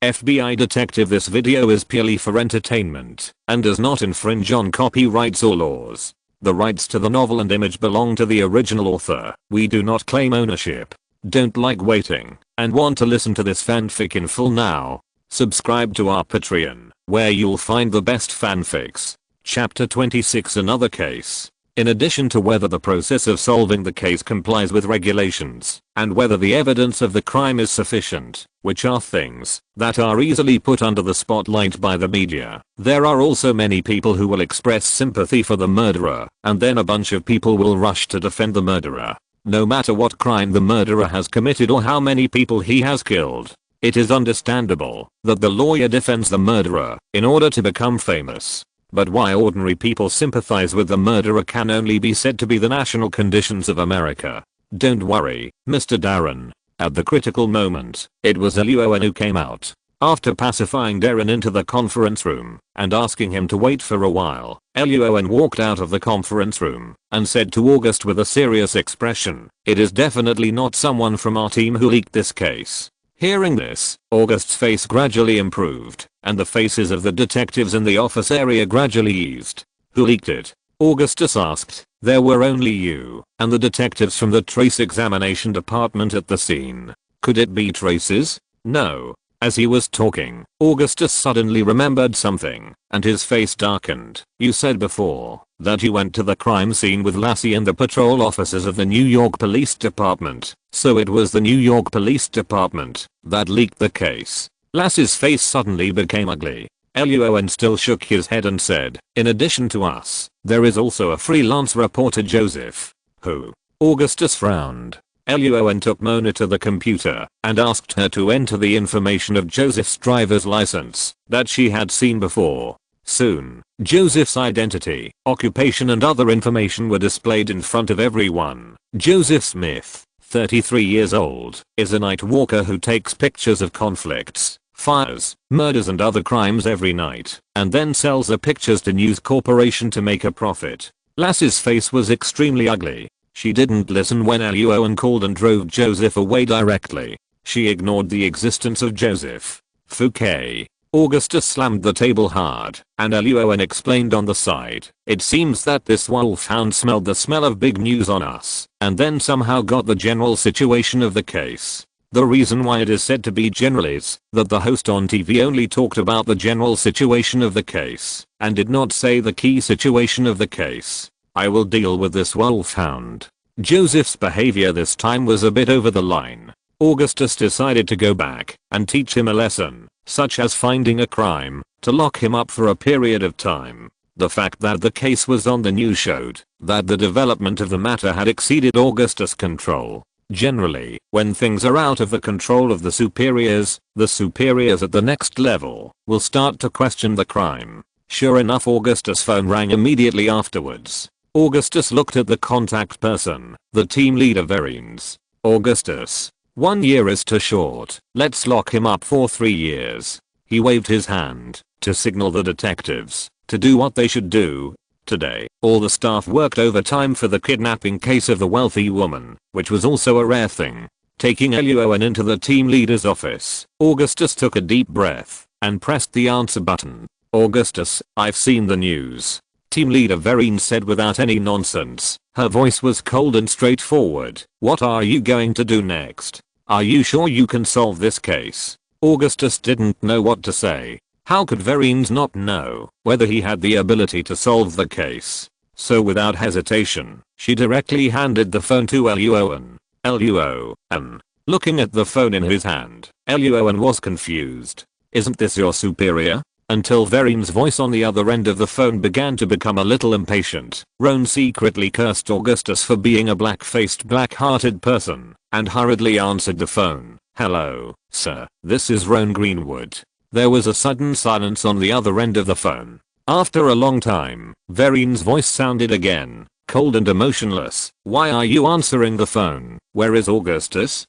FBI detective, this video is purely for entertainment and does not infringe on copyrights or laws. The rights to the novel and image belong to the original author. We do not claim ownership. Don't like waiting and want to listen to this fanfic in full now? Subscribe to our Patreon, where you'll find the best fanfics. Chapter 26, another case. In addition to whether the process of solving the case complies with regulations, and whether the evidence of the crime is sufficient, which are things that are easily put under the spotlight by the media, there are also many people who will express sympathy for the murderer, and then a bunch of people will rush to defend the murderer. No matter what crime the murderer has committed or how many people he has killed, it is understandable that the lawyer defends the murderer in order to become famous. But why ordinary people sympathize with the murderer can only be said to be the national conditions of America. Don't worry, Mr. Darren. At the critical moment, it was Luo An who came out. After pacifying Darren into the conference room and asking him to wait for a while, Luo An walked out of the conference room and said to August with a serious expression, "It is definitely not someone from our team who leaked this case." Hearing this, August's face gradually improved, and the faces of the detectives in the office area gradually eased. "Who leaked it?" Augustus asked. "There were only you and the detectives from the trace examination department at the scene. Could it be traces?" "No." As he was talking, Augustus suddenly remembered something, and his face darkened. "You said before that you went to the crime scene with Lassie and the patrol officers of the New York Police Department. So it was the New York Police Department that leaked the case." Lassie's face suddenly became ugly. Luo An still shook his head and said, "In addition to us, there is also a freelance reporter, Joseph." "Who?" Augustus frowned. Luo An took Mona to the computer and asked her to enter the information of Joseph's driver's license that she had seen before. Soon, Joseph's identity, occupation and other information were displayed in front of everyone. Joseph Smith, 33 years old, is a night walker who takes pictures of conflicts, fires, murders and other crimes every night, and then sells the pictures to News Corporation to make a profit. Lassie's face was extremely ugly. She didn't listen when Luo An called and drove Joseph away directly. She ignored the existence of Joseph. Fouquet. Augustus slammed the table hard, and Luo An explained on the side. "It seems that this wolfhound smelled the smell of big news on us, and then somehow got the general situation of the case. The reason why it is said to be general is that the host on TV only talked about the general situation of the case, and did not say the key situation of the case. I will deal with this wolfhound." Joseph's behavior this time was a bit over the line. Augustus decided to go back and teach him a lesson, such as finding a crime, to lock him up for a period of time. The fact that the case was on the news showed that the development of the matter had exceeded Augustus' control. Generally, when things are out of the control of the superiors at the next level will start to question the crime. Sure enough, Augustus' phone rang immediately afterwards. Augustus looked at the contact person, the team leader Verines. "Augustus, 1 year is too short. Let's lock him up for 3 years. He waved his hand to signal the detectives to do what they should do. Today, all the staff worked overtime for the kidnapping case of the wealthy woman, which was also a rare thing. Taking Luo An into the team leader's office, Augustus took a deep breath and pressed the answer button. "Augustus, I've seen the news." Team leader Verine said without any nonsense. Her voice was cold and straightforward. "What are you going to do next? Are you sure you can solve this case?" Augustus didn't know what to say. How could Verines not know whether he had the ability to solve the case? So without hesitation, she directly handed the phone to Luo An. "Luo An." Looking at the phone in his hand, Luo An was confused. "Isn't this your superior?" Until Verine's voice on the other end of the phone began to become a little impatient. Roan secretly cursed Augustus for being a black-faced, black-hearted person, and hurriedly answered the phone. "Hello, sir, this is Roan Greenwood." There was a sudden silence on the other end of the phone. After a long time, Verine's voice sounded again, cold and emotionless. "Why are you answering the phone? Where is Augustus?"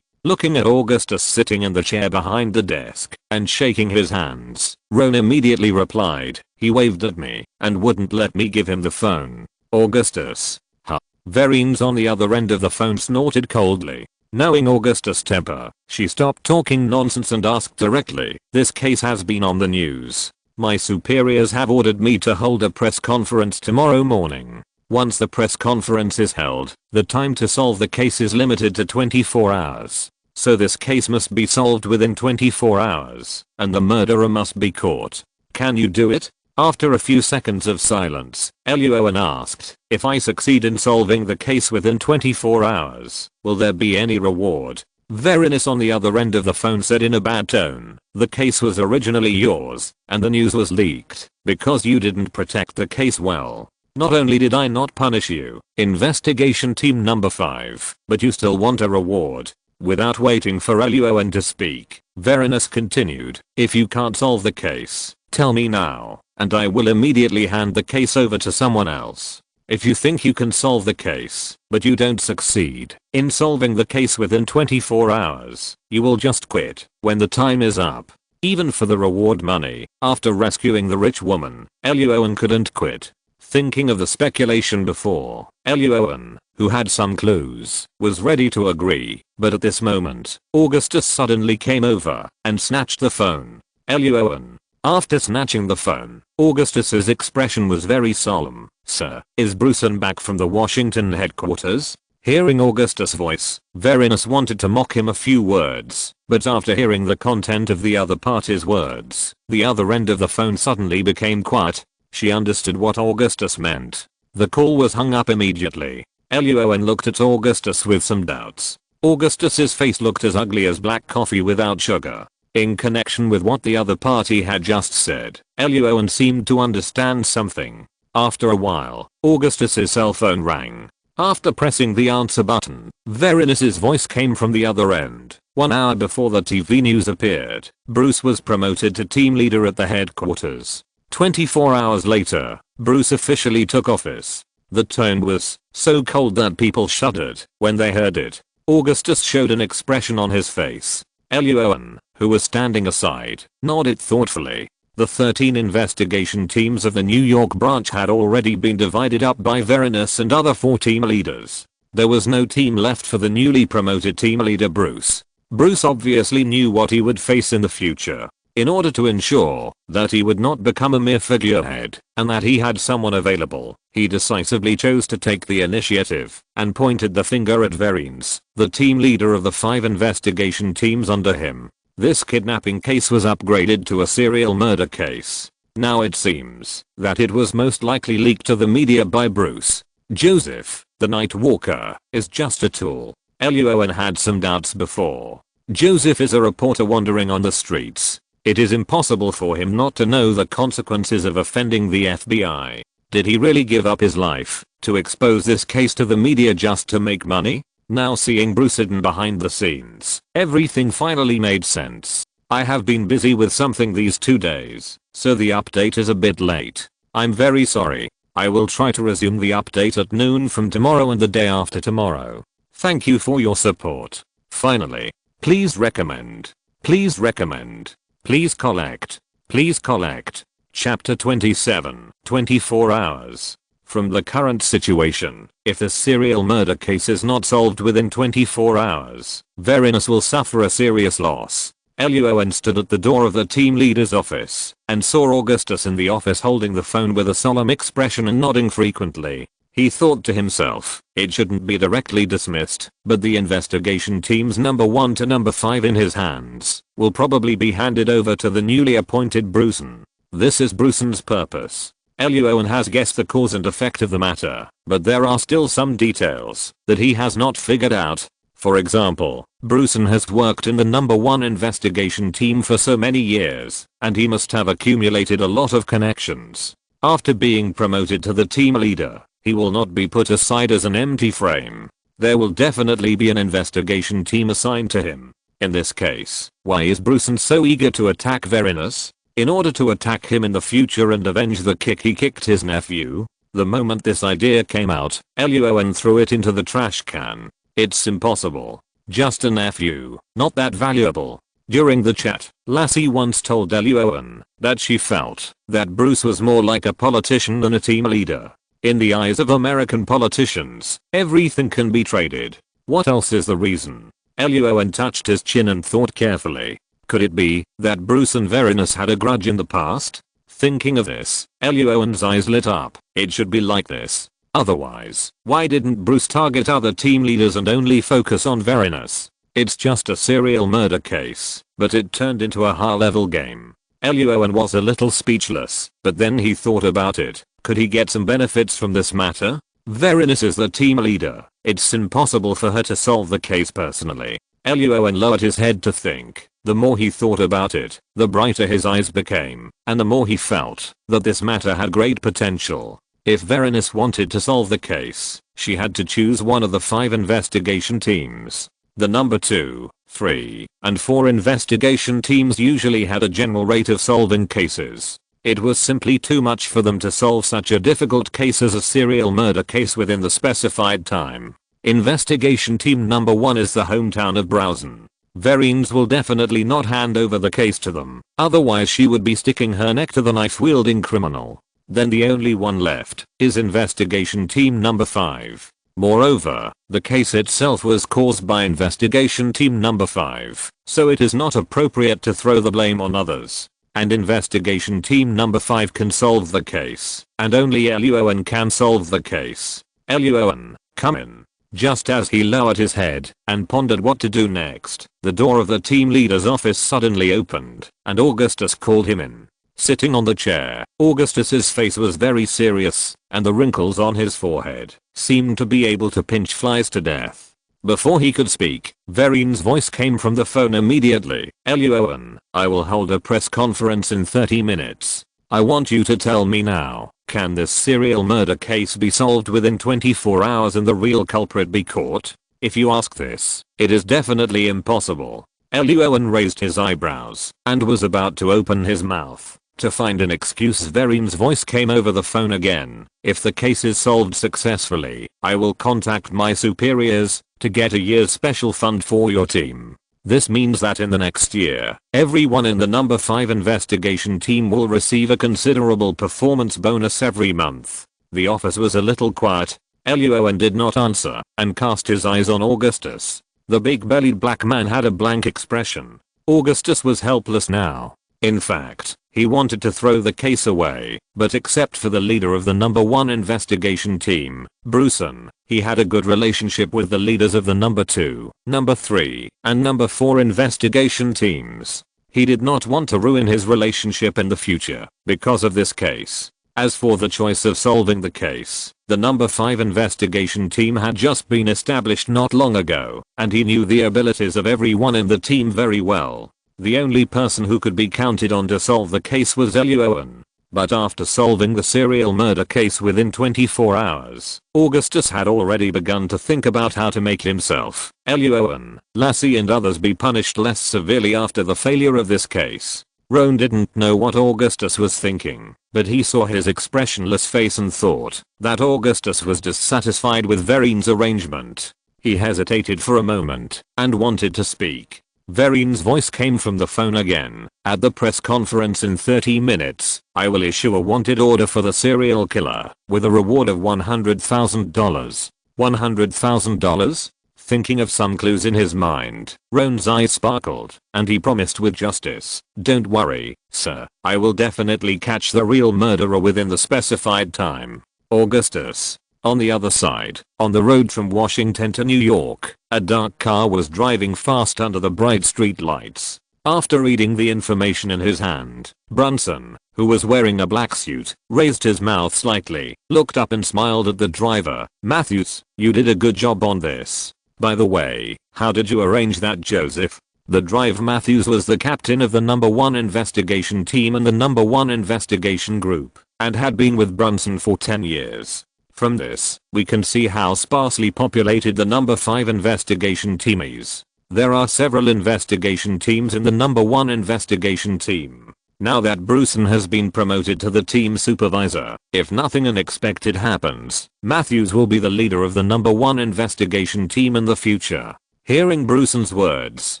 Looking at Augustus sitting in the chair behind the desk and shaking his hands, Roan immediately replied, "He waved at me and wouldn't let me give him the phone." "Augustus." "Huh." Verines on the other end of the phone snorted coldly. Knowing Augustus' temper, she stopped talking nonsense and asked directly, "This case has been on the news. My superiors have ordered me to hold a press conference tomorrow morning. Once the press conference is held, the time to solve the case is limited to 24 hours. So this case must be solved within 24 hours, and the murderer must be caught. Can you do it?" After a few seconds of silence, Luo An asked, "If I succeed in solving the case within 24 hours, will there be any reward?" Verinus on the other end of the phone said in a bad tone, "The case was originally yours, and the news was leaked, because you didn't protect the case well. Not only did I not punish you, investigation team number 5, but you still want a reward." Without waiting for Luo An to speak, Verinus continued, "If you can't solve the case, tell me now, and I will immediately hand the case over to someone else. If you think you can solve the case, but you don't succeed in solving the case within 24 hours, you will just quit when the time is up. Even for the reward money." After rescuing the rich woman, Luo An couldn't quit. Thinking of the speculation before, Luo An, who had some clues, was ready to agree, but at this moment, Augustus suddenly came over and snatched the phone. Luo An. After snatching the phone, Augustus's expression was very solemn. "Sir, is Bruce An back from the Washington headquarters?" Hearing Augustus' voice, Verinus wanted to mock him a few words, but after hearing the content of the other party's words, the other end of the phone suddenly became quiet. She understood what Augustus meant. The call was hung up immediately. Luo An looked at Augustus with some doubts. Augustus's face looked as ugly as black coffee without sugar. In connection with what the other party had just said, Luo An seemed to understand something. After a while, Augustus's cell phone rang. After pressing the answer button, Verinus's voice came from the other end. 1 hour before the TV news appeared, Bruce was promoted to team leader at the headquarters. 24 hours later, Bruce officially took office. The tone was so cold that people shuddered when they heard it. Augustus showed an expression on his face. Luo An, who was standing aside, nodded thoughtfully. The 13 investigation teams of the New York branch had already been divided up by Verinus and other 4 team leaders. There was no team left for the newly promoted team leader Bruce. Bruce obviously knew what he would face in the future. In order to ensure that he would not become a mere figurehead and that he had someone available, he decisively chose to take the initiative and pointed the finger at Verinus, the team leader of the 5 investigation teams under him. This kidnapping case was upgraded to a serial murder case. Now it seems that it was most likely leaked to the media by Bruce. Joseph, the night walker, is just a tool. Luo An had some doubts before. Joseph is a reporter wandering on the streets. It is impossible for him not to know the consequences of offending the FBI. Did he really give up his life to expose this case to the media just to make money? Now seeing Bruce hidden behind the scenes, everything finally made sense. "I have been busy with something these 2 days, so the update is a bit late. I'm very sorry. I will try to resume the update at noon from tomorrow and the day after tomorrow. Thank you for your support. Finally, please recommend. Please recommend. Please collect. Please collect." Chapter 27, 24 hours. From the current situation, if the serial murder case is not solved within 24 hours, Verinus will suffer a serious loss. Luo An stood at the door of the team leader's office and saw Augustus in the office holding the phone with a solemn expression and nodding frequently. He thought to himself, it shouldn't be directly dismissed, but the investigation teams number 1 to number 5 in his hands will probably be handed over to the newly appointed Bruce An. This is Bruce An's purpose. Luo An has guessed the cause and effect of the matter, but there are still some details that he has not figured out. For example, Bruce An has worked in the number 1 investigation team for so many years, and he must have accumulated a lot of connections. After being promoted to the team leader, he will not be put aside as an empty frame. There will definitely be an investigation team assigned to him. In this case, why is Bruce An so eager to attack Verinus? In order to attack him in the future and avenge the kick he kicked his nephew? The moment this idea came out, Luo An threw it into the trash can. It's impossible. Just a nephew, not that valuable. During the chat, Lassie once told Luo An that she felt that Bruce was more like a politician than a team leader. In the eyes of American politicians, everything can be traded. What else is the reason? Luo An touched his chin and thought carefully. Could it be that Bruce and Verinus had a grudge in the past? Thinking of this, Luo An's eyes lit up. It should be like this. Otherwise, why didn't Bruce target other team leaders and only focus on Verinus? It's just a serial murder case, but it turned into a high-level game. Luo An was a little speechless, but then he thought about it. Could he get some benefits from this matter? Verinus is the team leader. It's impossible for her to solve the case personally. Luo An lowered his head to think. The more he thought about it, the brighter his eyes became, and the more he felt that this matter had great potential. If Verinus wanted to solve the case, she had to choose one of the 5 investigation teams. The number 2, 3, and 4 investigation teams usually had a general rate of solving cases. It was simply too much for them to solve such a difficult case as a serial murder case within the specified time. Investigation team number 1 is the hometown of Browsen. Verines will definitely not hand over the case to them, otherwise she would be sticking her neck to the knife-wielding criminal. Then the only one left is investigation team number 5. Moreover, the case itself was caused by investigation team number 5, so it is not appropriate to throw the blame on others. And investigation team number 5 can solve the case, and only Luo An can solve the case. Luo An, come in. Just as he lowered his head and pondered what to do next, the door of the team leader's office suddenly opened, and Augustus called him in. Sitting on the chair, Augustus's face was very serious, and the wrinkles on his forehead seemed to be able to pinch flies to death. Before he could speak, Verine's voice came from the phone immediately. Luo An, I will hold a press conference in 30 minutes. I want you to tell me now, can this serial murder case be solved within 24 hours and the real culprit be caught? If you ask this, it is definitely impossible. Luo An raised his eyebrows and was about to open his mouth to find an excuse. Verine's voice came over the phone again. If the case is solved successfully, I will contact my superiors to get a year's special fund for your team. This means that in the next year, everyone in the number 5 investigation team will receive a considerable performance bonus every month. The office was a little quiet. Luo An did not answer and cast his eyes on Augustus. The big-bellied black man had a blank expression. Augustus was helpless now. In fact, he wanted to throw the case away, but except for the leader of the number 1 investigation team, Luo An, he had a good relationship with the leaders of the number 2, number 3, and number 4 investigation teams. He did not want to ruin his relationship in the future because of this case. As for the choice of solving the case, the number 5 investigation team had just been established not long ago, and he knew the abilities of everyone in the team very well. The only person who could be counted on to solve the case was Luo An. But after solving the serial murder case within 24 hours, Augustus had already begun to think about how to make himself, Luo An, Lassie and others be punished less severely after the failure of this case. Roan didn't know what Augustus was thinking, but he saw his expressionless face and thought that Augustus was dissatisfied with Verine's arrangement. He hesitated for a moment and wanted to speak. Verine's voice came from the phone again. At the press conference in 30 minutes, I will issue a wanted order for the serial killer with a reward of $100,000. $100,000? Thinking of some clues in his mind, Roan's eyes sparkled, and he promised with justice, don't worry, sir, I will definitely catch the real murderer within the specified time. Augustus. On the other side, on the road from Washington to New York, a dark car was driving fast under the bright street lights. After reading the information in his hand, Brunson, who was wearing a black suit, raised his mouth slightly, looked up and smiled at the driver. Matthews, you did a good job on this. By the way, how did you arrange that, Joseph? The driver Matthews was the captain of the number 1 investigation team and the number 1 investigation group, and had been with Brunson for 10 years. From this, we can see how sparsely populated the number 5 investigation team is. There are several investigation teams in the number 1 investigation team. Now that Luo An has been promoted to the team supervisor, if nothing unexpected happens, Matthews will be the leader of the number 1 investigation team in the future. Hearing Luo An's words,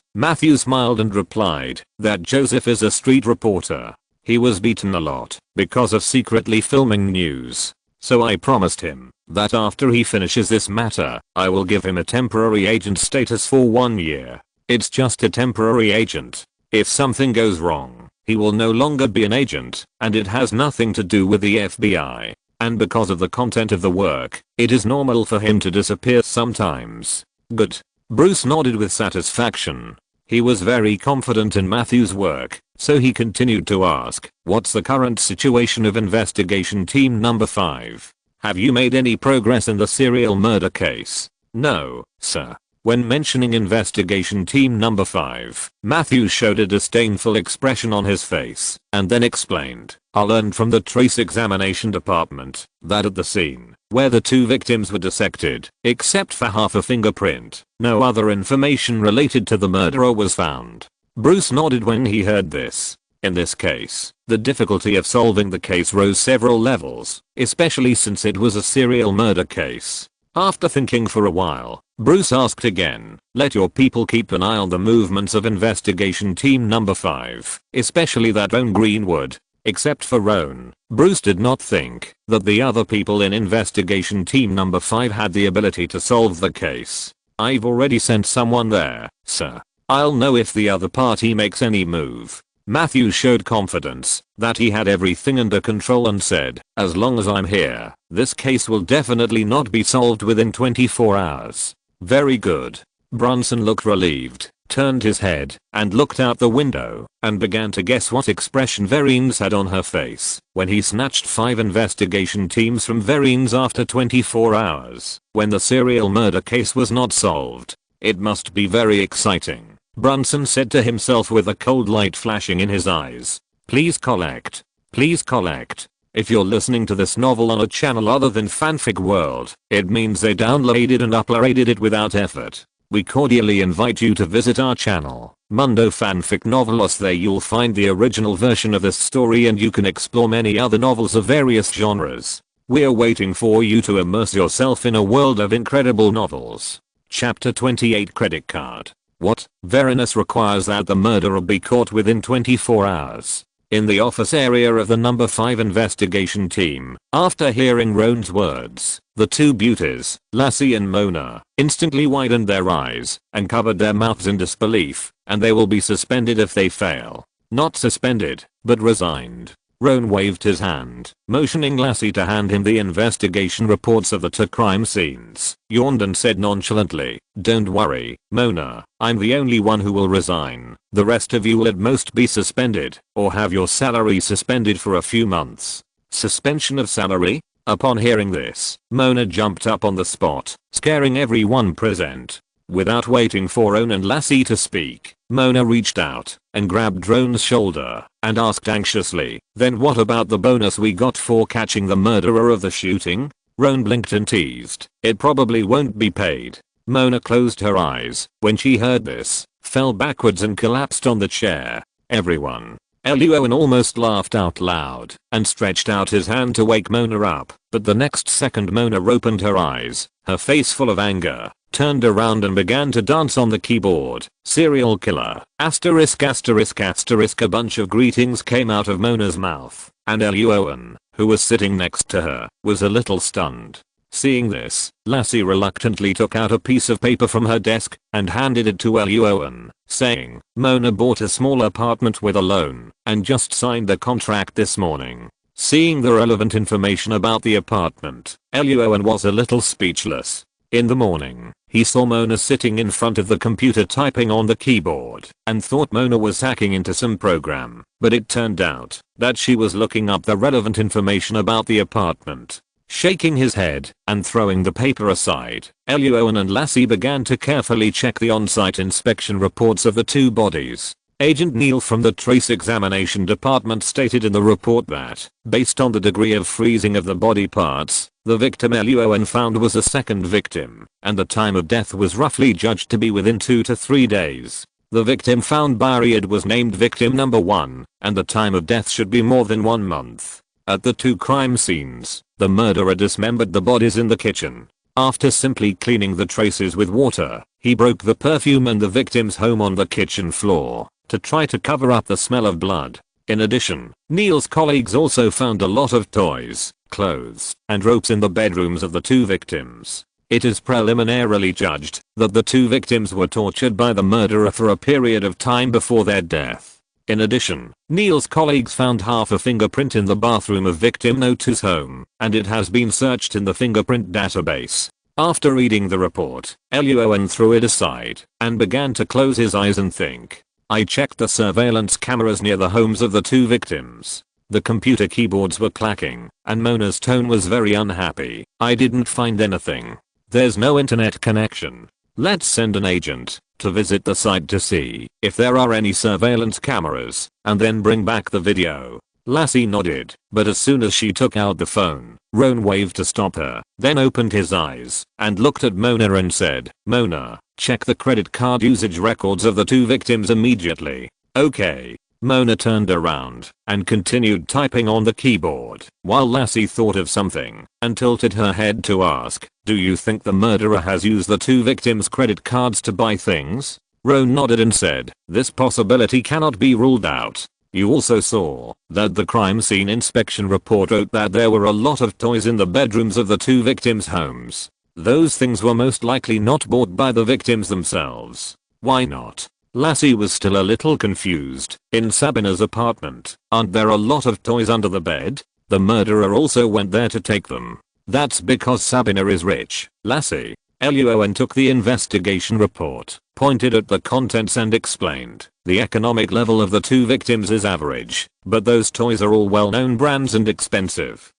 Matthews smiled and replied that Joseph is a street reporter. He was beaten a lot because of secretly filming news. so I promised him that after he finishes this matter, I will give him a temporary agent status for 1 year. It's just a temporary agent. If something goes wrong, he will no longer be an agent, and it has nothing to do with the FBI. And because of the content of the work, it is normal for him to disappear sometimes. Good. Bruce nodded with satisfaction. He was very confident in Matthew's work, so he continued to ask, what's the current situation of investigation team number 5? Have you made any progress in the serial murder case? No, sir. When mentioning investigation team number 5, Matthew showed a disdainful expression on his face, and then explained, I learned from the trace examination department that at the scene where the 2 victims were dissected, except for half a fingerprint, no other information related to the murderer was found. Bruce nodded when he heard this. In this case, the difficulty of solving the case rose several levels, especially since it was a serial murder case. After thinking for a while, Bruce asked again, let your people keep an eye on the movements of investigation team number 5, especially that Roan Greenwood. Except for Roan, Bruce did not think that the other people in investigation team number 5 had the ability to solve the case. I've already sent someone there, sir. I'll know if the other party makes any move. Matthew showed confidence that he had everything under control and said, as long as I'm here, this case will definitely not be solved within 24 hours. Very good. Brunson looked relieved, turned his head, and looked out the window, and began to guess what expression Vereen's had on her face when he snatched 5 investigation teams from Vereen's after 24 hours, when the serial murder case was not solved. It must be very exciting, Brunson said to himself with a cold light flashing in his eyes. Please collect. Please collect. If you're listening to this novel on a channel other than Fanfic World, it means they downloaded and uploaded it without effort. We cordially invite you to visit our channel, Mundo Fanfic Novelos. There you'll find the original version of this story and you can explore many other novels of various genres. We're waiting for you to immerse yourself in a world of incredible novels. Chapter 28 Credit Card. What? Verenus requires that the murderer be caught within 24 hours. In the office area of the number 5 investigation team, after hearing Roan's words, the 2 beauties, Lassie and Mona, instantly widened their eyes and covered their mouths in disbelief, and they will be suspended if they fail. Not suspended, but resigned. Roan waved his hand, motioning Lassie to hand him the investigation reports of the 2 crime scenes, yawned and said nonchalantly, don't worry, Mona, I'm the only one who will resign. The rest of you will at most be suspended, or have your salary suspended for a few months. Suspension of salary? Upon hearing this, Mona jumped up on the spot, scaring everyone present. Without waiting for Roan and Lassie to speak, Mona reached out and grabbed Roan's shoulder and asked anxiously, then what about the bonus we got for catching the murderer of the shooting? Roan blinked and teased, it probably won't be paid. Mona closed her eyes when she heard this, fell backwards and collapsed on the chair. Everyone, Luo An almost laughed out loud and stretched out his hand to wake Mona up, but the next second Mona opened her eyes, her face full of anger, turned around and began to dance on the keyboard. Serial killer, asterisk asterisk asterisk. A bunch of greetings came out of Mona's mouth, and Luo An, who was sitting next to her, was a little stunned. Seeing this, Lassie reluctantly took out a piece of paper from her desk and handed it to Luo An, saying, Mona bought a small apartment with a loan and just signed the contract this morning. Seeing the relevant information about the apartment, Luo An was a little speechless. In the morning, he saw Mona sitting in front of the computer typing on the keyboard and thought Mona was hacking into some program, but it turned out that she was looking up the relevant information about the apartment. Shaking his head and throwing the paper aside, Luo An and Lassie began to carefully check the on-site inspection reports of the 2 bodies. Agent Neil from the Trace Examination Department stated in the report that, based on the degree of freezing of the body parts, the victim Luo An found was a second victim, and the time of death was roughly judged to be within 2 to 3 days. The victim found buried was named victim number 1, and the time of death should be more than 1 month. At the 2 crime scenes, the murderer dismembered the bodies in the kitchen. After simply cleaning the traces with water, he broke the perfume and the victim's home on the kitchen floor to try to cover up the smell of blood. In addition, Neil's colleagues also found a lot of toys, clothes, and ropes in the bedrooms of the two victims. It is preliminarily judged that the two victims were tortured by the murderer for a period of time before their death. In addition, Neil's colleagues found half a fingerprint in the bathroom of victim Notu's home, and it has been searched in the fingerprint database. After reading the report, Luo An threw it aside and began to close his eyes and think. I checked the surveillance cameras near the homes of the two victims. The computer keyboards were clacking, and Mona's tone was very unhappy. I didn't find anything. There's no internet connection. Let's send an agent to visit the site to see if there are any surveillance cameras, and then bring back the video. Lassie nodded, but as soon as she took out the phone, Roan waved to stop her, then opened his eyes and looked at Mona and said, Mona, check the credit card usage records of the two victims immediately. Okay. Mona turned around and continued typing on the keyboard while Lassie thought of something and tilted her head to ask, do you think the murderer has used the two victims' credit cards to buy things? Roan nodded and said, this possibility cannot be ruled out. You also saw that the crime scene inspection report wrote that there were a lot of toys in the bedrooms of the two victims' homes. Those things were most likely not bought by the victims themselves. Why not? Lassie was still a little confused. In Sabina's apartment, aren't there a lot of toys under the bed? The murderer also went there to take them. That's because Sabina is rich. Lassie. Luo An took the investigation report, pointed at the contents and explained, the economic level of the two victims is average, but those toys are all well-known brands and expensive.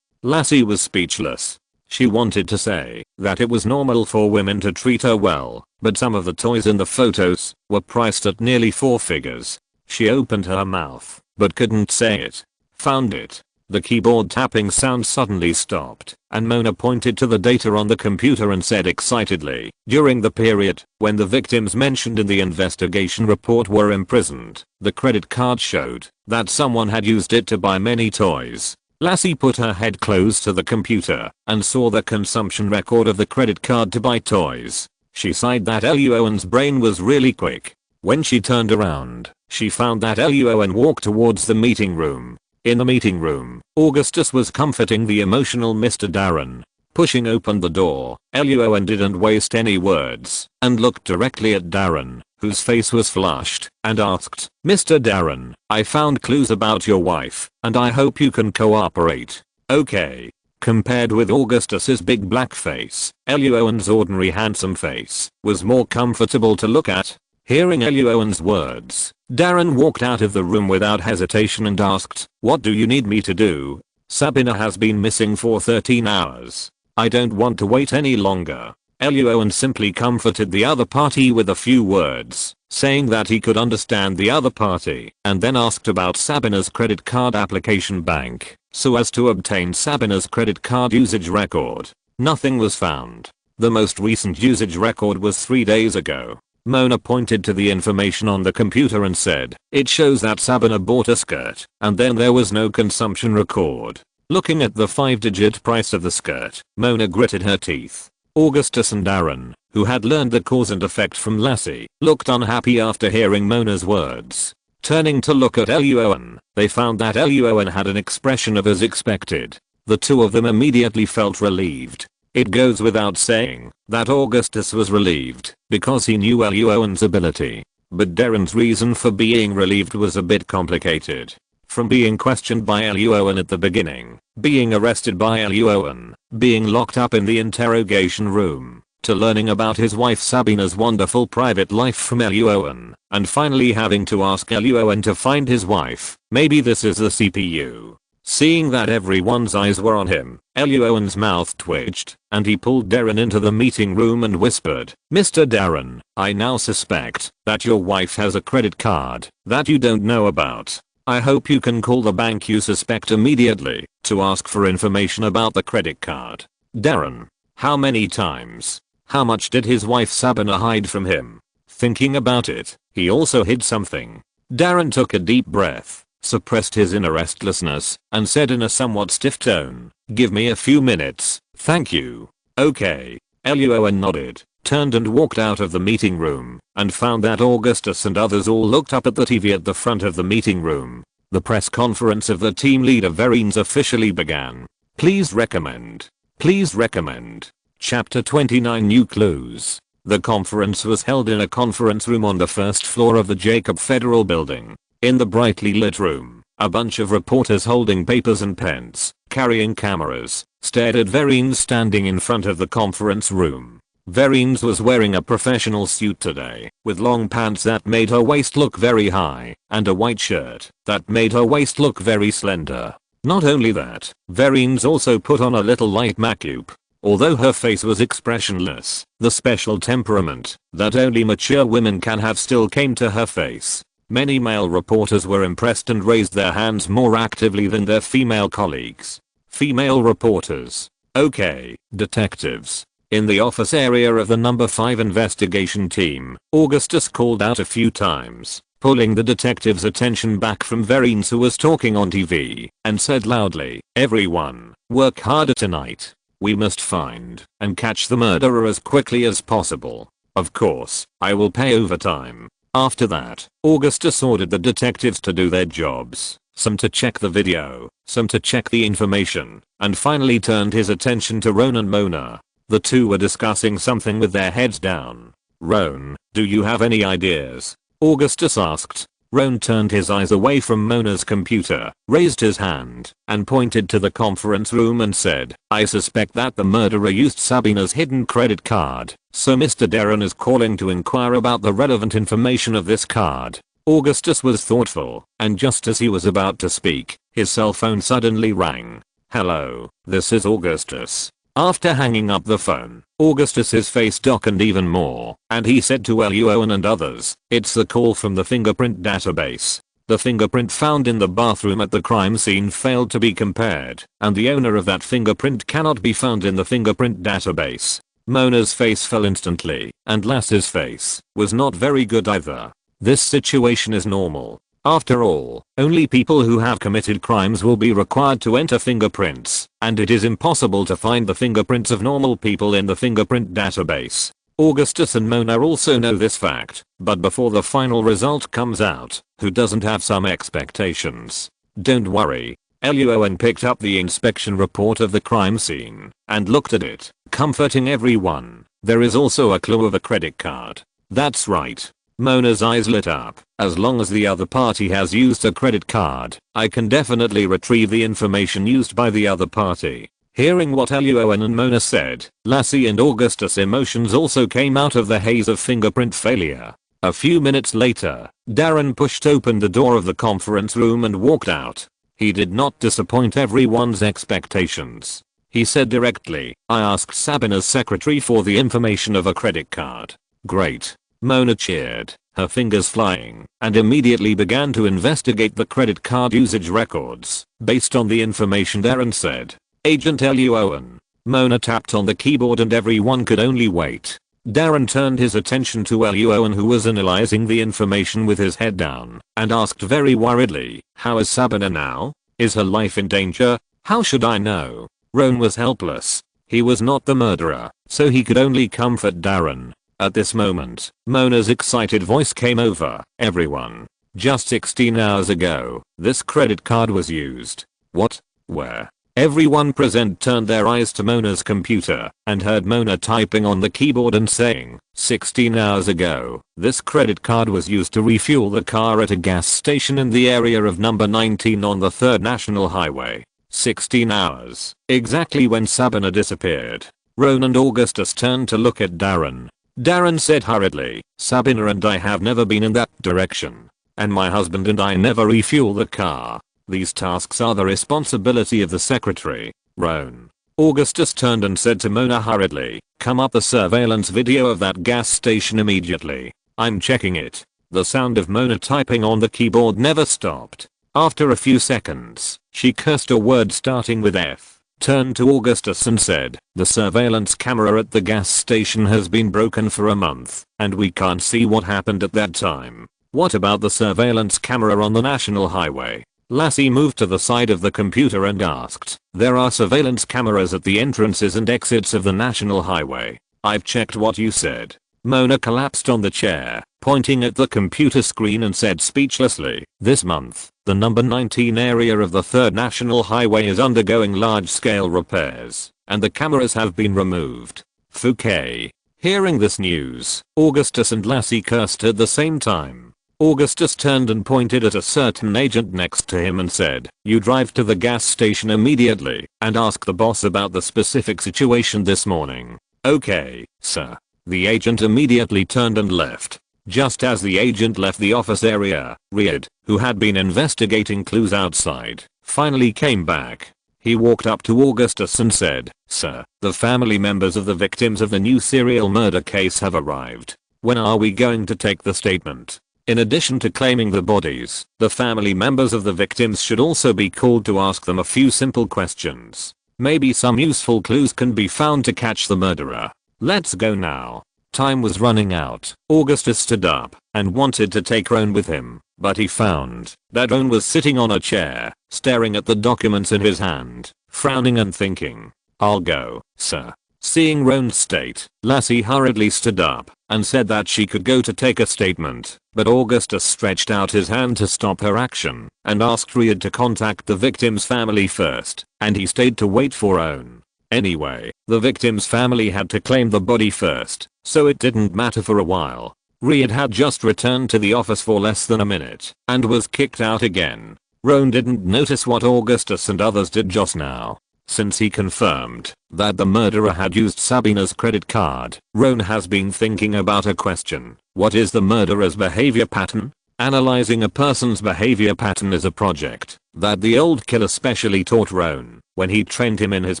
Lassie was speechless. She wanted to say that it was normal for women to treat her well, but some of the toys in the photos were priced at nearly 4 figures. She opened her mouth, but couldn't say it. Found it. The keyboard tapping sound suddenly stopped, and Mona pointed to the data on the computer and said excitedly, during the period when the victims mentioned in the investigation report were imprisoned, the credit card showed that someone had used it to buy many toys. Lassie put her head close to the computer and saw the consumption record of the credit card to buy toys. She sighed that Luo An's brain was really quick. When she turned around, she found that Luo An walked towards the meeting room. In the meeting room, Augustus was comforting the emotional Mr. Darren. Pushing open the door, Luo An didn't waste any words and looked directly at Darren, whose face was flushed, and asked, Mr. Darren, I found clues about your wife, and I hope you can cooperate. Okay. Compared with Augustus's big black face, Luo An's ordinary handsome face was more comfortable to look at. Hearing Luo An's words, Darren walked out of the room without hesitation and asked, what do you need me to do? Sabina has been missing for 13 hours. I don't want to wait any longer. Luo An simply comforted the other party with a few words, saying that he could understand the other party, and then asked about Sabina's credit card application bank, so as to obtain Sabina's credit card usage record. Nothing was found. The most recent usage record was 3 days ago. Mona pointed to the information on the computer and said, it shows that Sabina bought a skirt, and then there was no consumption record. Looking at the 5-digit price of the skirt, Mona gritted her teeth. Augustus and Darren, who had learned the cause and effect from Lassie, looked unhappy after hearing Mona's words. Turning to look at Luo An, they found that Luo An had an expression of as expected. The two of them immediately felt relieved. It goes without saying that Augustus was relieved because he knew Luo An's ability. But Darren's reason for being relieved was a bit complicated. From being questioned by Luo An at the beginning, being arrested by Luo An, being locked up in the interrogation room, to learning about his wife Sabina's wonderful private life from Luo An, and finally having to ask Luo An to find his wife. Maybe this is the CPU. Seeing that everyone's eyes were on him, Luo An's mouth twitched, and he pulled Darren into the meeting room and whispered, Mr. Darren, I now suspect that your wife has a credit card that you don't know about. I hope you can call the bank you suspect immediately to ask for information about the credit card. Darren. How many times? How much did his wife Sabina hide from him? Thinking about it, he also hid something. Darren took a deep breath, suppressed his inner restlessness, and said in a somewhat stiff tone, give me a few minutes, thank you. Okay. Luo An nodded, turned and walked out of the meeting room, and found that Augustus and others all looked up at the TV at the front of the meeting room. The press conference of the team leader Verines officially began. Please recommend. Please recommend. Chapter 29 New Clues. The conference was held in a conference room on the first floor of the Jacob Federal Building. In the brightly lit room, a bunch of reporters holding papers and pens, carrying cameras, stared at Vereen's standing in front of the conference room. Vereen's was wearing a professional suit today, with long pants that made her waist look very high, and a white shirt that made her waist look very slender. Not only that, Vereen's also put on a little light makeup. Although her face was expressionless, the special temperament that only mature women can have still came to her face. Many male reporters were impressed and raised their hands more actively than their female colleagues. Female reporters. Okay, detectives. In the office area of the number 5 investigation team, Augustus called out a few times, pulling the detectives' attention back from Vereen's, who was talking on TV, and said loudly, "Everyone, work harder tonight. We must find and catch the murderer as quickly as possible. Of course, I will pay overtime." After that, Augustus ordered the detectives to do their jobs, some to check the video, some to check the information, and finally turned his attention to Roan and Mona. The two were discussing something with their heads down. "Roan, do you have any ideas?" Augustus asked. Roan turned his eyes away from Mona's computer, raised his hand, and pointed to the conference room and said, "I suspect that the murderer used Sabina's hidden credit card, so Mr. Darren is calling to inquire about the relevant information of this card." Augustus was thoughtful, and just as he was about to speak, his cell phone suddenly rang. "Hello, this is Augustus." After hanging up the phone, Augustus's face darkened even more, and he said to Luo An and others, "It's the call from the fingerprint database. The fingerprint found in the bathroom at the crime scene failed to be compared, and the owner of that fingerprint cannot be found in the fingerprint database." Mona's face fell instantly, and Lass's face was not very good either. This situation is normal. After all, only people who have committed crimes will be required to enter fingerprints, and it is impossible to find the fingerprints of normal people in the fingerprint database. Augustus and Mona also know this fact, but before the final result comes out, who doesn't have some expectations? Don't worry. Luo An picked up the inspection report of the crime scene and looked at it, comforting everyone. There is also a clue of a credit card. That's right. Mona's eyes lit up. "As long as the other party has used a credit card, I can definitely retrieve the information used by the other party." Hearing what Luo An and Mona said, Lassie and Augustus' emotions also came out of the haze of fingerprint failure. A few minutes later, Darren pushed open the door of the conference room and walked out. He did not disappoint everyone's expectations. He said directly, "I asked Sabina's secretary for the information of a credit card." "Great." Mona cheered, her fingers flying, and immediately began to investigate the credit card usage records, based on the information Darren said. "Agent Luo An." Mona tapped on the keyboard and everyone could only wait. Darren turned his attention to Luo An, who was analyzing the information with his head down, and asked very worriedly, "How is Sabina now? Is her life in danger?" "How should I know?" Roan was helpless. He was not the murderer, so he could only comfort Darren. At this moment, Mona's excited voice came over. "Everyone. Just 16 hours ago, this credit card was used." "What? Where?" Everyone present turned their eyes to Mona's computer and heard Mona typing on the keyboard and saying, 16 hours ago, this credit card was used to refuel the car at a gas station in the area of number 19 on the 3rd National Highway. 16 hours, exactly when Sabina disappeared. Roan and Augustus turned to look at Darren. Darren said hurriedly, "Sabina and I have never been in that direction. And my husband and I never refuel the car. These tasks are the responsibility of the secretary, Roan." Augustus turned and said to Mona hurriedly, "Come up the surveillance video of that gas station immediately. I'm checking it." The sound of Mona typing on the keyboard never stopped. After a few seconds, she cursed a word starting with F, turned to Augustus and said, "The surveillance camera at the gas station has been broken for a month, and we can't see what happened at that time. What about the surveillance camera on the national highway?" Lassie moved to the side of the computer and asked, "There are surveillance cameras at the entrances and exits of the national highway. I've checked what you said. Mona collapsed on the chair, pointing at the computer screen and said speechlessly, "This month, the number 19 area of the 3rd National Highway is undergoing large-scale repairs, and the cameras have been removed." Fouquet. Hearing this news, Augustus and Lassie cursed at the same time. Augustus turned and pointed at a certain agent next to him and said, "You drive to the gas station immediately and ask the boss about the specific situation this morning." "Okay, sir." The agent immediately turned and left. Just as the agent left the office area, Riyad, who had been investigating clues outside, finally came back. He walked up to Augustus and said, "Sir, the family members of the victims of the new serial murder case have arrived. When are we going to take the statement?" In addition to claiming the bodies, the family members of the victims should also be called to ask them a few simple questions. Maybe some useful clues can be found to catch the murderer. "Let's go now." Time was running out. Augustus stood up and wanted to take Roan with him, but he found that Roan was sitting on a chair, staring at the documents in his hand, frowning and thinking. "I'll go, sir." Seeing Roan's state, Lassie hurriedly stood up and said that she could go to take a statement, but Augustus stretched out his hand to stop her action and asked Riyad to contact the victim's family first, and he stayed to wait for Roan. Anyway, the victim's family had to claim the body first, so it didn't matter for a while. Riyad had just returned to the office for less than a minute and was kicked out again. Roan didn't notice what Augustus and others did just now. Since he confirmed that the murderer had used Sabina's credit card, Roan has been thinking about a question. What is the murderer's behavior pattern? Analyzing a person's behavior pattern is a project that the old killer specially taught Roan when he trained him in his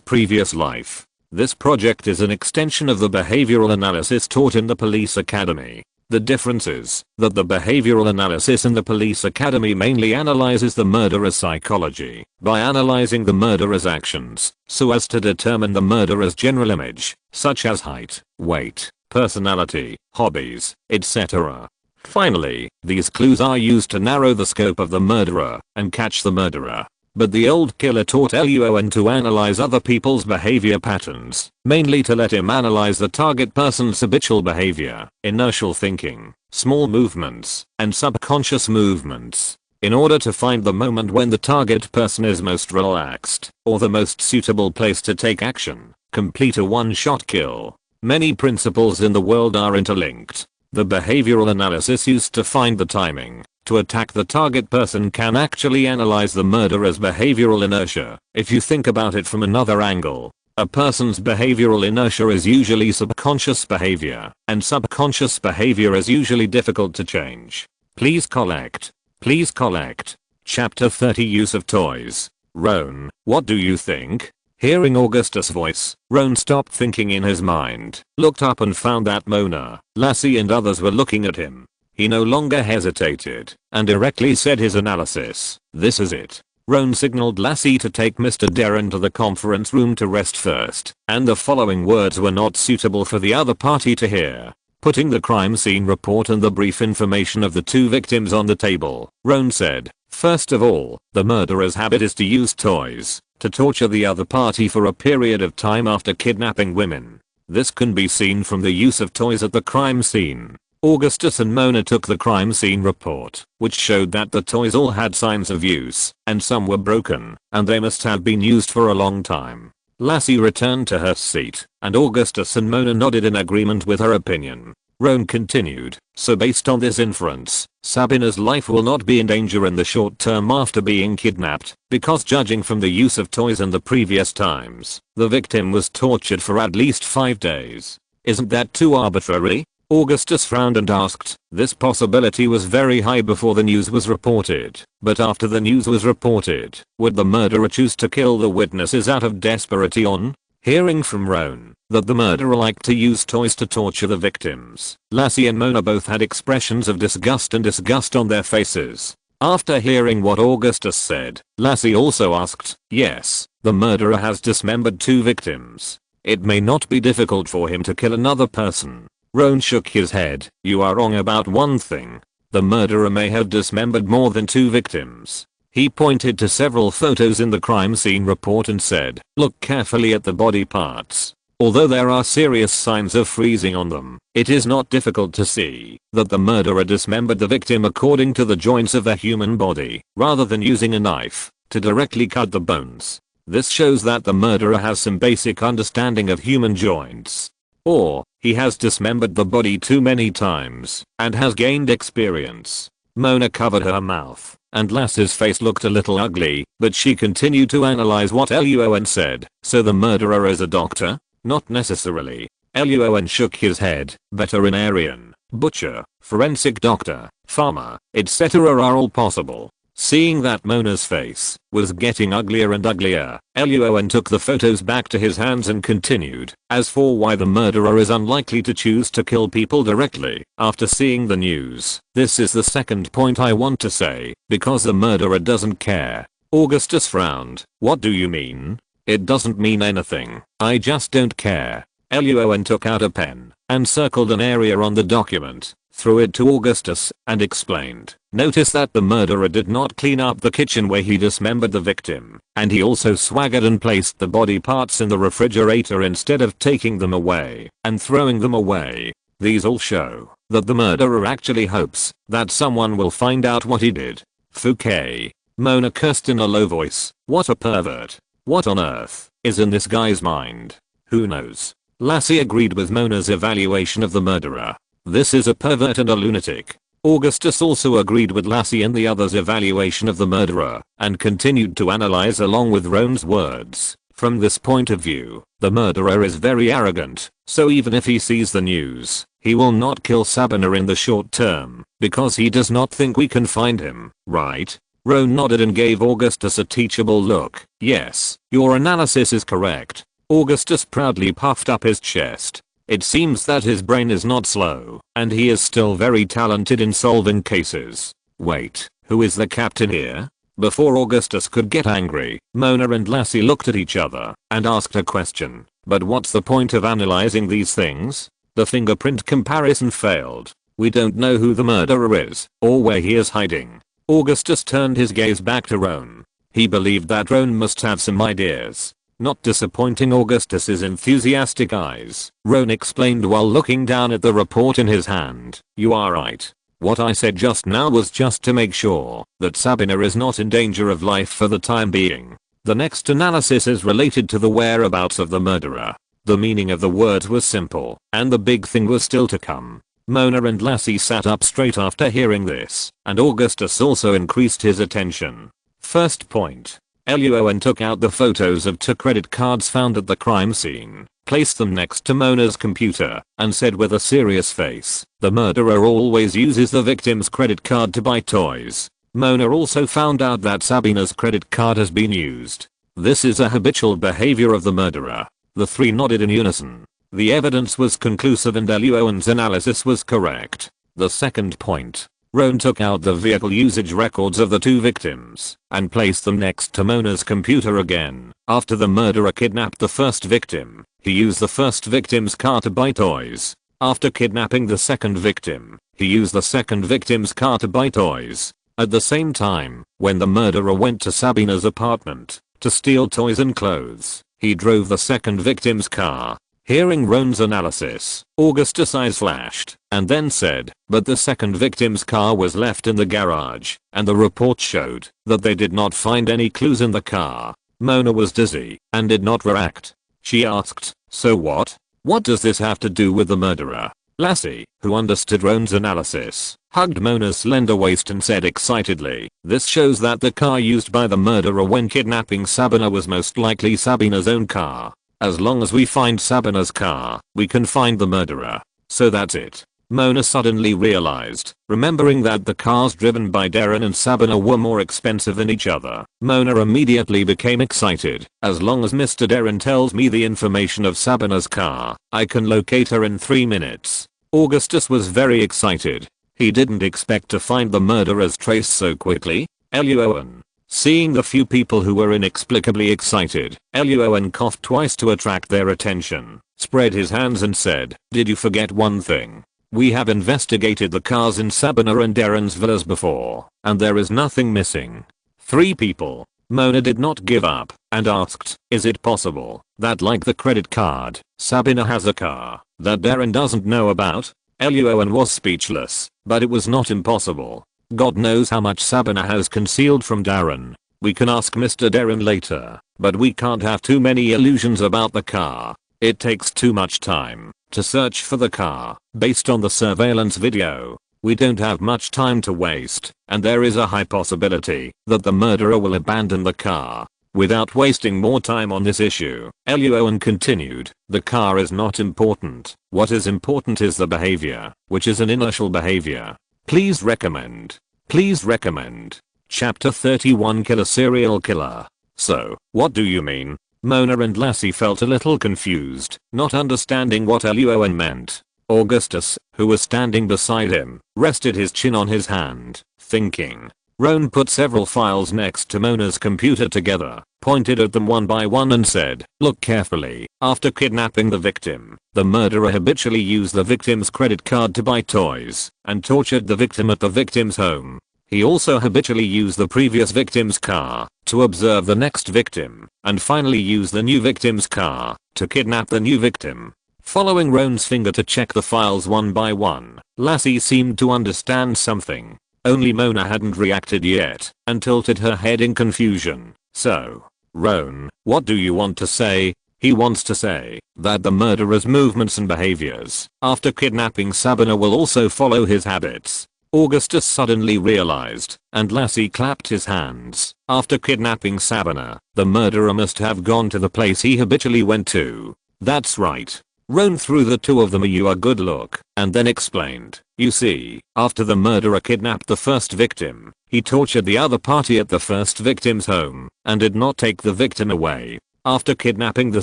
previous life. This project is an extension of the behavioral analysis taught in the police academy. The difference is that the behavioral analysis in the police academy mainly analyzes the murderer's psychology by analyzing the murderer's actions so as to determine the murderer's general image, such as height, weight, personality, hobbies, etc. Finally, these clues are used to narrow the scope of the murderer and catch the murderer. But the old killer taught Luo An to analyze other people's behavior patterns, mainly to let him analyze the target person's habitual behavior, inertial thinking, small movements, and subconscious movements, in order to find the moment when the target person is most relaxed, or the most suitable place to take action, complete a one-shot kill. Many principles in the world are interlinked. The behavioral analysis used to find the timing to attack the target person can actually analyze the murderer's behavioral inertia. If you think about it from another angle, a person's behavioral inertia is usually subconscious behavior, and subconscious behavior is usually difficult to change. Please collect. Please collect. Chapter 30 Use of Toys. Roan, what do you think? Hearing Augustus' voice, Roan stopped thinking in his mind, looked up and found that Mona, Lassie and others were looking at him. He no longer hesitated and directly said his analysis. "This is it." Roan signaled Lassie to take Mr. Darren to the conference room to rest first, and the following words were not suitable for the other party to hear. Putting the crime scene report and the brief information of the two victims on the table, Roan said, "First of all, the murderer's habit is to use toys to torture the other party for a period of time after kidnapping women. This can be seen from the use of toys at the crime scene." Augustus and Mona took the crime scene report, which showed that the toys all had signs of use, and some were broken, and they must have been used for a long time. Lassie returned to her seat, and Augustus and Mona nodded in agreement with her opinion. Roan continued, "So based on this inference, Sabina's life will not be in danger in the short term after being kidnapped, because judging from the use of toys in the previous times, the victim was tortured for at least 5 days. Isn't that too arbitrary?" Augustus frowned and asked. This possibility was very high before the news was reported, but after the news was reported, would the murderer choose to kill the witnesses out of desperation? Hearing from Roan that the murderer liked to use toys to torture the victims, Lassie and Mona both had expressions of disgust on their faces. After hearing what Augustus said, Lassie also asked, "Yes, the murderer has dismembered 2 victims. It may not be difficult for him to kill another person." Roan shook his head. "You are wrong about one thing. The murderer may have dismembered more than 2 victims." He pointed to several photos in the crime scene report and said, "Look carefully at the body parts. Although there are serious signs of freezing on them, it is not difficult to see that the murderer dismembered the victim according to the joints of a human body, rather than using a knife to directly cut the bones. This shows that the murderer has some basic understanding of human joints. Or, he has dismembered the body too many times and has gained experience. Mona covered her mouth, and Lassie's face looked a little ugly, but she continued to analyze what Luo An said. So the murderer is a doctor? Not necessarily. Luo An shook his head. Veterinarian, butcher, forensic doctor, farmer, etc. are all possible. Seeing that Mona's face was getting uglier and uglier, Luo An took the photos back to his hands and continued. As for why the murderer is unlikely to choose to kill people directly after seeing the news, this is the second point I want to say, because the murderer doesn't care. Augustus frowned. What do you mean? It doesn't mean anything. I just don't care. Luo An took out a pen and circled an area on the document, threw it to Augustus, and explained. Notice that the murderer did not clean up the kitchen where he dismembered the victim, and he also swaggered and placed the body parts in the refrigerator instead of taking them away and throwing them away. These all show that the murderer actually hopes that someone will find out what he did. Fouquet. Mona cursed in a low voice. What a pervert. What on earth is in this guy's mind? Who knows? Lassie agreed with Mona's evaluation of the murderer. This is a pervert and a lunatic. Augustus also agreed with Lassie and the others' evaluation of the murderer, and continued to analyze along with Roan's words. From this point of view, the murderer is very arrogant, so even if he sees the news, he will not kill Sabina in the short term, because he does not think we can find him, right? Roan nodded and gave Augustus a teachable look. Yes, your analysis is correct. Augustus proudly puffed up his chest. It seems that his brain is not slow, and he is still very talented in solving cases. Wait, who is the captain here? Before Augustus could get angry, Mona and Lassie looked at each other and asked a question. But what's the point of analyzing these things? The fingerprint comparison failed. We don't know who the murderer is, or where he is hiding. Augustus turned his gaze back to Roan. He believed that Roan must have some ideas. Not disappointing Augustus's enthusiastic eyes, Roan explained while looking down at the report in his hand. You are right. What I said just now was just to make sure that Sabina is not in danger of life for the time being. The next analysis is related to the whereabouts of the murderer. The meaning of the words was simple, and the big thing was still to come. Mona and Lassie sat up straight after hearing this, and Augustus also increased his attention. First point. Luo An took out the photos of 2 credit cards found at the crime scene, placed them next to Mona's computer, and said with a serious face, the murderer always uses the victim's credit card to buy toys. Mona also found out that Sabina's credit card has been used. This is a habitual behavior of the murderer. The three nodded in unison. The evidence was conclusive and Luo An's analysis was correct. The second point. Roan took out the vehicle usage records of the 2 victims and placed them next to Mona's computer again. After the murderer kidnapped the first victim, he used the first victim's car to buy toys. After kidnapping the second victim, he used the second victim's car to buy toys. At the same time, when the murderer went to Sabina's apartment to steal toys and clothes, he drove the second victim's car. Hearing Roan's analysis, Augustus' eyes flashed, and then said, but the second victim's car was left in the garage, and the report showed that they did not find any clues in the car. Mona was dizzy, and did not react. She asked, so what? What does this have to do with the murderer? Lassie, who understood Roan's analysis, hugged Mona's slender waist and said excitedly, this shows that the car used by the murderer when kidnapping Sabina was most likely Sabina's own car. As long as we find Sabina's car, we can find the murderer. So that's it. Mona suddenly realized, remembering that the cars driven by Darren and Sabina were more expensive than each other. Mona immediately became excited. As long as Mr. Darren tells me the information of Sabina's car, I can locate her in 3 minutes. Augustus was very excited. He didn't expect to find the murderer's trace so quickly. Luo An. Seeing the few people who were inexplicably excited, Luo An coughed twice to attract their attention, spread his hands and said, did you forget one thing? We have investigated the cars in Sabina and Darren's villas before, and there is nothing missing. 3 people. Mona did not give up, and asked, is it possible That like the credit card, Sabina has a car that Darren doesn't know about? Luo An was speechless, but it was not impossible. God knows how much Sabina has concealed from Darren. We can ask Mr. Darren later, but we can't have too many illusions about the car. It takes too much time to search for the car based on the surveillance video. We don't have much time to waste, and there is a high possibility that the murderer will abandon the car. Without wasting more time on this issue, Luo An continued, the car is not important. What is important is the behavior, which is an inertial behavior. Please recommend. Please recommend. Chapter 31 Killer Serial Killer. So, what do you mean? Mona and Lassie felt a little confused, not understanding what Luo An meant. Augustus, who was standing beside him, rested his chin on his hand, thinking. Roan put several files next to Mona's computer together, pointed at them one by one and said, look carefully. After kidnapping the victim, the murderer habitually used the victim's credit card to buy toys and tortured the victim at the victim's home. He also habitually used the previous victim's car to observe the next victim and finally used the new victim's car to kidnap the new victim. Following Roan's finger to check the files one by one, Lassie seemed to understand something. Only Mona hadn't reacted yet and tilted her head in confusion. So, Roan, what do you want to say? He wants to say that the murderer's movements and behaviors after kidnapping Sabina will also follow his habits. Augustus suddenly realized, and Lassie clapped his hands. After kidnapping Sabina, the murderer must have gone to the place he habitually went to. That's right. Roan threw the two of them a good look and then explained, you see, after the murderer kidnapped the first victim, he tortured the other party at the first victim's home and did not take the victim away. After kidnapping the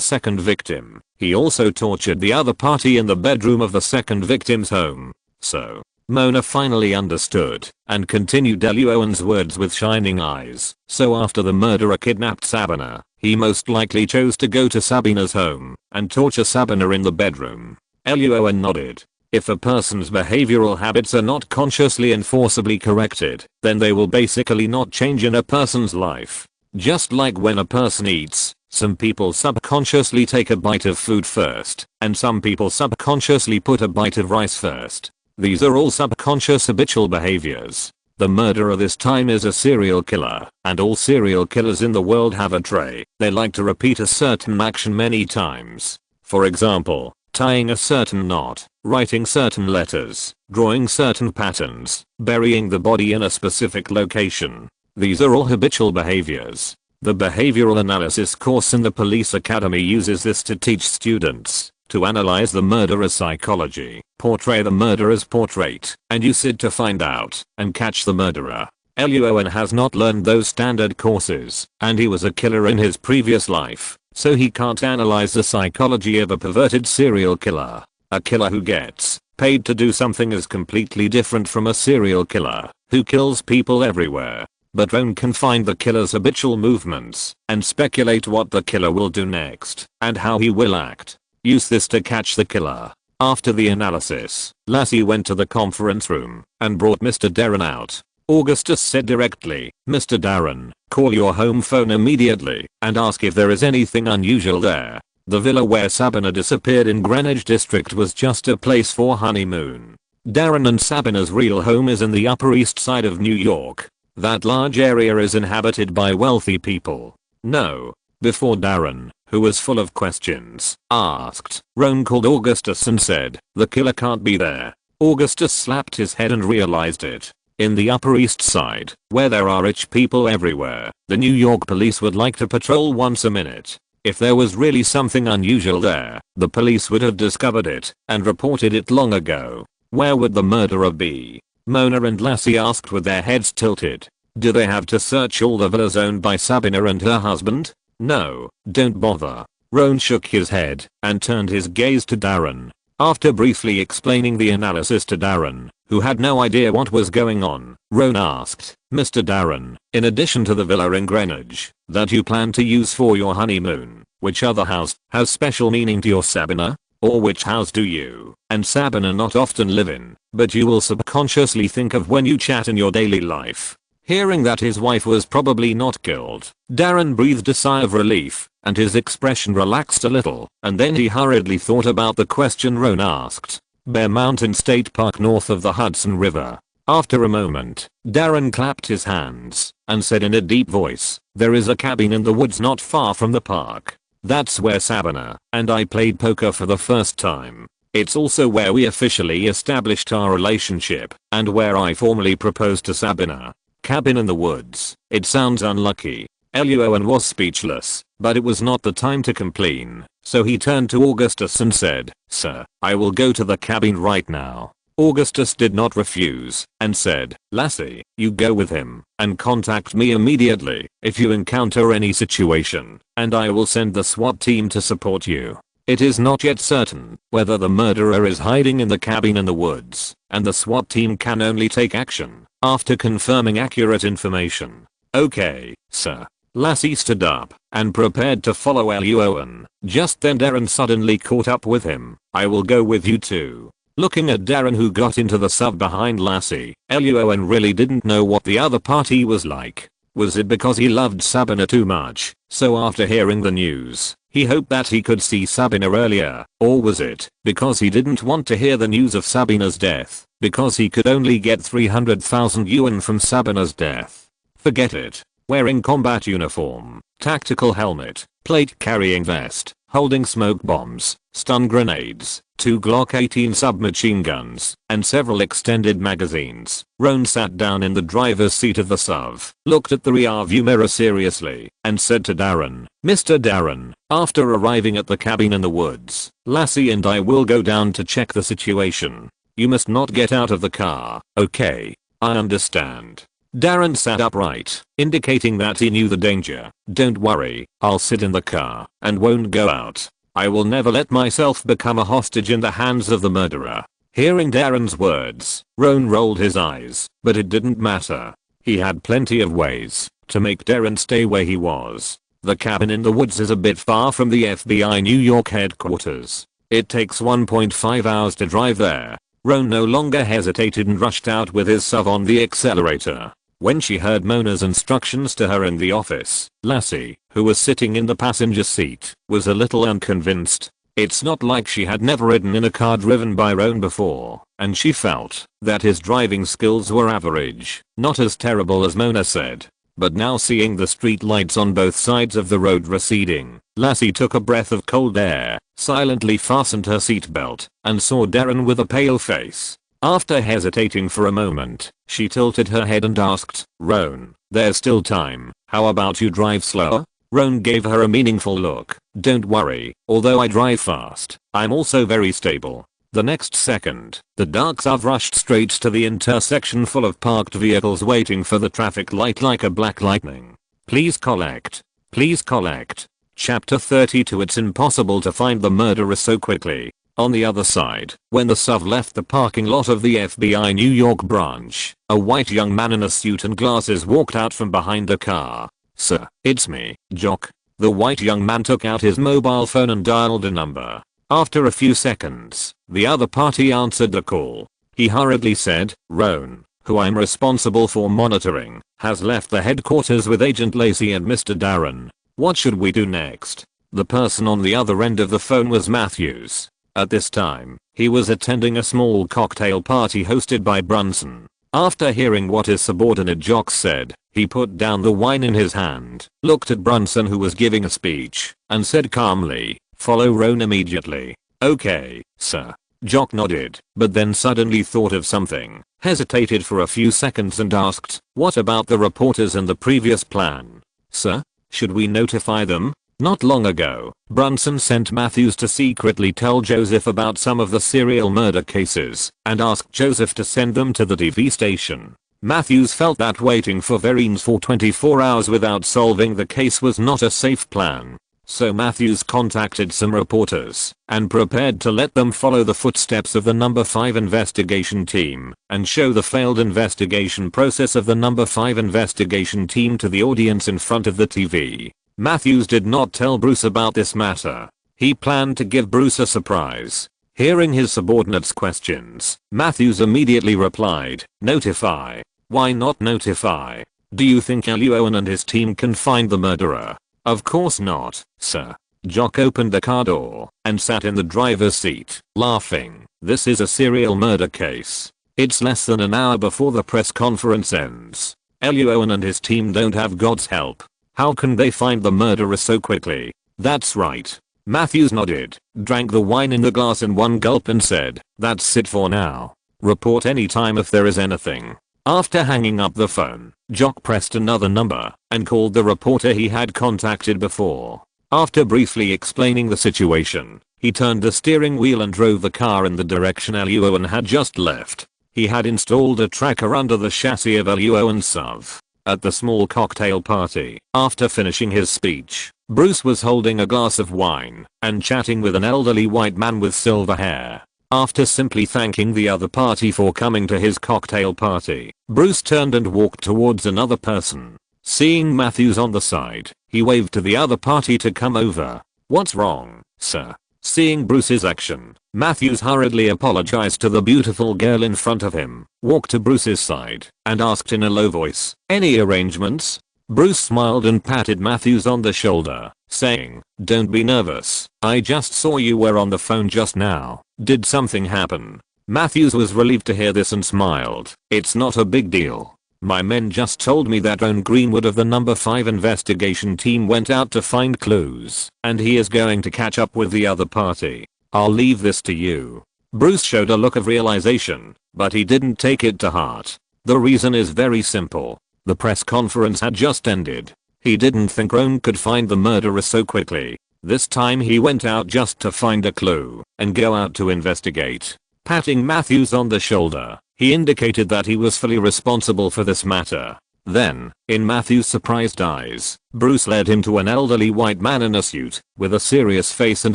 second victim, he also tortured the other party in the bedroom of the second victim's home. So, Mona finally understood and continued Luo An's words with shining eyes. So after the murderer kidnapped Sabina, he most likely chose to go to Sabina's home and torture Sabina in the bedroom. Luo An nodded. If a person's behavioral habits are not consciously and forcibly corrected, then they will basically not change in a person's life. Just like when a person eats, some people subconsciously take a bite of food first, and some people subconsciously put a bite of rice first. These are all subconscious habitual behaviors. The murderer this time is a serial killer, and all serial killers in the world have a trait. They like to repeat a certain action many times. For example, tying a certain knot, writing certain letters, drawing certain patterns, burying the body in a specific location. These are all habitual behaviors. The behavioral analysis course in the police academy uses this to teach students to analyze the murderer's psychology, portray the murderer's portrait, and use it to find out and catch the murderer. Luo An has not learned those standard courses, and he was a killer in his previous life, so he can't analyze the psychology of a perverted serial killer. A killer who gets paid to do something is completely different from a serial killer who kills people everywhere. But Roan can find the killer's habitual movements and speculate what the killer will do next and how he will act. Use this to catch the killer. After the analysis, Lassie went to the conference room and brought Mr. Darren out. Augustus said directly, Mr. Darren, call your home phone immediately and ask if there is anything unusual there. The villa where Sabina disappeared in Greenwich District was just a place for honeymoon. Darren and Sabina's real home is in the Upper East Side of New York. That large area is inhabited by wealthy people. No. Before Darren, who was full of questions, asked, Roan called Augustus and said, the killer can't be there. Augustus slapped his head and realized it. In the Upper East Side, where there are rich people everywhere, the New York police would like to patrol once a minute. If there was really something unusual there, the police would have discovered it and reported it long ago. Where would the murderer be? Mona and Lassie asked with their heads tilted. Do they have to search all the villas owned by Sabina and her husband? No, don't bother. Roan shook his head and turned his gaze to Darren. After briefly explaining the analysis to Darren, who had no idea what was going on, Roan asked, Mr. Darren, in addition to the villa in Greenwich that you plan to use for your honeymoon, which other house has special meaning to your Sabina? Or which house do you and Sabina not often live in, but you will subconsciously think of when you chat in your daily life? Hearing that his wife was probably not killed, Darren breathed a sigh of relief. and his expression relaxed a little, and then he hurriedly thought about the question Roan asked. Bear Mountain State Park north of the Hudson River. After a moment, Darren clapped his hands and said in a deep voice, "There is a cabin in the woods not far from the park. That's where Sabina and I played poker for the first time. It's also where we officially established our relationship and where I formally proposed to Sabina. Cabin in the woods. It sounds unlucky." Luo An was speechless, but it was not the time to complain, so he turned to Augustus and said, "Sir, I will go to the cabin right now." Augustus did not refuse and said, "Lassie, you go with him and contact me immediately if you encounter any situation, and I will send the SWAT team to support you. It is not yet certain whether the murderer is hiding in the cabin in the woods, and the SWAT team can only take action after confirming accurate information." "Okay, sir." Lassie stood up and prepared to follow Luo An. Just then Darren suddenly caught up with him. "I will go with you too." Looking at Darren, who got into the sub behind Lassie, Luo An really didn't know what the other party was like. Was it because he loved Sabina too much, so after hearing the news, he hoped that he could see Sabina earlier, or was it because he didn't want to hear the news of Sabina's death, because he could only get 300,000 yuan from Sabina's death? Forget it. Wearing combat uniform, tactical helmet, plate carrying vest, holding smoke bombs, stun grenades, 2 Glock 18 submachine guns, and several extended magazines, Roan sat down in the driver's seat of the SUV, looked at the rear view mirror seriously, and said to Darren, "Mr. Darren, after arriving at the cabin in the woods, Lassie and I will go down to check the situation. You must not get out of the car, okay? I understand." Darren sat upright, indicating that he knew the danger. "Don't worry, I'll sit in the car and won't go out. I will never let myself become a hostage in the hands of the murderer." Hearing Darren's words, Roan rolled his eyes, but it didn't matter. He had plenty of ways to make Darren stay where he was. The cabin in the woods is a bit far from the FBI New York headquarters. It takes 1.5 hours to drive there. Roan no longer hesitated and rushed out with his SUV on the accelerator. When she heard Mona's instructions to her in the office, Lassie, who was sitting in the passenger seat, was a little unconvinced. It's not like she had never ridden in a car driven by Roan before, and she felt that his driving skills were average, not as terrible as Mona said. But now, seeing the street lights on both sides of the road receding, Lassie took a breath of cold air, silently fastened her seatbelt, and saw Darren with a pale face. After hesitating for a moment, she tilted her head and asked, "Roan, there's still time. How about you drive slower?" Roan gave her a meaningful look. "Don't worry, although I drive fast, I'm also very stable." The next second, the dark SUV rushed straight to the intersection full of parked vehicles waiting for the traffic light like a black lightning. Please collect. Please collect. Chapter 32. It's impossible to find the murderer so quickly. On the other side, when the SUV left the parking lot of the FBI New York branch, a white young man in a suit and glasses walked out from behind the car. "Sir, it's me, Jock." The white young man took out his mobile phone and dialed a number. After a few seconds, the other party answered the call. He hurriedly said, "Roan, who I'm responsible for monitoring, has left the headquarters with Agent Lacey and Mr. Darren. What should we do next?" The person on the other end of the phone was Matthews. At this time, he was attending a small cocktail party hosted by Brunson. After hearing what his subordinate Jock said, he put down the wine in his hand, looked at Brunson, who was giving a speech, and said calmly, "Follow Roan immediately." "Okay, sir." Jock nodded, but then suddenly thought of something, hesitated for a few seconds and asked, "What about the reporters in the previous plan?" "Sir, should we notify them?" Not long ago, Brunson sent Matthews to secretly tell Joseph about some of the serial murder cases and asked Joseph to send them to the TV station. Matthews felt that waiting for Vereen's for 24 hours without solving the case was not a safe plan. So Matthews contacted some reporters and prepared to let them follow the footsteps of the number 5 investigation team and show the failed investigation process of the number 5 investigation team to the audience in front of the TV. Matthews did not tell Bruce about this matter. He planned to give Bruce a surprise. Hearing his subordinate's questions, Matthews immediately replied, "Notify. Why not notify? Do you think Luo An and his team can find the murderer?" Of course not, sir. Jock opened the car door and sat in the driver's seat, laughing. This is a serial murder case. It's less than an hour before the press conference ends. Luo An and his team don't have God's help. How can they find the murderer so quickly? That's right. Matthews nodded, drank the wine in the glass in one gulp and said, that's it for now. Report anytime if there is anything. After hanging up the phone, Jock pressed another number and called the reporter he had contacted before. After briefly explaining the situation, he turned the steering wheel and drove the car in the direction Luo An had just left. He had installed a tracker under the chassis of Luo An's SUV. At the small cocktail party, after finishing his speech, Bruce was holding a glass of wine and chatting with an elderly white man with silver hair. After simply thanking the other party for coming to his cocktail party, Bruce turned and walked towards another person. Seeing Matthews on the side, he waved to the other party to come over. What's wrong, sir? Seeing Bruce's action, Matthews hurriedly apologized to the beautiful girl in front of him, walked to Bruce's side, and asked in a low voice, any arrangements? Bruce smiled and patted Matthews on the shoulder, saying, don't be nervous, I just saw you were on the phone just now. Did something happen? Matthews was relieved to hear this and smiled. It's not a big deal. My men just told me that Ron Greenwood of the number 5 investigation team went out to find clues, and he is going to catch up with the other party. I'll leave this to you. Bruce showed a look of realization, but he didn't take it to heart. The reason is very simple. The press conference had just ended. He didn't think Ron could find the murderer so quickly. This time he went out just to find a clue and go out to investigate. Patting Matthews on the shoulder, he indicated that he was fully responsible for this matter. Then, in Matthews' surprised eyes, Bruce led him to an elderly white man in a suit, with a serious face and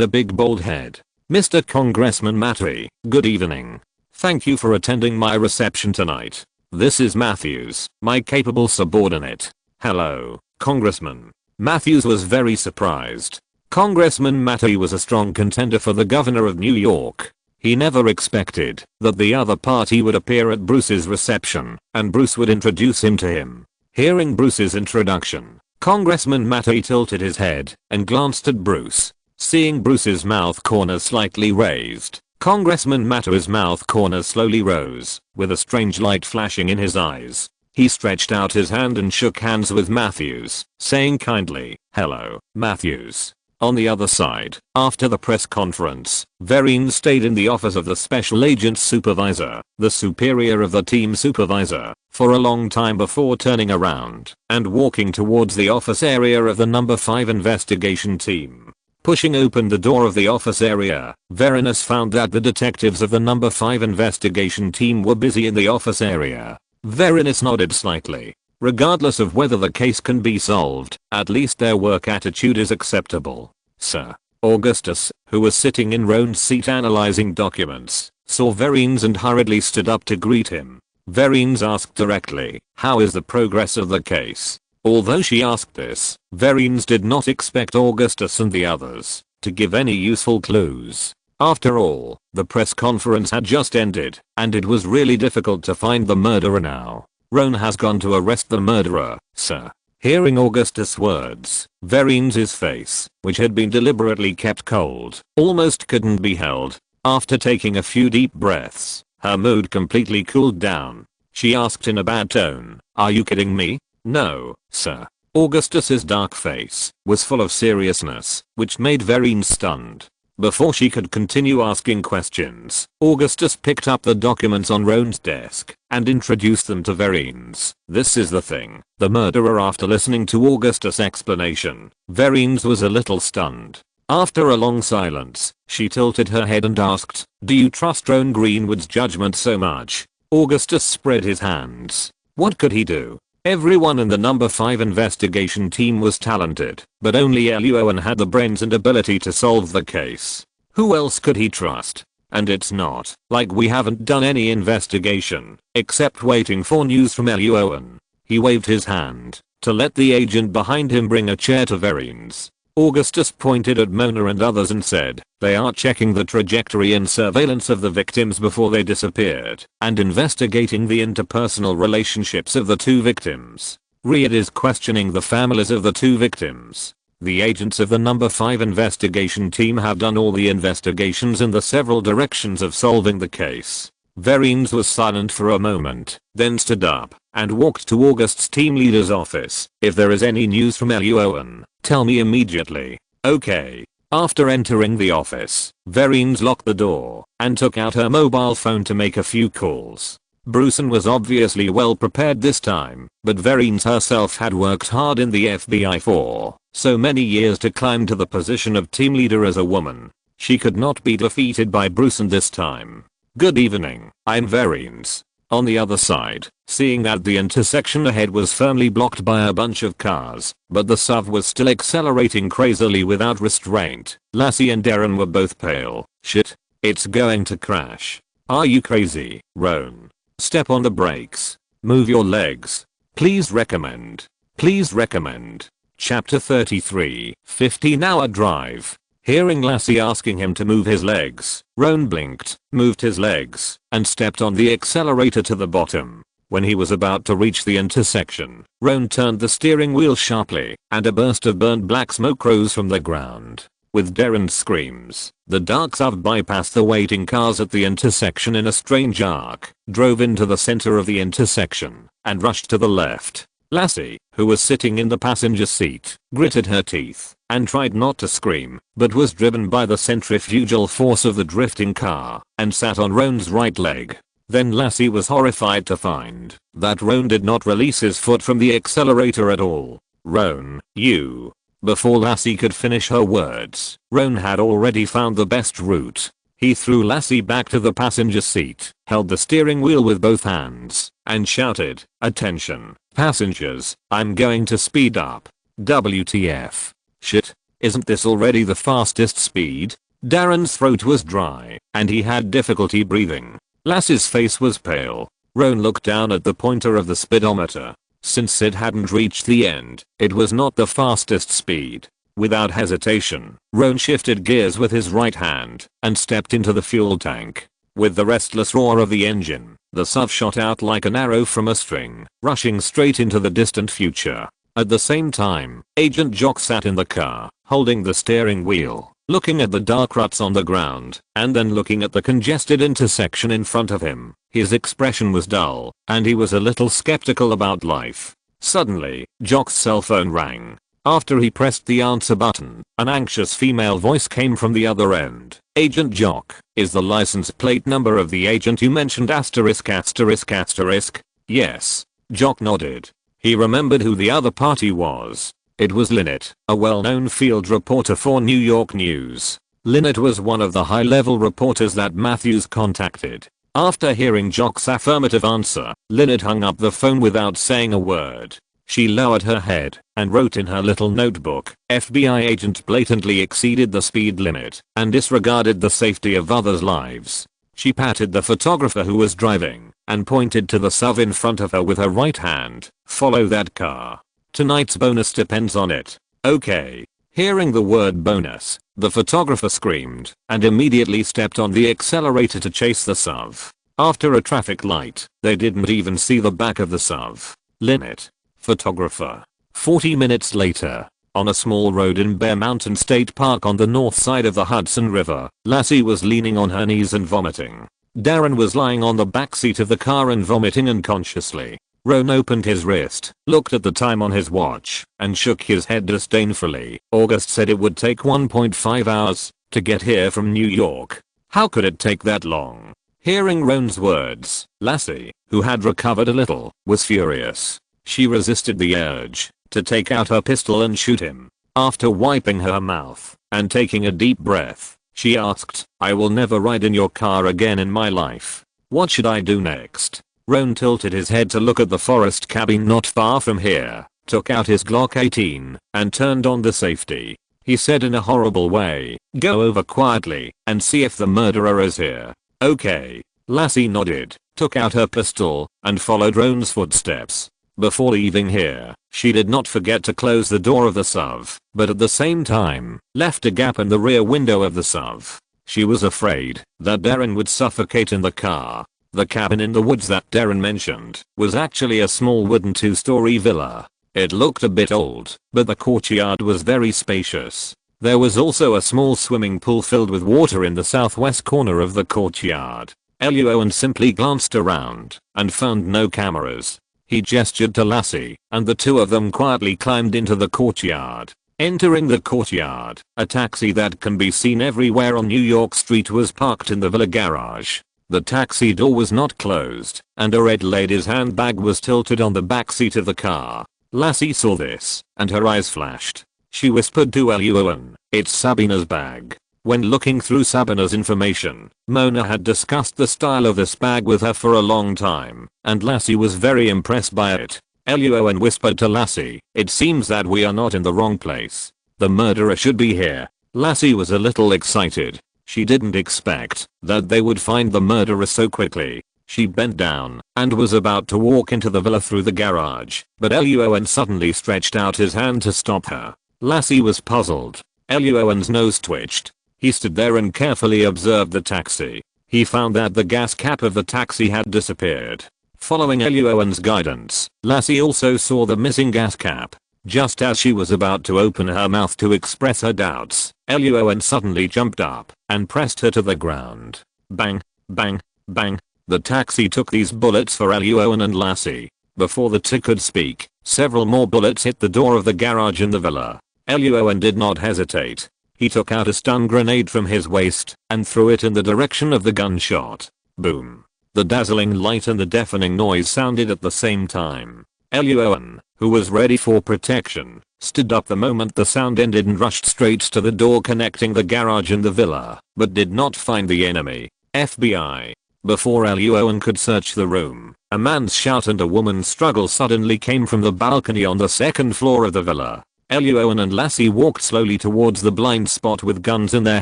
a big bald head. Mr. Congressman Matty, good evening. Thank you for attending my reception tonight. This is Matthews, my capable subordinate. Hello, Congressman. Matthews was very surprised. Congressman Matty was a strong contender for the governor of New York. He never expected that the other party would appear at Bruce's reception and Bruce would introduce him to him. Hearing Bruce's introduction, Congressman Matty tilted his head and glanced at Bruce. Seeing Bruce's mouth corners slightly raised, Congressman Matty's mouth corners slowly rose, with a strange light flashing in his eyes. He stretched out his hand and shook hands with Matthews, saying kindly, hello, Matthews. On the other side, after the press conference, Vereen stayed in the office of the Special Agent Supervisor, the superior of the team supervisor, for a long time before turning around and walking towards the office area of the number 5 investigation team. Pushing open the door of the office area, Vereenus found that the detectives of the number 5 investigation team were busy in the office area. Vereenus nodded slightly. Regardless of whether the case can be solved, at least their work attitude is acceptable. Sir. Augustus, who was sitting in Ron's seat analyzing documents, saw Vereen's and hurriedly stood up to greet him. Vereen's asked directly, how is the progress of the case? Although she asked this, Vereen's did not expect Augustus and the others to give any useful clues. After all, the press conference had just ended, and it was really difficult to find the murderer now. Ron has gone to arrest the murderer, sir. Hearing Augustus' words, Vereen's face, which had been deliberately kept cold, almost couldn't be held. After taking a few deep breaths, her mood completely cooled down. She asked in a bad tone, are you kidding me? No, sir. Augustus's dark face was full of seriousness, which made Vereen stunned. Before she could continue asking questions, Augustus picked up the documents on Ron's desk and introduced them to Vereen's. This is the thing. The murderer. After listening to Augustus' explanation, Vereen's was a little stunned. After a long silence, she tilted her head and asked, do you trust Ron Greenwood's judgment so much? Augustus spread his hands. What could he do? Everyone in the number 5 investigation team was talented, but only Luo An had the brains and ability to solve the case. Who else could he trust? And it's not like we haven't done any investigation, except waiting for news from Luo An. He waved his hand to let the agent behind him bring a chair to Vereen's. Augustus pointed at Mona and others and said, they are checking the trajectory and surveillance of the victims before they disappeared, and investigating the interpersonal relationships of the 2 victims. Riyadh is questioning the families of the 2 victims. The agents of the number 5 investigation team have done all the investigations in the several directions of solving the case. Verines was silent for a moment, then stood up and walked to August's team leader's office. If there is any news from Luo An, tell me immediately. Okay. After entering the office, Verines locked the door and took out her mobile phone to make a few calls. Bruson was obviously well prepared this time, but Verines herself had worked hard in the FBI for so many years to climb to the position of team leader as a woman. She could not be defeated by Bruson this time. Good evening, I'm Verines. On the other side, seeing that the intersection ahead was firmly blocked by a bunch of cars, but the SUV was still accelerating crazily without restraint, Lassie and Darren were both pale. Shit. It's going to crash. Are you crazy, Roan? Step on the brakes. Move your legs. Please recommend. Please recommend. Chapter 33, 15-hour drive. Hearing Lassie asking him to move his legs, Roan blinked, moved his legs, and stepped on the accelerator to the bottom. When he was about to reach the intersection, Roan turned the steering wheel sharply, and a burst of burnt black smoke rose from the ground. With Darren's screams, the dark SUV bypassed the waiting cars at the intersection in a strange arc, drove into the center of the intersection, and rushed to the left. Lassie, who was sitting in the passenger seat, gritted her teeth and tried not to scream, but was driven by the centrifugal force of the drifting car and sat on Roan's right leg. Then Lassie was horrified to find that Roan did not release his foot from the accelerator at all. Roan, you. Before Lassie could finish her words, Roan had already found the best route. He threw Lassie back to the passenger seat, held the steering wheel with both hands, and shouted, "Attention, passengers, I'm going to speed up. WTF. Shit, isn't this already the fastest speed?" Darren's throat was dry, and he had difficulty breathing. Lassie's face was pale. Roan looked down at the pointer of the speedometer. Since it hadn't reached the end, it was not the fastest speed. Without hesitation, Roan shifted gears with his right hand and stepped into the fuel tank. With the restless roar of the engine, the SUV shot out like an arrow from a string, rushing straight into the distant future. At the same time, Agent Jock sat in the car, holding the steering wheel, looking at the dark ruts on the ground, and then looking at the congested intersection in front of him. His expression was dull, and he was a little skeptical about life. Suddenly, Jock's cell phone rang. After he pressed the answer button, an anxious female voice came from the other end. "Agent Jock, is the license plate number of the agent you mentioned asterisk asterisk asterisk?" "Yes." Jock nodded. He remembered who the other party was. It was Lynette, a well-known field reporter for New York News. Lynette was one of the high-level reporters that Matthews contacted. After hearing Jock's affirmative answer, Lynette hung up the phone without saying a word. She lowered her head and wrote in her little notebook, "FBI agent blatantly exceeded the speed limit and disregarded the safety of others' lives." She patted the photographer who was driving and pointed to the SUV in front of her with her right hand. "Follow that car. Tonight's bonus depends on it." "Okay." Hearing the word bonus, the photographer screamed and immediately stepped on the accelerator to chase the SUV. After a traffic light, they didn't even see the back of the SUV. Lynette. Photographer. 40 minutes later, on a small road in Bear Mountain State Park on the north side of the Hudson River, Lassie was leaning on her knees and vomiting. Darren was lying on the back seat of the car and vomiting unconsciously. Roan opened his wrist, looked at the time on his watch, and shook his head disdainfully. August said it would take 1.5 hours to get here from New York. How could it take that long? Hearing Roan's words, Lassie, who had recovered a little, was furious. She resisted the urge to take out her pistol and shoot him. After wiping her mouth and taking a deep breath, she asked, "I will never ride in your car again in my life. What should I do next?" Roan tilted his head to look at the forest cabin not far from here, took out his Glock 18, and turned on the safety. He said in a horrible way, "Go over quietly and see if the murderer is here." "Okay." Lassie nodded, took out her pistol, and followed Roan's footsteps. Before leaving here, she did not forget to close the door of the SUV, but at the same time, left a gap in the rear window of the SUV. She was afraid that Darren would suffocate in the car. The cabin in the woods that Darren mentioned was actually a small wooden two-story villa. It looked a bit old, but the courtyard was very spacious. There was also a small swimming pool filled with water in the southwest corner of the courtyard. Luo An simply glanced around and found no cameras. He gestured to Lassie, and the two of them quietly climbed into the courtyard. Entering the courtyard, a taxi that can be seen everywhere on New York Street was parked in the villa garage. The taxi door was not closed, and a red lady's handbag was tilted on the back seat of the car. Lassie saw this, and her eyes flashed. She whispered to Luo An, "It's Sabina's bag." When looking through Sabina's information, Mona had discussed the style of this bag with her for a long time, and Lassie was very impressed by it. Luo An whispered to Lassie, "It seems that we are not in the wrong place. The murderer should be here." Lassie was a little excited. She didn't expect that they would find the murderer so quickly. She bent down and was about to walk into the villa through the garage, but Luo An suddenly stretched out his hand to stop her. Lassie was puzzled. Luo An's nose twitched. He stood there and carefully observed the taxi. He found that the gas cap of the taxi had disappeared. Following Luo An's guidance, Lassie also saw the missing gas cap. Just as she was about to open her mouth to express her doubts, Luo An suddenly jumped up and pressed her to the ground. Bang, bang, bang. The taxi took these bullets for Luo An and Lassie. Before the two could speak, several more bullets hit the door of the garage in the villa. Luo An did not hesitate. He took out a stun grenade from his waist and threw it in the direction of the gunshot. Boom. The dazzling light and the deafening noise sounded at the same time. Luo An, who was ready for protection, stood up the moment the sound ended and rushed straight to the door connecting the garage and the villa, but did not find the enemy. FBI. Before Luo An could search the room, a man's shout and a woman's struggle suddenly came from the balcony on the second floor of the villa. Luo An and Lassie walked slowly towards the blind spot with guns in their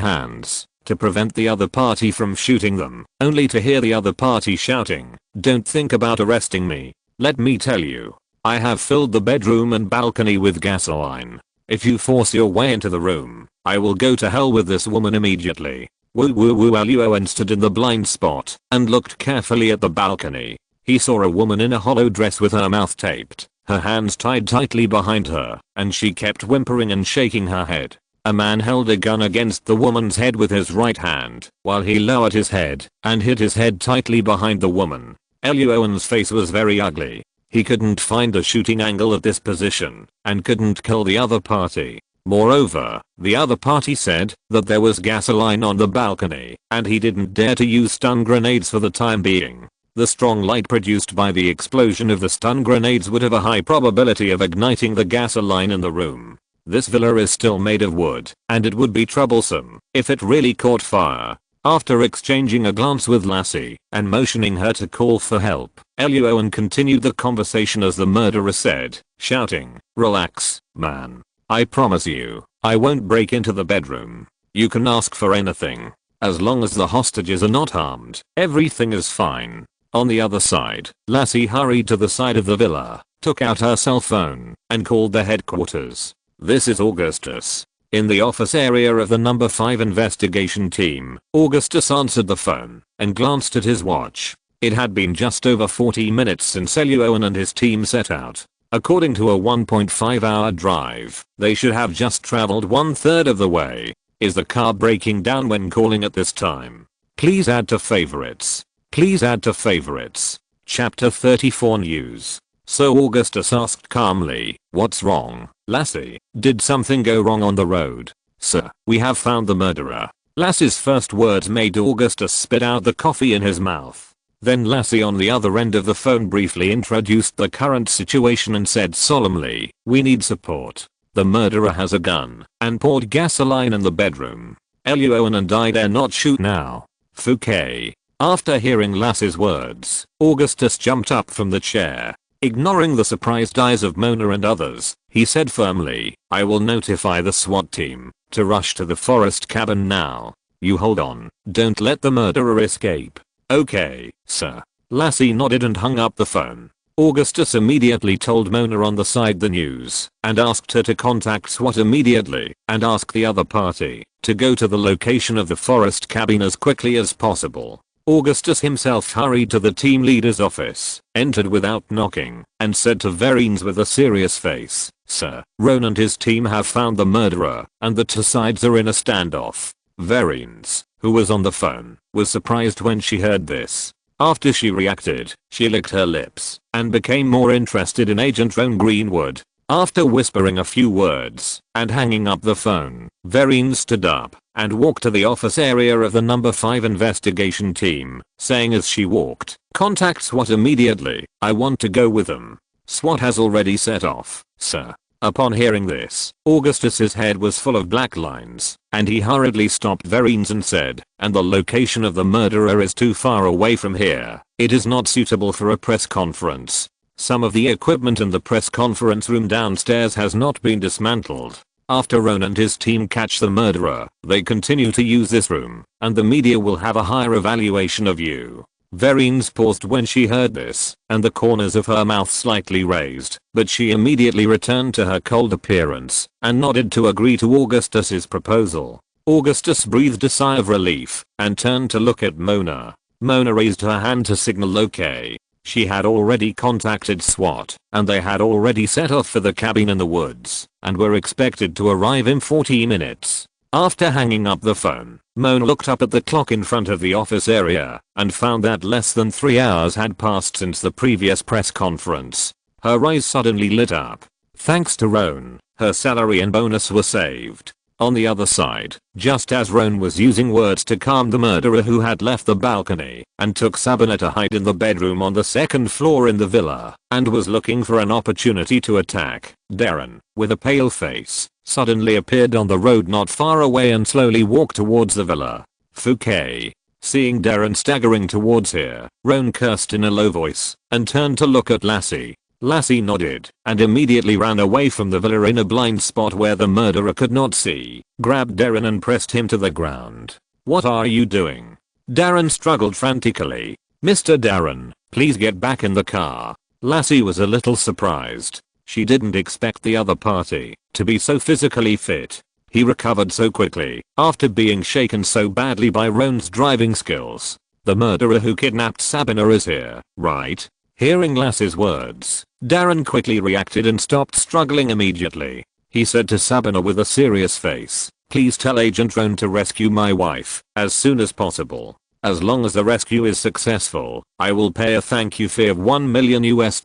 hands to prevent the other party from shooting them, only to hear the other party shouting, "Don't think about arresting me. Let me tell you. I have filled the bedroom and balcony with gasoline. If you force your way into the room, I will go to hell with this woman immediately." Woo woo woo. Luo An stood in the blind spot and looked carefully at the balcony. He saw a woman in a hollow dress with her mouth taped, her hands tied tightly behind her, and she kept whimpering and shaking her head. A man held a gun against the woman's head with his right hand, while he lowered his head and hid his head tightly behind the woman. Luo An's face was very ugly. He couldn't find a shooting angle at this position, and couldn't kill the other party. Moreover, the other party said that there was gasoline on the balcony, and he didn't dare to use stun grenades for the time being. The strong light produced by the explosion of the stun grenades would have a high probability of igniting the gasoline in the room. This villa is still made of wood, and it would be troublesome if it really caught fire. After exchanging a glance with Lassie and motioning her to call for help, Luo An continued the conversation as the murderer said, shouting, "Relax, man. I promise you, I won't break into the bedroom. You can ask for anything. As long as the hostages are not harmed, everything is fine." On the other side, Lassie hurried to the side of the villa, took out her cell phone, and called the headquarters. "This is Augustus. In the office area of the number 5 investigation team." Augustus answered the phone and glanced at his watch. It had been just over 40 minutes since Luo An and his team set out. According to a 1.5-hour drive, they should have just traveled 1/3 of the way. Is the car breaking down when calling at this time? Please add to favorites. Please add to favorites. Chapter 34 News. So Augustus asked calmly, "What's wrong, Lassie? Did something go wrong on the road?" "Sir, we have found the murderer." Lassie's first words made Augustus spit out the coffee in his mouth. Then Lassie on the other end of the phone briefly introduced the current situation and said solemnly, "We need support. The murderer has a gun and poured gasoline in the bedroom. Luo An and I dare not shoot now." Fouquet. After hearing Lassie's words, Augustus jumped up from the chair. Ignoring the surprised eyes of Mona and others, he said firmly, "I will notify the SWAT team to rush to the forest cabin now. You hold on, don't let the murderer escape." "Okay, sir." Lassie nodded and hung up the phone. Augustus immediately told Mona on the side the news and asked her to contact SWAT immediately and ask the other party to go to the location of the forest cabin as quickly as possible. Augustus himself hurried to the team leader's office, entered without knocking, and said to Verines with a serious face, "Sir, Roan and his team have found the murderer, and the two sides are in a standoff." Verines, who was on the phone, was surprised when she heard this. After she reacted, she licked her lips and became more interested in Agent Roan Greenwood. After whispering a few words and hanging up the phone, Verines stood up and walked to the office area of the number 5 investigation team, saying as she walked, "Contact SWAT immediately, I want to go with them. SWAT has already set off, sir." Upon hearing this, Augustus's head was full of black lines, and he hurriedly stopped Verines and said, "And the location of the murderer is too far away from here. It is not suitable for a press conference. Some of the equipment in the press conference room downstairs has not been dismantled. After Roan and his team catch the murderer, they continue to use this room, and the media will have a higher evaluation of you." Verines paused when she heard this, and the corners of her mouth slightly raised, but she immediately returned to her cold appearance and nodded to agree to Augustus's proposal. Augustus breathed a sigh of relief and turned to look at Mona. Mona raised her hand to signal okay. She had already contacted SWAT, and they had already set off for the cabin in the woods, and were expected to arrive in 40 minutes. After hanging up the phone, Mona looked up at the clock in front of the office area, and found that less than 3 hours had passed since the previous press conference. Her eyes suddenly lit up. Thanks to Roan, her salary and bonus were saved. On the other side, just as Roan was using words to calm the murderer who had left the balcony and took Sabina to hide in the bedroom on the second floor in the villa and was looking for an opportunity to attack, Darren, with a pale face, suddenly appeared on the road not far away and slowly walked towards the villa. Fouquet. Seeing Darren staggering towards her, Roan cursed in a low voice and turned to look at Lassie. Lassie nodded and immediately ran away from the villa in a blind spot where the murderer could not see, grabbed Darren and pressed him to the ground. "What are you doing?" Darren struggled frantically. "Mr. Darren, please get back in the car." Lassie was a little surprised. She didn't expect the other party to be so physically fit. He recovered so quickly after being shaken so badly by Roan's driving skills. "The murderer who kidnapped Sabina is here, right?" Hearing Lassie's words, Darren quickly reacted and stopped struggling immediately. He said to Sabina with a serious face, "Please tell Agent Roan to rescue my wife as soon as possible. As long as the rescue is successful, I will pay a thank you fee of $1 million US.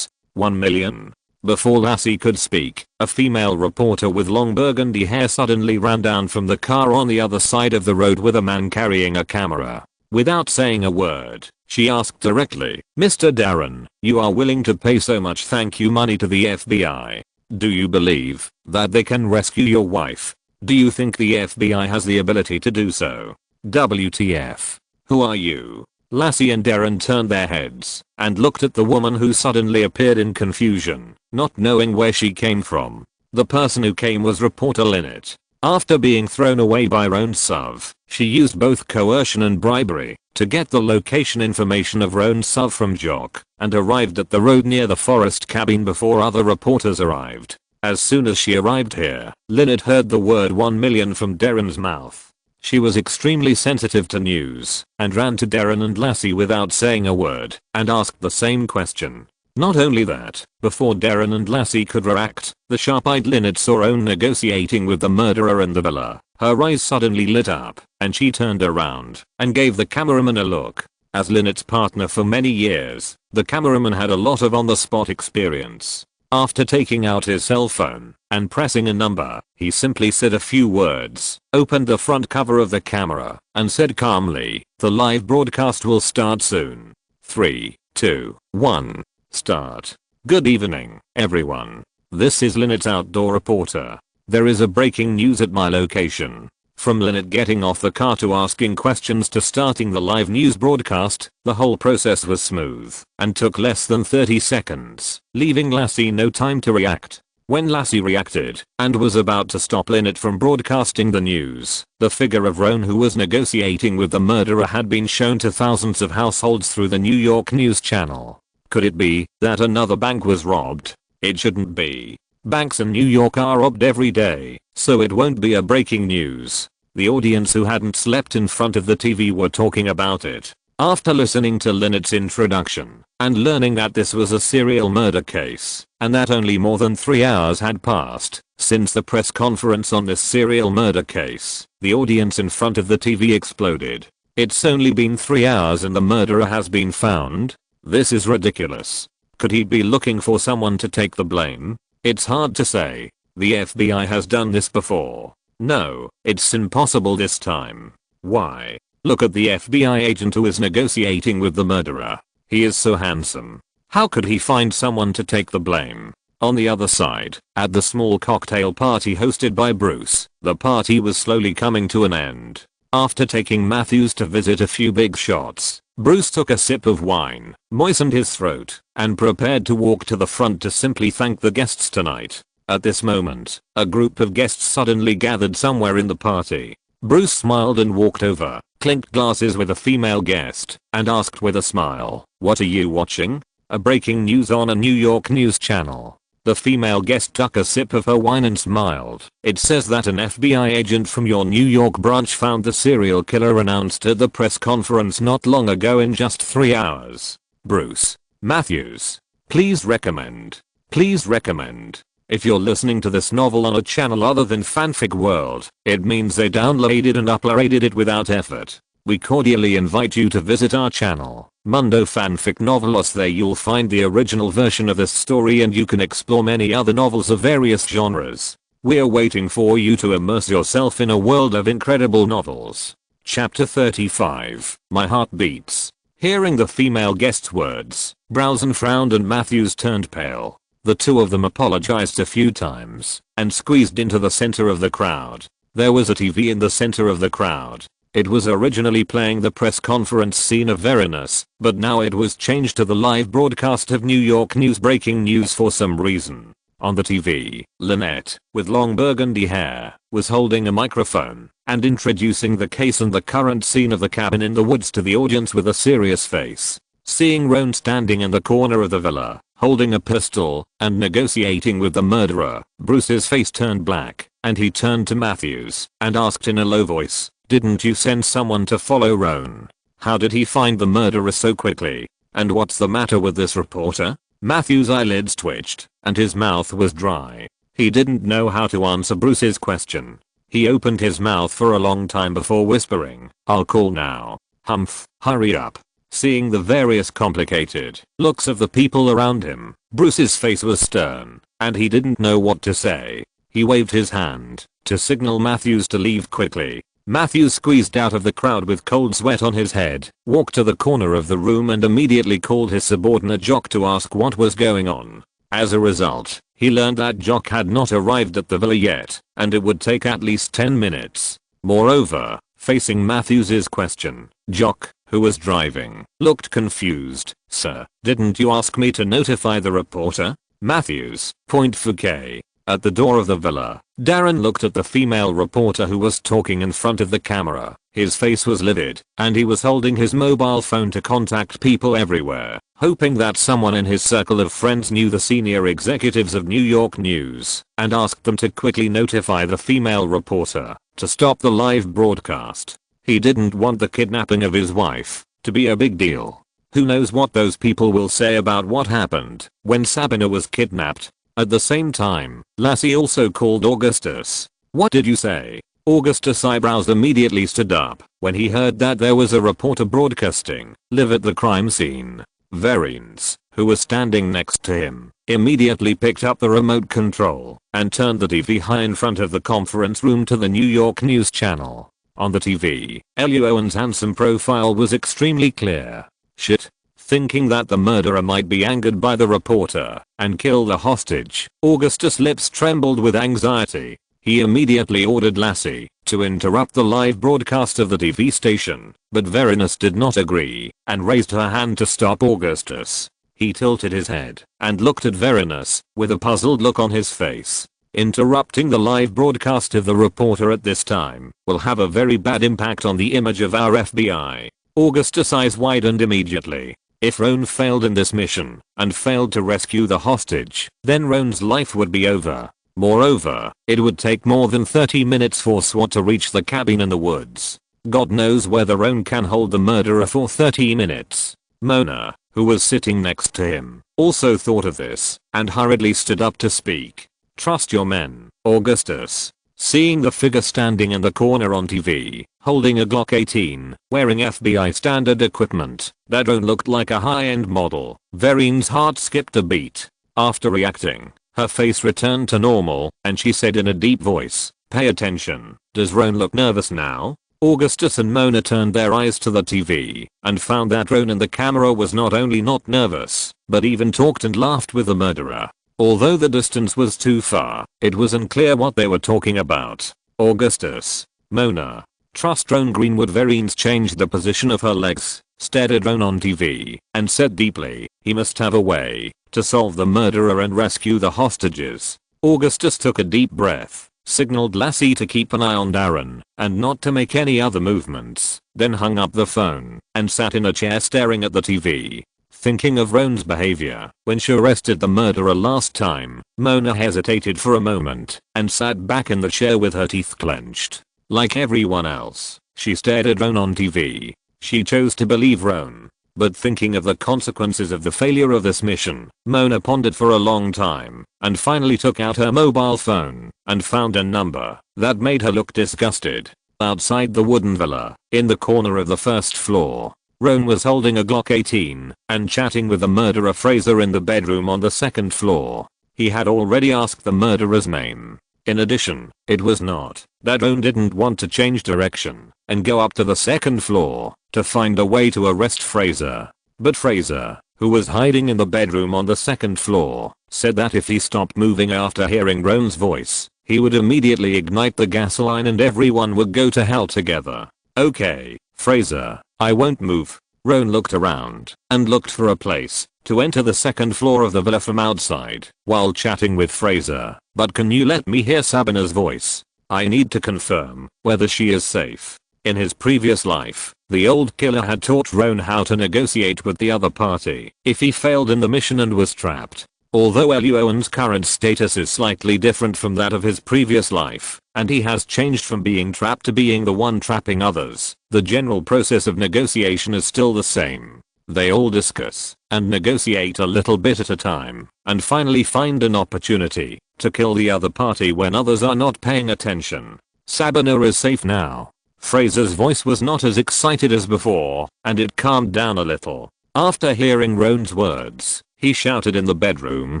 $1 million? Before Lassie could speak, a female reporter with long burgundy hair suddenly ran down from the car on the other side of the road with a man carrying a camera. Without saying a word, she asked directly, "Mr. Darren, you are willing to pay so much thank you money to the FBI. Do you believe that they can rescue your wife? Do you think the FBI has the ability to do so? WTF? Who are you?" Lassie and Darren turned their heads and looked at the woman who suddenly appeared in confusion, not knowing where she came from. The person who came was reporter Lynette. After being thrown away by Roan Suv, she used both coercion and bribery to get the location information of Roan Suv from Jock and arrived at the road near the forest cabin before other reporters arrived. As soon as she arrived here, Lynette heard the word 1 million from Darren's mouth. She was extremely sensitive to news and ran to Darren and Lassie without saying a word and asked the same question. Not only that, before Darren and Lassie could react, the sharp-eyed Lynette saw Roan negotiating with the murderer in the villa. Her eyes suddenly lit up, and she turned around and gave the cameraman a look. As Lynette's partner for many years, the cameraman had a lot of on-the-spot experience. After taking out his cell phone and pressing a number, he simply said a few words, opened the front cover of the camera, and said calmly, "The live broadcast will start soon. 3, 2, 1. Start. Good evening, everyone. This is Lynette's outdoor reporter. There is a breaking news at my location." From Lynette getting off the car to asking questions to starting the live news broadcast, the whole process was smooth and took less than 30 seconds, leaving Lassie no time to react. When Lassie reacted and was about to stop Lynette from broadcasting the news, the figure of Roan who was negotiating with the murderer had been shown to thousands of households through the New York News Channel. Could it be that another bank was robbed? It shouldn't be. Banks in New York are robbed every day, so it won't be a breaking news. The audience who hadn't slept in front of the TV were talking about it. After listening to Lynette's introduction and learning that this was a serial murder case and that only more than 3 hours had passed since the press conference on this serial murder case, the audience in front of the TV exploded. It's only been 3 hours and the murderer has been found? This is ridiculous. Could he be looking for someone to take the blame? It's hard to say. The FBI has done this before. No, it's impossible this time. Why? Look at the FBI agent who is negotiating with the murderer. He is so handsome. How could he find someone to take the blame? On the other side, at the small cocktail party hosted by Bruce, the party was slowly coming to an end. After taking Matthews to visit a few big shots, Bruce took a sip of wine, moistened his throat, and prepared to walk to the front to simply thank the guests tonight. At this moment, a group of guests suddenly gathered somewhere in the party. Bruce smiled and walked over, clinked glasses with a female guest, and asked with a smile, "What are you watching?" A breaking news on a New York news channel. The female guest took a sip of her wine and smiled. "It says that an FBI agent from your New York branch found the serial killer announced at the press conference not long ago in just 3 hours. Bruce Matthews. Please recommend. Please recommend." If you're listening to this novel on a channel other than Fanfic World, it means they downloaded and uploaded it without effort. We cordially invite you to visit our channel, Mundo Fanfic Novelos. There you'll find the original version of this story and you can explore many other novels of various genres. We're waiting for you to immerse yourself in a world of incredible novels. Chapter 35. My Heart Beats. Hearing the female guest's words, Browson frowned and Matthews turned pale. The two of them apologized a few times and squeezed into the center of the crowd. There was a TV in the center of the crowd. It was originally playing the press conference scene of Veritas, but now it was changed to the live broadcast of New York news breaking news for some reason. On the TV, Lynette, with long burgundy hair, was holding a microphone and introducing the case and the current scene of the cabin in the woods to the audience with a serious face. Seeing Roan standing in the corner of the villa, holding a pistol and negotiating with the murderer, Bruce's face turned black and he turned to Matthews and asked in a low voice, "Didn't you send someone to follow Roan? How did he find the murderer so quickly? And what's the matter with this reporter?" Matthews' eyelids twitched and his mouth was dry. He didn't know how to answer Bruce's question. He opened his mouth for a long time before whispering, "I'll call now. Humph, hurry up." Seeing the various complicated looks of the people around him, Bruce's face was stern and he didn't know what to say. He waved his hand to signal Matthews to leave quickly. Matthews squeezed out of the crowd with cold sweat on his head, walked to the corner of the room and immediately called his subordinate Jock to ask what was going on. As a result, he learned that Jock had not arrived at the villa yet, and it would take at least 10 minutes. Moreover, facing Matthews's question, Jock, who was driving, looked confused. "Sir, didn't you ask me to notify the reporter?" Matthews, Point Fouquet. At the door of the villa, Darren looked at the female reporter who was talking in front of the camera. His face was livid, and he was holding his mobile phone to contact people everywhere, hoping that someone in his circle of friends knew the senior executives of New York News, and asked them to quickly notify the female reporter to stop the live broadcast. He didn't want the kidnapping of his wife to be a big deal. Who knows what those people will say about what happened when Sabina was kidnapped. At the same time, Lassie also called Augustus. "What did you say?" Augustus' eyebrows immediately stood up when he heard that there was a reporter broadcasting live at the crime scene. Verens, who was standing next to him, immediately picked up the remote control and turned the TV high in front of the conference room to the New York News Channel. On the TV, Luo An's handsome profile was extremely clear. Shit. Thinking that the murderer might be angered by the reporter and kill the hostage, Augustus' lips trembled with anxiety. He immediately ordered Lassie to interrupt the live broadcast of the TV station, but Verena did not agree and raised her hand to stop Augustus. He tilted his head and looked at Verena with a puzzled look on his face. Interrupting the live broadcast of the reporter at this time will have a very bad impact on the image of our FBI. Augustus' eyes widened immediately. If Roan failed in this mission and failed to rescue the hostage, then Roan's life would be over. Moreover, it would take more than 30 minutes for SWAT to reach the cabin in the woods. God knows whether Roan can hold the murderer for 30 minutes. Mona, who was sitting next to him, also thought of this and hurriedly stood up to speak. Trust your men, Augustus. Seeing the figure standing in the corner on TV, holding a Glock 18, wearing FBI standard equipment, that Roan looked like a high-end model, Vereen's heart skipped a beat. After reacting, her face returned to normal, and she said in a deep voice, "Pay attention. Does Roan look nervous now?" Augustus and Mona turned their eyes to the TV, and found that Roan in the camera was not only not nervous, but even talked and laughed with the murderer. Although the distance was too far, it was unclear what they were talking about. Augustus, Mona, trust Roan Greenwood. Vereen's changed the position of her legs, stared at Roan on TV, and said deeply, he must have a way to solve the murderer and rescue the hostages. Augustus took a deep breath, signaled Lassie to keep an eye on Darren, and not to make any other movements, then hung up the phone, and sat in a chair staring at the TV. Thinking of Roan's behavior when she arrested the murderer last time, Mona hesitated for a moment and sat back in the chair with her teeth clenched. Like everyone else, she stared at Roan on TV. She chose to believe Roan, but thinking of the consequences of the failure of this mission, Mona pondered for a long time and finally took out her mobile phone and found a number that made her look disgusted. Outside the wooden villa, in the corner of the first floor, Roan was holding a Glock 18 and chatting with the murderer Fraser in the bedroom on the second floor. He had already asked the murderer's name. In addition, it was not that Roan didn't want to change direction and go up to the second floor to find a way to arrest Fraser, but Fraser, who was hiding in the bedroom on the second floor, said that if he stopped moving after hearing Roan's voice, he would immediately ignite the gas line and everyone would go to hell together. Okay, Fraser, I won't move. Roan looked around and looked for a place to enter the second floor of the villa from outside while chatting with Fraser. But can you let me hear Sabina's voice? I need to confirm whether she is safe. In his previous life, the old killer had taught Roan how to negotiate with the other party if he failed in the mission and was trapped. Although Luo An's current status is slightly different from that of his previous life, and he has changed from being trapped to being the one trapping others, the general process of negotiation is still the same. They all discuss and negotiate a little bit at a time, and finally find an opportunity to kill the other party when others are not paying attention. Sabina is safe now. Fraser's voice was not as excited as before, and it calmed down a little. After hearing Roan's words, he shouted in the bedroom,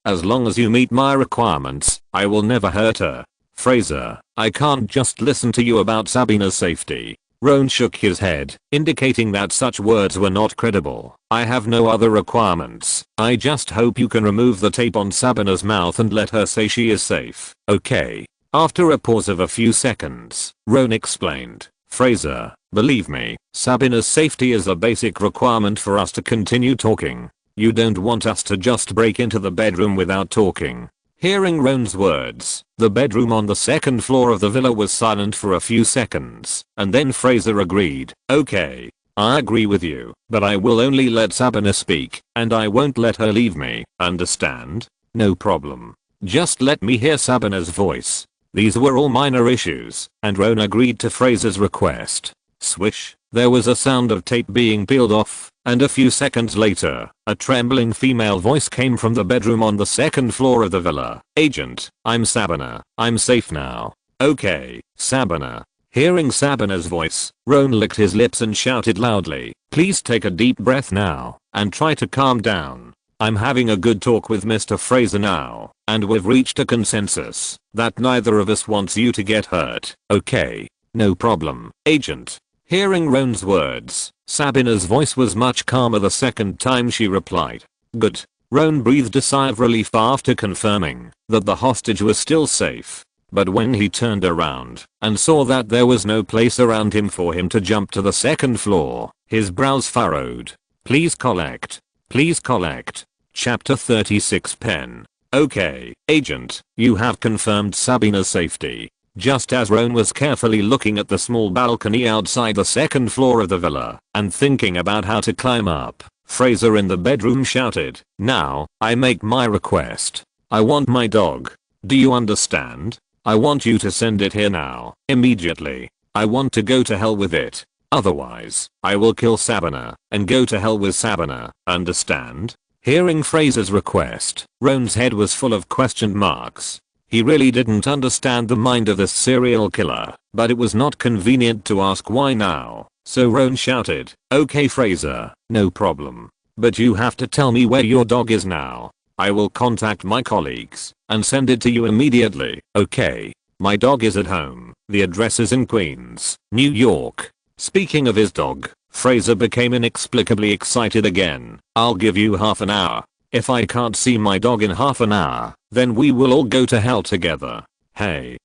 as long as you meet my requirements, I will never hurt her. Fraser, I can't just listen to you about Sabina's safety. Roan shook his head, indicating that such words were not credible. I have no other requirements. I just hope you can remove the tape on Sabina's mouth and let her say she is safe. Okay. After a pause of a few seconds, Roan explained, Fraser, believe me, Sabina's safety is a basic requirement for us to continue talking. You don't want us to just break into the bedroom without talking. Hearing Roan's words, the bedroom on the second floor of the villa was silent for a few seconds, and then Fraser agreed. Okay, I agree with you, but I will only let Sabina speak, and I won't let her leave me, understand? No problem. Just let me hear Sabina's voice. These were all minor issues, and Roan agreed to Fraser's request. Swish, there was a sound of tape being peeled off, and a few seconds later, a trembling female voice came from the bedroom on the second floor of the villa. Agent, I'm Sabina. I'm safe now. Okay, Sabina. Hearing Sabina's voice, Roan licked his lips and shouted loudly, please take a deep breath now, and try to calm down. I'm having a good talk with Mr. Fraser now, and we've reached a consensus that neither of us wants you to get hurt. Okay, no problem, Agent. Hearing Roan's words, Sabina's voice was much calmer the second time she replied. Good. Roan breathed a sigh of relief after confirming that the hostage was still safe. But when he turned around and saw that there was no place around him for him to jump to the second floor, his brows furrowed. Please collect. Please collect. Chapter 36 Pen. Okay, Agent, you have confirmed Sabina's safety. Just as Roan was carefully looking at the small balcony outside the second floor of the villa and thinking about how to climb up, Fraser in the bedroom shouted, now, I make my request. I want my dog. Do you understand? I want you to send it here now, immediately. I want to go to hell with it. Otherwise, I will kill Sabina and go to hell with Sabina, understand? Hearing Fraser's request, Roan's head was full of question marks. He really didn't understand the mind of this serial killer, but it was not convenient to ask why now, so Roan shouted, "Okay Fraser, no problem. But you have to tell me where your dog is now. I will contact my colleagues and send it to you immediately, okay? My dog is at home. The address is in Queens, New York." Speaking of his dog, Fraser became inexplicably excited again. "I'll give you half an hour. If I can't see my dog in half an hour, then we will all go to hell together." Hey,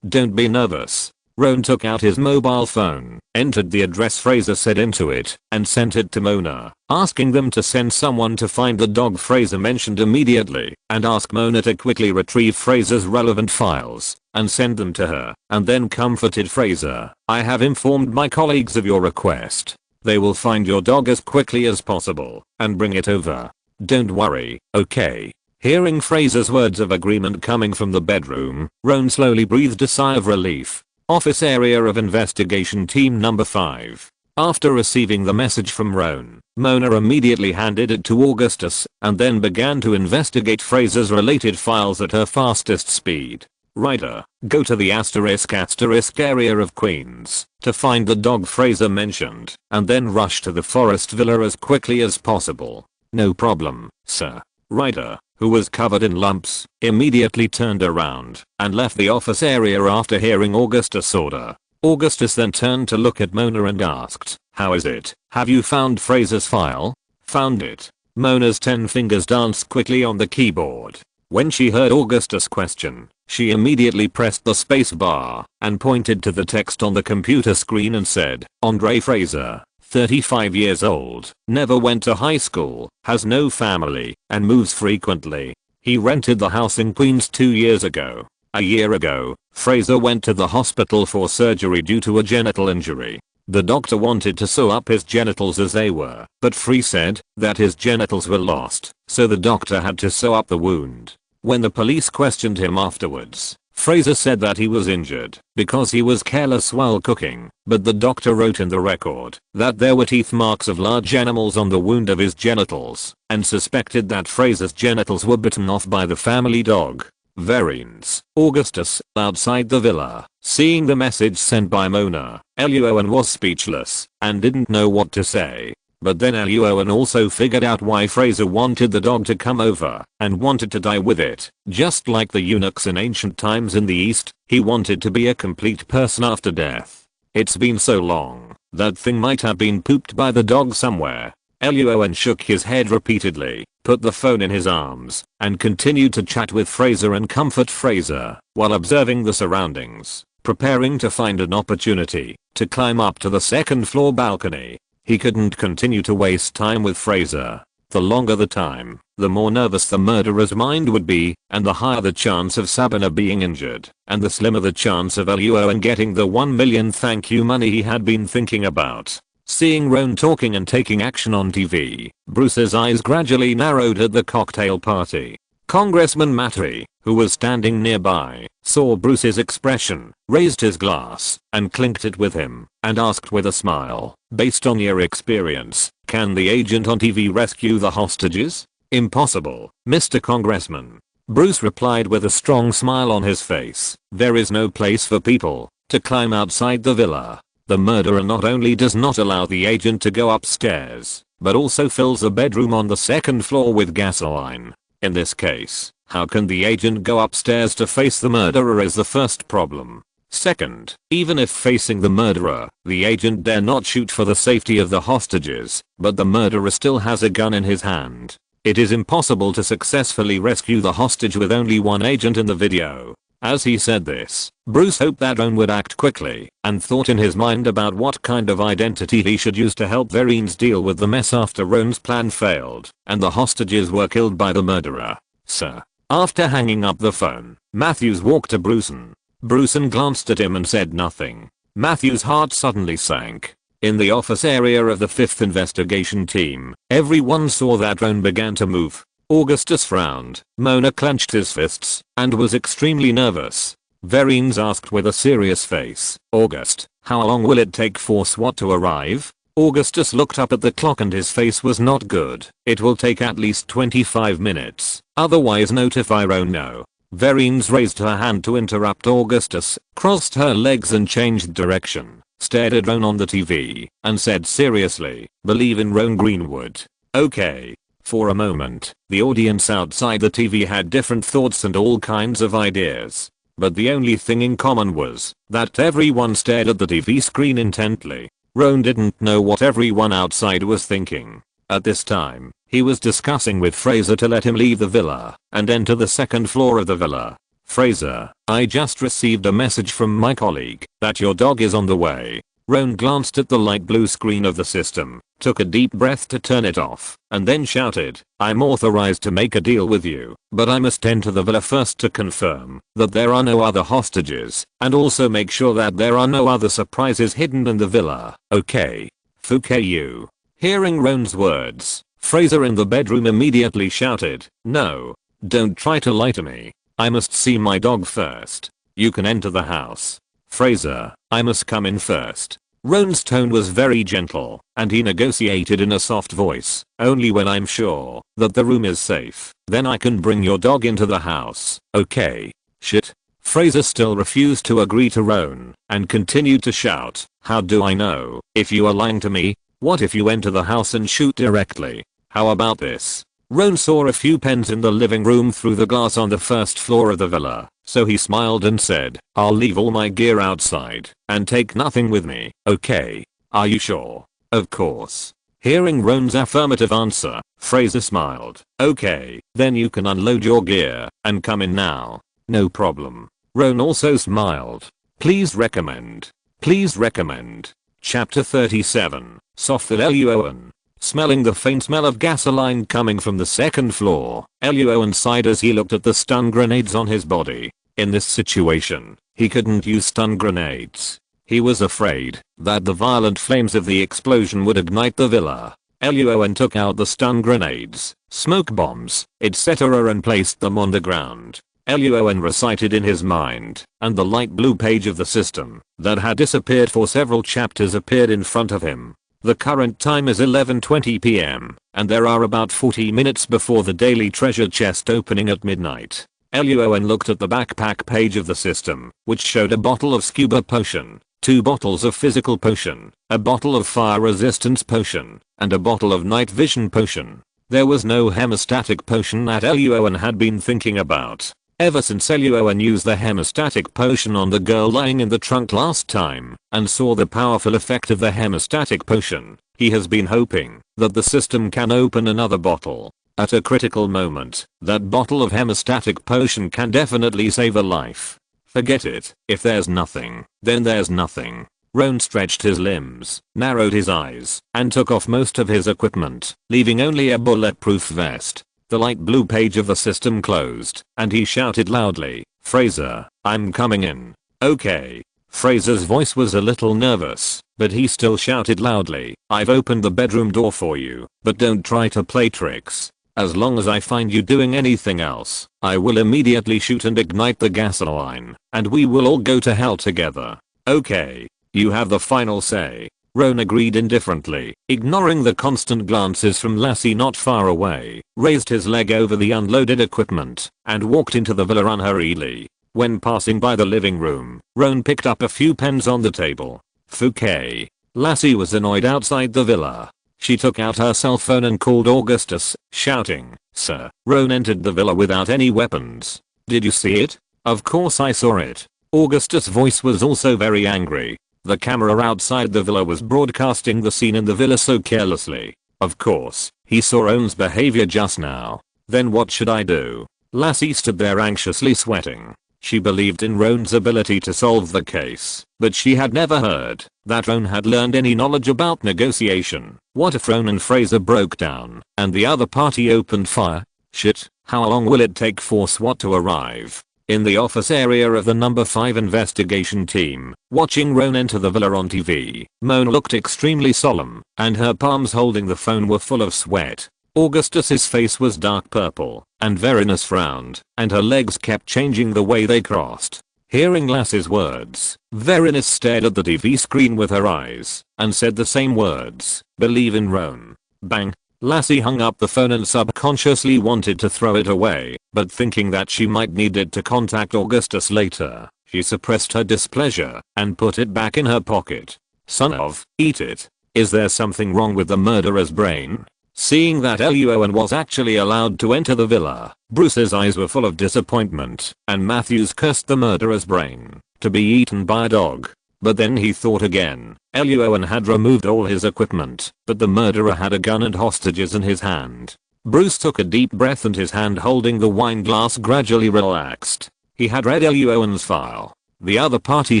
don't be nervous. Roan took out his mobile phone, entered the address Fraser said into it, and sent it to Mona, asking them to send someone to find the dog Fraser mentioned immediately, and ask Mona to quickly retrieve Fraser's relevant files, and send them to her, and then comforted Fraser. "I have informed my colleagues of your request. They will find your dog as quickly as possible, and bring it over. Don't worry, okay?" Hearing Fraser's words of agreement coming from the bedroom, Roan slowly breathed a sigh of relief. Office Area of Investigation Team Number 5. After receiving the message from Roan, Mona immediately handed it to Augustus and then began to investigate Fraser's related files at her fastest speed. Ryder, go to the *** area of Queens to find the dog Fraser mentioned and then rush to the Forest Villa as quickly as possible. "No problem, sir." Ryder, who was covered in lumps, immediately turned around and left the office area after hearing Augustus' order. Augustus then turned to look at Mona and asked, "How is it? Have you found Fraser's file?" "Found it." Mona's 10 fingers danced quickly on the keyboard. When she heard Augustus' question, she immediately pressed the space bar and pointed to the text on the computer screen and said, "Andre Fraser, 35 years old, never went to high school, has no family, and moves frequently. He rented the house in Queens 2 years ago. A year ago, Fraser went to the hospital for surgery due to a genital injury. The doctor wanted to sew up his genitals as they were, but Free said that his genitals were lost, so the doctor had to sew up the wound. When the police questioned him afterwards, Fraser said that he was injured because he was careless while cooking, but the doctor wrote in the record that there were teeth marks of large animals on the wound of his genitals and suspected that Fraser's genitals were bitten off by the family dog." Variants. Augustus, outside the villa, seeing the message sent by Mona, Luo An was speechless and didn't know what to say. But then Luo An also figured out why Fraser wanted the dog to come over and wanted to die with it. Just like the eunuchs in ancient times in the East, he wanted to be a complete person after death. It's been so long, that thing might have been pooped by the dog somewhere. Luo An shook his head repeatedly, put the phone in his arms, and continued to chat with Fraser and comfort Fraser while observing the surroundings, preparing to find an opportunity to climb up to the second-floor balcony. He couldn't continue to waste time with Fraser. The longer the time, the more nervous the murderer's mind would be, and the higher the chance of Sabina being injured, and the slimmer the chance of Luo An getting the 1 million thank you money he had been thinking about. Seeing Roan talking and taking action on TV, Bruce's eyes gradually narrowed at the cocktail party. Congressman Matry, who was standing nearby, saw Bruce's expression, raised his glass, and clinked it with him, and asked with a smile, "Based on your experience, can the agent on TV rescue the hostages?" "Impossible, Mr. Congressman." Bruce replied with a strong smile on his face. "There is no place for people to climb outside the villa. The murderer not only does not allow the agent to go upstairs, but also fills a bedroom on the second floor with gasoline. In this case, how can the agent go upstairs to face the murderer is the first problem. Second, even if facing the murderer, the agent dare not shoot for the safety of the hostages, but the murderer still has a gun in his hand. It is impossible to successfully rescue the hostage with only one agent in the video." As he said this, Bruce hoped that Roan would act quickly and thought in his mind about what kind of identity he should use to help Vereen's deal with the mess after Roan's plan failed and the hostages were killed by the murderer. "Sir." After hanging up the phone, Matthews walked to Brucean. Brucean glanced at him and said nothing. Matthews' heart suddenly sank. In the office area of the 5th investigation team, everyone saw that Roan began to move. Augustus frowned, Mona clenched his fists, and was extremely nervous. Verines asked with a serious face. August, how long will it take for SWAT to arrive? Augustus looked up at the clock and his face was not good. It will take at least 25 minutes. Otherwise notify Roan now. Verines raised her hand to interrupt Augustus, crossed her legs and changed direction, stared at Roan on the TV, and said seriously, believe in Roan Greenwood. Okay. For a moment, the audience outside the TV had different thoughts and all kinds of ideas. But the only thing in common was that everyone stared at the TV screen intently. Roan didn't know what everyone outside was thinking. At this time, he was discussing with Fraser to let him leave the villa and enter the second floor of the villa. Fraser, I just received a message from my colleague that your dog is on the way. Roan glanced at the light blue screen of the system, took a deep breath to turn it off, and then shouted, I'm authorized to make a deal with you, but I must enter the villa first to confirm that there are no other hostages, and also make sure that there are no other surprises hidden in the villa. Okay. Fouquet you. Hearing Roan's words, Fraser in the bedroom immediately shouted, no. Don't try to lie to me. I must see my dog first. You can enter the house. Fraser, I must come in first. Roan's tone was very gentle, and he negotiated in a soft voice, only when I'm sure that the room is safe, then I can bring your dog into the house. Okay. Shit. Fraser still refused to agree to Roan, and continued to shout, how do I know if you are lying to me? What if you enter the house and shoot directly? How about this? Roan saw a few pens in the living room through the glass on the first floor of the villa, so he smiled and said, I'll leave all my gear outside and take nothing with me. Okay. Are you sure? Of course. Hearing Roan's affirmative answer, Fraser smiled. Okay, then you can unload your gear and come in now. No problem. Roan also smiled. Please recommend. Please recommend. Chapter 37. Softly Luo An. Smelling the faint smell of gasoline coming from the second floor, Luo An sighed as he looked at the stun grenades on his body. In this situation, he couldn't use stun grenades. He was afraid that the violent flames of the explosion would ignite the villa. Luo An took out the stun grenades, smoke bombs, etc. and placed them on the ground. Luo An recited in his mind, and the light blue page of the system that had disappeared for several chapters appeared in front of him. The current time is 11:20 p.m. and there are about 40 minutes before the daily treasure chest opening at midnight. Luo An looked at the backpack page of the system, which showed a bottle of scuba potion, 2 bottles of physical potion, a bottle of fire resistance potion, and a bottle of night vision potion. There was no hemostatic potion that Luo An had been thinking about. Ever since Luo An used the hemostatic potion on the girl lying in the trunk last time and saw the powerful effect of the hemostatic potion, he has been hoping that the system can open another bottle. At a critical moment, that bottle of hemostatic potion can definitely save a life. Forget it. If there's nothing, then there's nothing. Roan stretched his limbs, narrowed his eyes, and took off most of his equipment, leaving only a bulletproof vest. The light blue page of the system closed, and he shouted loudly, Fraser, I'm coming in. Okay. Fraser's voice was a little nervous, but he still shouted loudly, I've opened the bedroom door for you, but don't try to play tricks. As long as I find you doing anything else, I will immediately shoot and ignite the gasoline, and we will all go to hell together. Okay. You have the final say. Roan agreed indifferently, ignoring the constant glances from Lassie not far away, raised his leg over the unloaded equipment, and walked into the villa unhurriedly. When passing by the living room, Roan picked up a few pens on the table. Fouquet. Lassie was annoyed outside the villa. She took out her cell phone and called Augustus, shouting, Sir. Roan entered the villa without any weapons. Did you see it? Of course I saw it. Augustus' voice was also very angry. The camera outside the villa was broadcasting the scene in the villa so carelessly. Of course, he saw Roan's behavior just now. Then what should I do? Lassie stood there anxiously sweating. She believed in Roan's ability to solve the case, but she had never heard that Roan had learned any knowledge about negotiation. What if Roan and Fraser broke down and the other party opened fire? Shit, how long will it take for SWAT to arrive? In the office area of the number 5 investigation team, watching Roan enter the villa on TV, Mona looked extremely solemn, and her palms holding the phone were full of sweat. Augustus's face was dark purple, and Verines frowned, and her legs kept changing the way they crossed. Hearing Lass's words, Verinus stared at the TV screen with her eyes and said the same words, believe in Roan. Bang. Lassie hung up the phone and subconsciously wanted to throw it away, but thinking that she might need it to contact Augustus later, she suppressed her displeasure and put it back in her pocket. Son of, eat it. Is there something wrong with the murderer's brain? Seeing that Luo An was actually allowed to enter the villa, Bruce's eyes were full of disappointment, and Matthews cursed the murderer's brain to be eaten by a dog. But then he thought again. Luo An had removed all his equipment, but the murderer had a gun and hostages in his hand. Bruce took a deep breath and his hand holding the wine glass gradually relaxed. He had read Luo An's file. The other party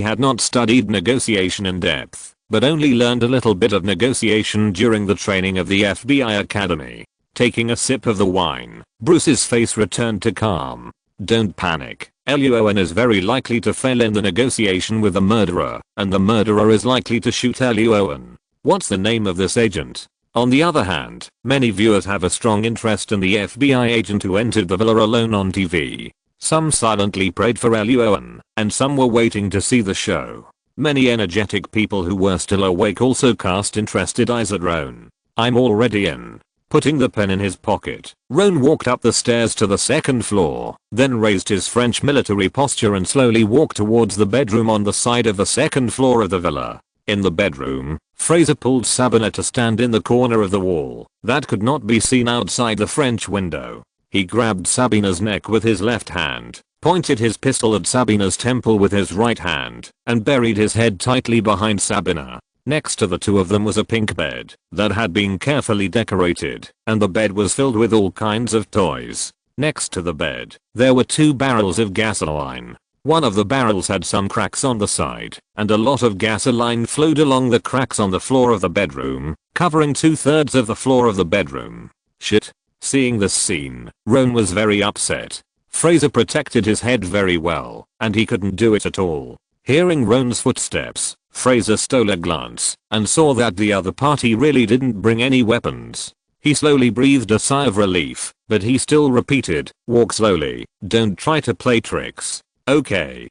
had not studied negotiation in depth, but only learned a little bit of negotiation during the training of the FBI Academy. Taking a sip of the wine, Bruce's face returned to calm. Don't panic. Luo An is very likely to fail in the negotiation with the murderer, and the murderer is likely to shoot Luo An. What's the name of this agent? On the other hand, many viewers have a strong interest in the FBI agent who entered the villa alone on TV. Some silently prayed for Luo An, and some were waiting to see the show. Many energetic people who were still awake also cast interested eyes at Roan. I'm already in. Putting the pen in his pocket, Roan walked up the stairs to the second floor, then raised his French military posture and slowly walked towards the bedroom on the side of the second floor of the villa. In the bedroom, Fraser pulled Sabina to stand in the corner of the wall that could not be seen outside the French window. He grabbed Sabina's neck with his left hand, pointed his pistol at Sabina's temple with his right hand, and buried his head tightly behind Sabina. Next to the two of them was a pink bed that had been carefully decorated, and the bed was filled with all kinds of toys. Next to the bed, there were 2 barrels of gasoline. One of the barrels had some cracks on the side, and a lot of gasoline flowed along the cracks on the floor of the bedroom, covering 2/3 of the floor of the bedroom. Shit. Seeing this scene, Roan was very upset. Fraser protected his head very well, and he couldn't do it at all. Hearing Roan's footsteps, Fraser stole a glance and saw that the other party really didn't bring any weapons. He slowly breathed a sigh of relief, but he still repeated, walk slowly, don't try to play tricks. Okay.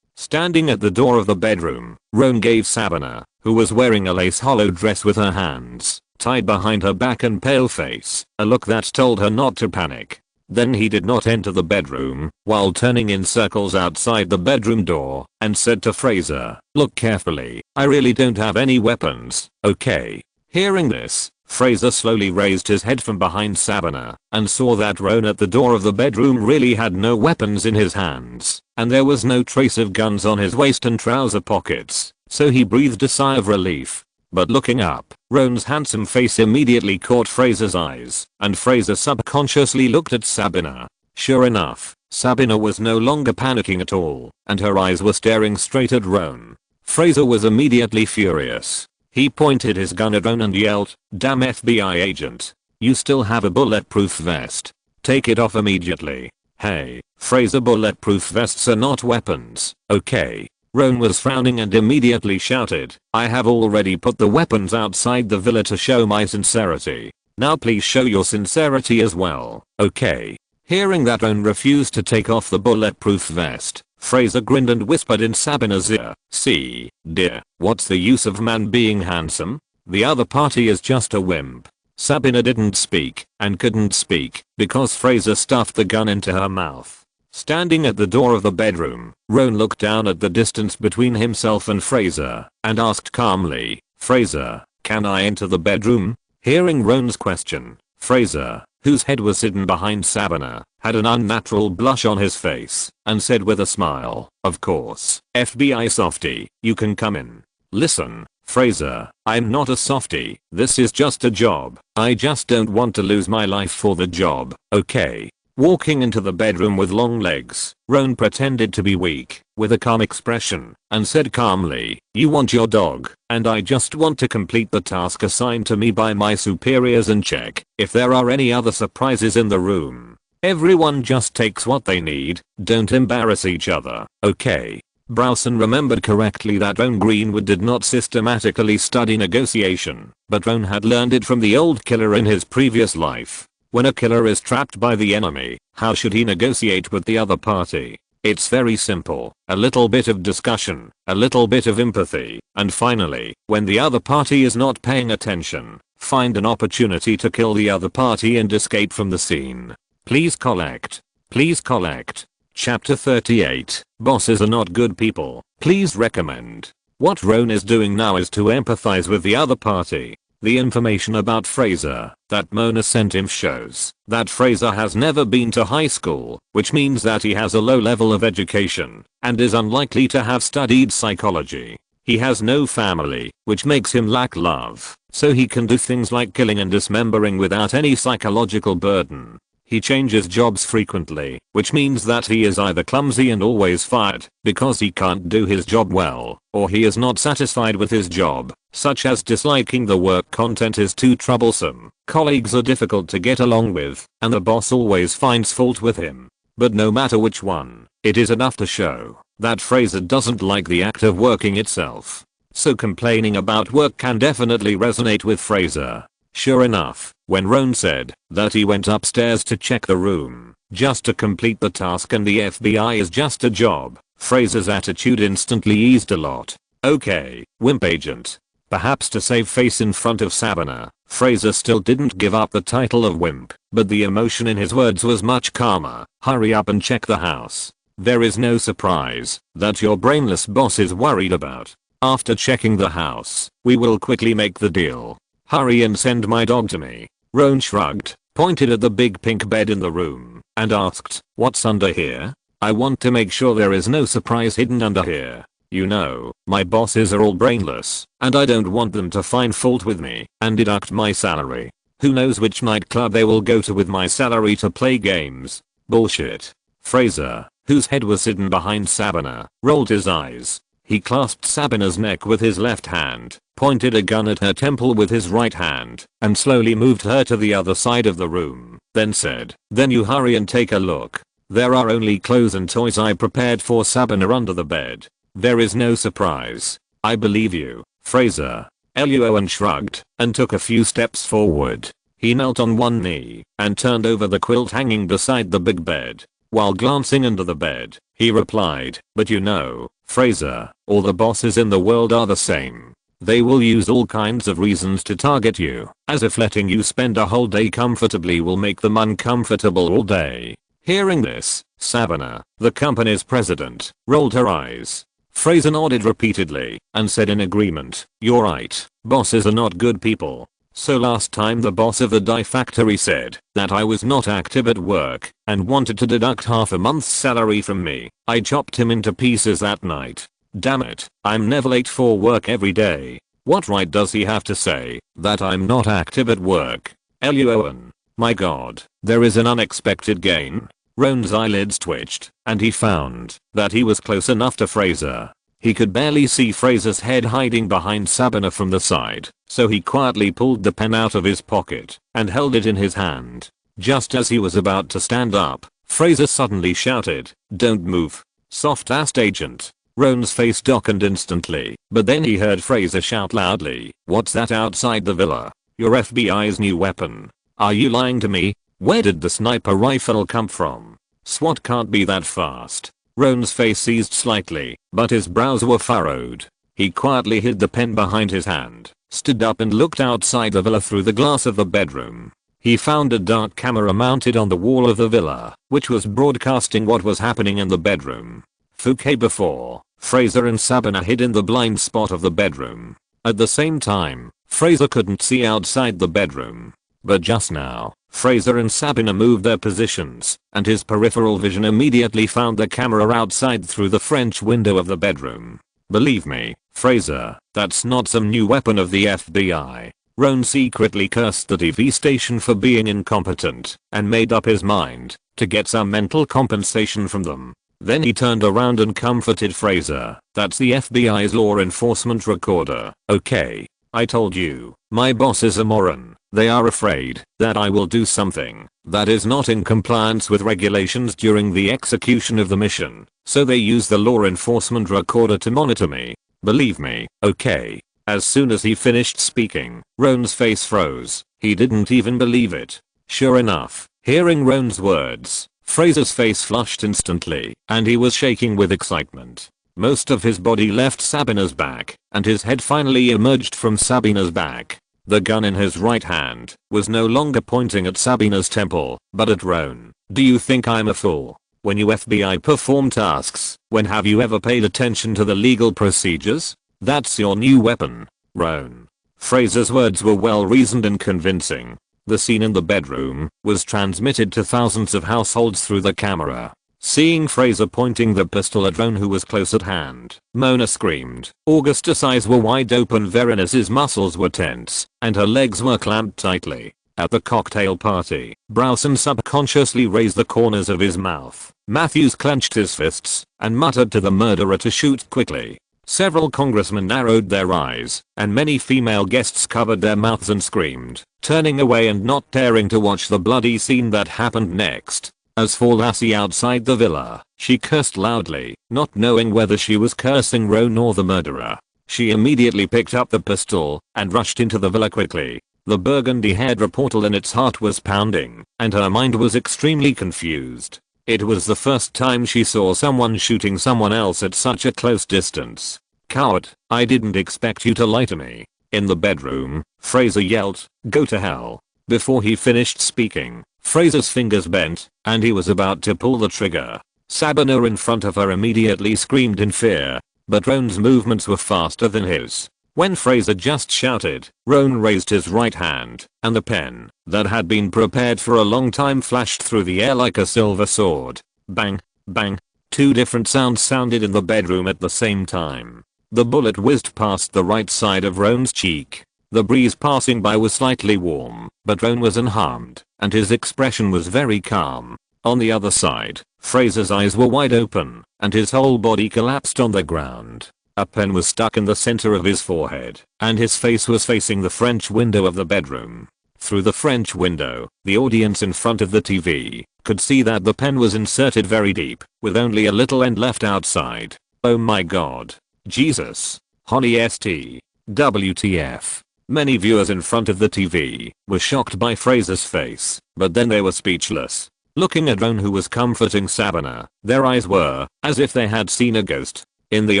Standing at the door of the bedroom, Roan gave Sabina, who was wearing a lace hollow dress with her hands tied behind her back and pale face, a look that told her not to panic. Then he did not enter the bedroom, while turning in circles outside the bedroom door, and said to Fraser, look carefully, I really don't have any weapons, okay? Hearing this, Fraser slowly raised his head from behind Sabina, and saw that Roan at the door of the bedroom really had no weapons in his hands, and there was no trace of guns on his waist and trouser pockets, so he breathed a sigh of relief. But looking up, Roan's handsome face immediately caught Fraser's eyes, and Fraser subconsciously looked at Sabina. Sure enough, Sabina was no longer panicking at all, and her eyes were staring straight at Roan. Fraser was immediately furious. He pointed his gun at Roan and yelled, damn FBI agent. You still have a bulletproof vest. Take it off immediately. Hey, Fraser, bulletproof vests are not weapons, okay? Roan was frowning and immediately shouted, I have already put the weapons outside the villa to show my sincerity. Now please show your sincerity as well, okay? Hearing that Roan refused to take off the bulletproof vest, Fraser grinned and whispered in Sabina's ear, see, dear, what's the use of man being handsome? The other party is just a wimp. Sabina didn't speak, and couldn't speak, because Fraser stuffed the gun into her mouth. Standing at the door of the bedroom, Roan looked down at the distance between himself and Fraser, and asked calmly, Fraser, can I enter the bedroom? Hearing Roan's question, Fraser, whose head was hidden behind Sabina, had an unnatural blush on his face, and said with a smile, of course, FBI softy, you can come in. Listen, Fraser, I'm not a softy, this is just a job, I just don't want to lose my life for the job, okay? Walking into the bedroom with long legs, Roan pretended to be weak, with a calm expression, and said calmly, you want your dog, and I just want to complete the task assigned to me by my superiors and check if there are any other surprises in the room. Everyone just takes what they need, don't embarrass each other, okay? Browson remembered correctly that Roan Greenwood did not systematically study negotiation, but Roan had learned it from the old killer in his previous life. When a killer is trapped by the enemy, how should he negotiate with the other party? It's very simple. A little bit of discussion, a little bit of empathy, and finally, when the other party is not paying attention, find an opportunity to kill the other party and escape from the scene. Please collect. Please collect. Chapter 38. Bosses are not good people. Please recommend. What Roan is doing now is to empathize with the other party. The information about Fraser that Mona sent him shows that Fraser has never been to high school, which means that he has a low level of education and is unlikely to have studied psychology. He has no family, which makes him lack love, so he can do things like killing and dismembering without any psychological burden. He changes jobs frequently, which means that he is either clumsy and always fired because he can't do his job well, or he is not satisfied with his job, such as disliking the work content is too troublesome, colleagues are difficult to get along with, and the boss always finds fault with him. But no matter which one, it is enough to show that Fraser doesn't like the act of working itself. So complaining about work can definitely resonate with Fraser. Sure enough, when Roan said that he went upstairs to check the room just to complete the task and the FBI is just a job, Fraser's attitude instantly eased a lot. Okay, wimp agent. Perhaps to save face in front of Sabina, Fraser still didn't give up the title of wimp, but the emotion in his words was much calmer. Hurry up and check the house. There is no surprise that your brainless boss is worried about. After checking the house, we will quickly make the deal. Hurry and send my dog to me. Roan shrugged, pointed at the big pink bed in the room, and asked, what's under here? I want to make sure there is no surprise hidden under here. You know, my bosses are all brainless, and I don't want them to find fault with me and deduct my salary. Who knows which nightclub they will go to with my salary to play games. Bullshit. Fraser, whose head was hidden behind Sabina, rolled his eyes. He clasped Sabina's neck with his left hand, pointed a gun at her temple with his right hand, and slowly moved her to the other side of the room, then said, then you hurry and take a look. There are only clothes and toys I prepared for Sabina under the bed. There is no surprise. I believe you, Fraser. Luo An shrugged, and took a few steps forward. He knelt on one knee, and turned over the quilt hanging beside the big bed. While glancing under the bed, he replied, but you know, Fraser, all the bosses in the world are the same. They will use all kinds of reasons to target you, as if letting you spend a whole day comfortably will make them uncomfortable all day. Hearing this, Sabina, the company's president, rolled her eyes. Fraser nodded repeatedly, and said in agreement, you're right, bosses are not good people. So last time the boss of the dye factory said that I was not active at work and wanted to deduct half a month's salary from me, I chopped him into pieces that night. Damn it, I'm never late for work every day. What right does he have to say that I'm not active at work? Luo An. My god, there is an unexpected gain. Roan's eyelids twitched, and he found that he was close enough to Fraser. He could barely see Fraser's head hiding behind Sabina from the side, so he quietly pulled the pen out of his pocket and held it in his hand. Just as he was about to stand up, Fraser suddenly shouted, don't move. Soft-assed agent. Roan's face darkened instantly, but then he heard Fraser shout loudly, what's that outside the villa? Your FBI's new weapon. Are you lying to me? Where did the sniper rifle come from? SWAT can't be that fast. Roan's face seized slightly, but his brows were furrowed. He quietly hid the pen behind his hand, stood up and looked outside the villa through the glass of the bedroom. He found a dark camera mounted on the wall of the villa, which was broadcasting what was happening in the bedroom. Before, Fraser and Sabina hid in the blind spot of the bedroom. At the same time, Fraser couldn't see outside the bedroom. But just now, Fraser and Sabina moved their positions, and his peripheral vision immediately found the camera outside through the French window of the bedroom. Believe me, Fraser, that's not some new weapon of the FBI. Roan secretly cursed the TV station for being incompetent, and made up his mind to get some mental compensation from them. Then he turned around and comforted Fraser, that's the FBI's law enforcement recorder. Okay, I told you, my boss is a moron. They are afraid that I will do something that is not in compliance with regulations during the execution of the mission, so they use the law enforcement recorder to monitor me. Believe me, okay. As soon as he finished speaking, Roan's face froze. He didn't even believe it. Sure enough, hearing Roan's words, Fraser's face flushed instantly, and he was shaking with excitement. Most of his body left Sabina's back, and his head finally emerged from Sabina's back. The gun in his right hand was no longer pointing at Sabina's temple, but at Roan. Do you think I'm a fool? When you FBI perform tasks, when have you ever paid attention to the legal procedures? That's your new weapon, Roan. Fraser's words were well reasoned and convincing. The scene in the bedroom was transmitted to thousands of households through the camera. Seeing Fraser pointing the pistol at Roan, who was close at hand, Mona screamed. Augustus' eyes were wide open, Veronice's muscles were tense, and her legs were clamped tightly. At the cocktail party, Browson subconsciously raised the corners of his mouth. Matthews clenched his fists and muttered to the murderer to shoot quickly. Several congressmen narrowed their eyes, and many female guests covered their mouths and screamed, turning away and not daring to watch the bloody scene that happened next. As for Lassie outside the villa, she cursed loudly, not knowing whether she was cursing Roan or the murderer. She immediately picked up the pistol and rushed into the villa quickly. The burgundy-haired reporter in its heart was pounding, and her mind was extremely confused. It was the first time she saw someone shooting someone else at such a close distance. Coward, I didn't expect you to lie to me. In the bedroom, Fraser yelled, "Go to hell." Before he finished speaking, Fraser's fingers bent, and he was about to pull the trigger. Sabina in front of her immediately screamed in fear, but Roan's movements were faster than his. When Fraser just shouted, Roan raised his right hand, and the pen, that had been prepared for a long time, flashed through the air like a silver sword. Bang, bang. Two different sounds sounded in the bedroom at the same time. The bullet whizzed past the right side of Roan's cheek. The breeze passing by was slightly warm, but Roan was unharmed, and his expression was very calm. On the other side, Fraser's eyes were wide open, and his whole body collapsed on the ground. A pen was stuck in the center of his forehead, and his face was facing the French window of the bedroom. Through the French window, the audience in front of the TV could see that the pen was inserted very deep, with only a little end left outside. Oh my god. Jesus. Honey St. WTF. Many viewers in front of the TV were shocked by Fraser's face, but then they were speechless. Looking at Roan, who was comforting Sabina, their eyes were as if they had seen a ghost. In the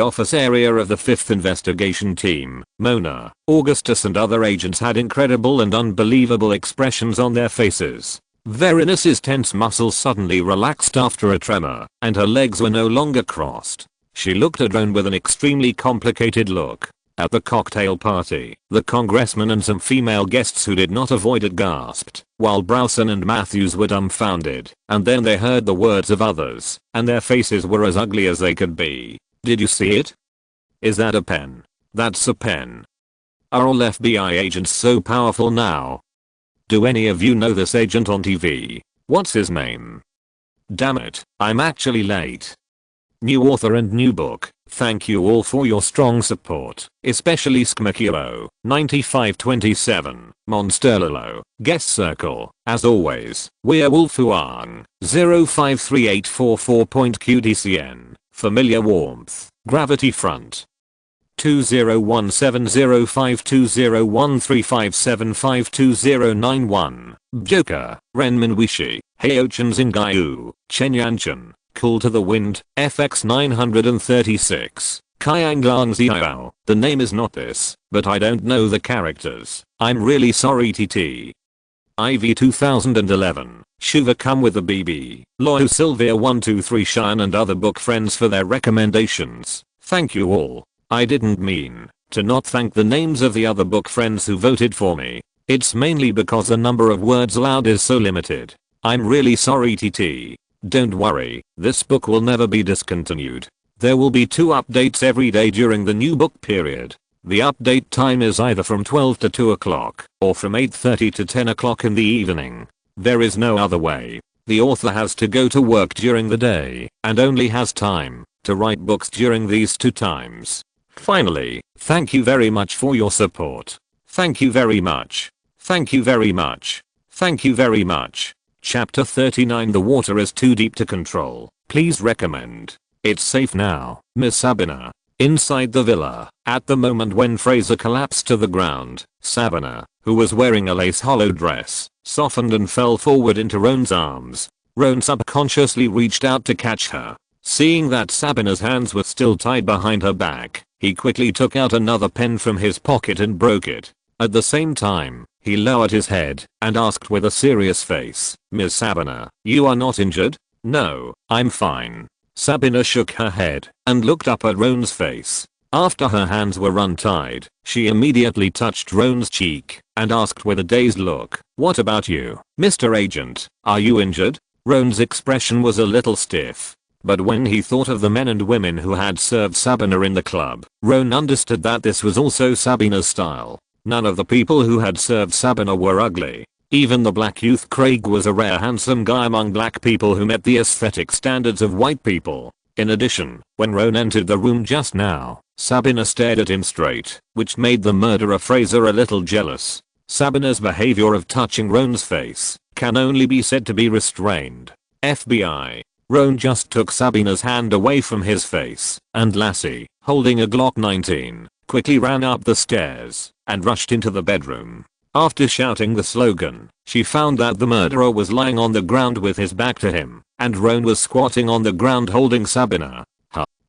office area of the 5th Investigation Team, Mona, Augustus and other agents had incredible and unbelievable expressions on their faces. Veronice's tense muscles suddenly relaxed after a tremor, and her legs were no longer crossed. She looked at Roan with an extremely complicated look. At the cocktail party, the congressman and some female guests who did not avoid it gasped, while Browson and Matthews were dumbfounded, and then they heard the words of others, and their faces were as ugly as they could be. Did you see it? Is that a pen? That's a pen. Are all FBI agents so powerful now? Do any of you know this agent on TV? What's his name? Damn it, I'm actually late. New author and new book. Thank you all for your strong support, especially Skmakilo, 9527, Monsterlolo, Guest Circle, as always, Werewolf Luo An, 053844.QDCN, Familiar Warmth, Gravity Front. 201705201357529091, Joker, Renmin Wishi, Heochan Zingayu, Chenyanchan, Cool to the Wind, FX 936, Kyanglang Xiao. The name is not this, but I don't know the characters. I'm really sorry TT. IV 2011, Shuva come with the BB, Loyal Sylvia 123 Shine and other book friends for their recommendations. Thank you all. I didn't mean to not thank the names of the other book friends who voted for me. It's mainly because the number of words allowed is so limited. I'm really sorry TT. Don't worry, this book will never be discontinued. There will be 2 updates every day during the new book period. The update time is either from 12 to 2 o'clock, or from 8:30 to 10 o'clock in the evening. There is no other way. The author has to go to work during the day, and only has time to write books during these 2 times. Finally, thank you very much for your support. Thank you very much. Thank you very much. Thank you very much. Chapter 39 The water is too deep to control. Please recommend. It's safe now, Miss Sabina. Inside the villa, at the moment when Fraser collapsed to the ground, Sabina, who was wearing a lace hollow dress, softened and fell forward into Roan's arms. Roan subconsciously reached out to catch her. Seeing that Sabina's hands were still tied behind her back, he quickly took out another pen from his pocket and broke it. At the same time, he lowered his head and asked with a serious face, "Miss Sabina, you are not injured?" "No, I'm fine." Sabina shook her head and looked up at Roan's face. After her hands were untied, she immediately touched Roan's cheek and asked with a dazed look, "What about you, Mr. Agent? Are you injured?" Roan's expression was a little stiff. But when he thought of the men and women who had served Sabina in the club, Roan understood that this was also Sabina's style. None of the people who had served Sabina were ugly. Even the black youth Craig was a rare handsome guy among black people who met the aesthetic standards of white people. In addition, when Roan entered the room just now, Sabina stared at him straight, which made the murderer Fraser a little jealous. Sabina's behavior of touching Roan's face can only be said to be restrained. FBI. Roan just took Sabina's hand away from his face, and Lassie, holding a Glock 19, quickly ran up the stairs and rushed into the bedroom. After shouting the slogan, she found that the murderer was lying on the ground with his back to him, and Roan was squatting on the ground holding Sabina.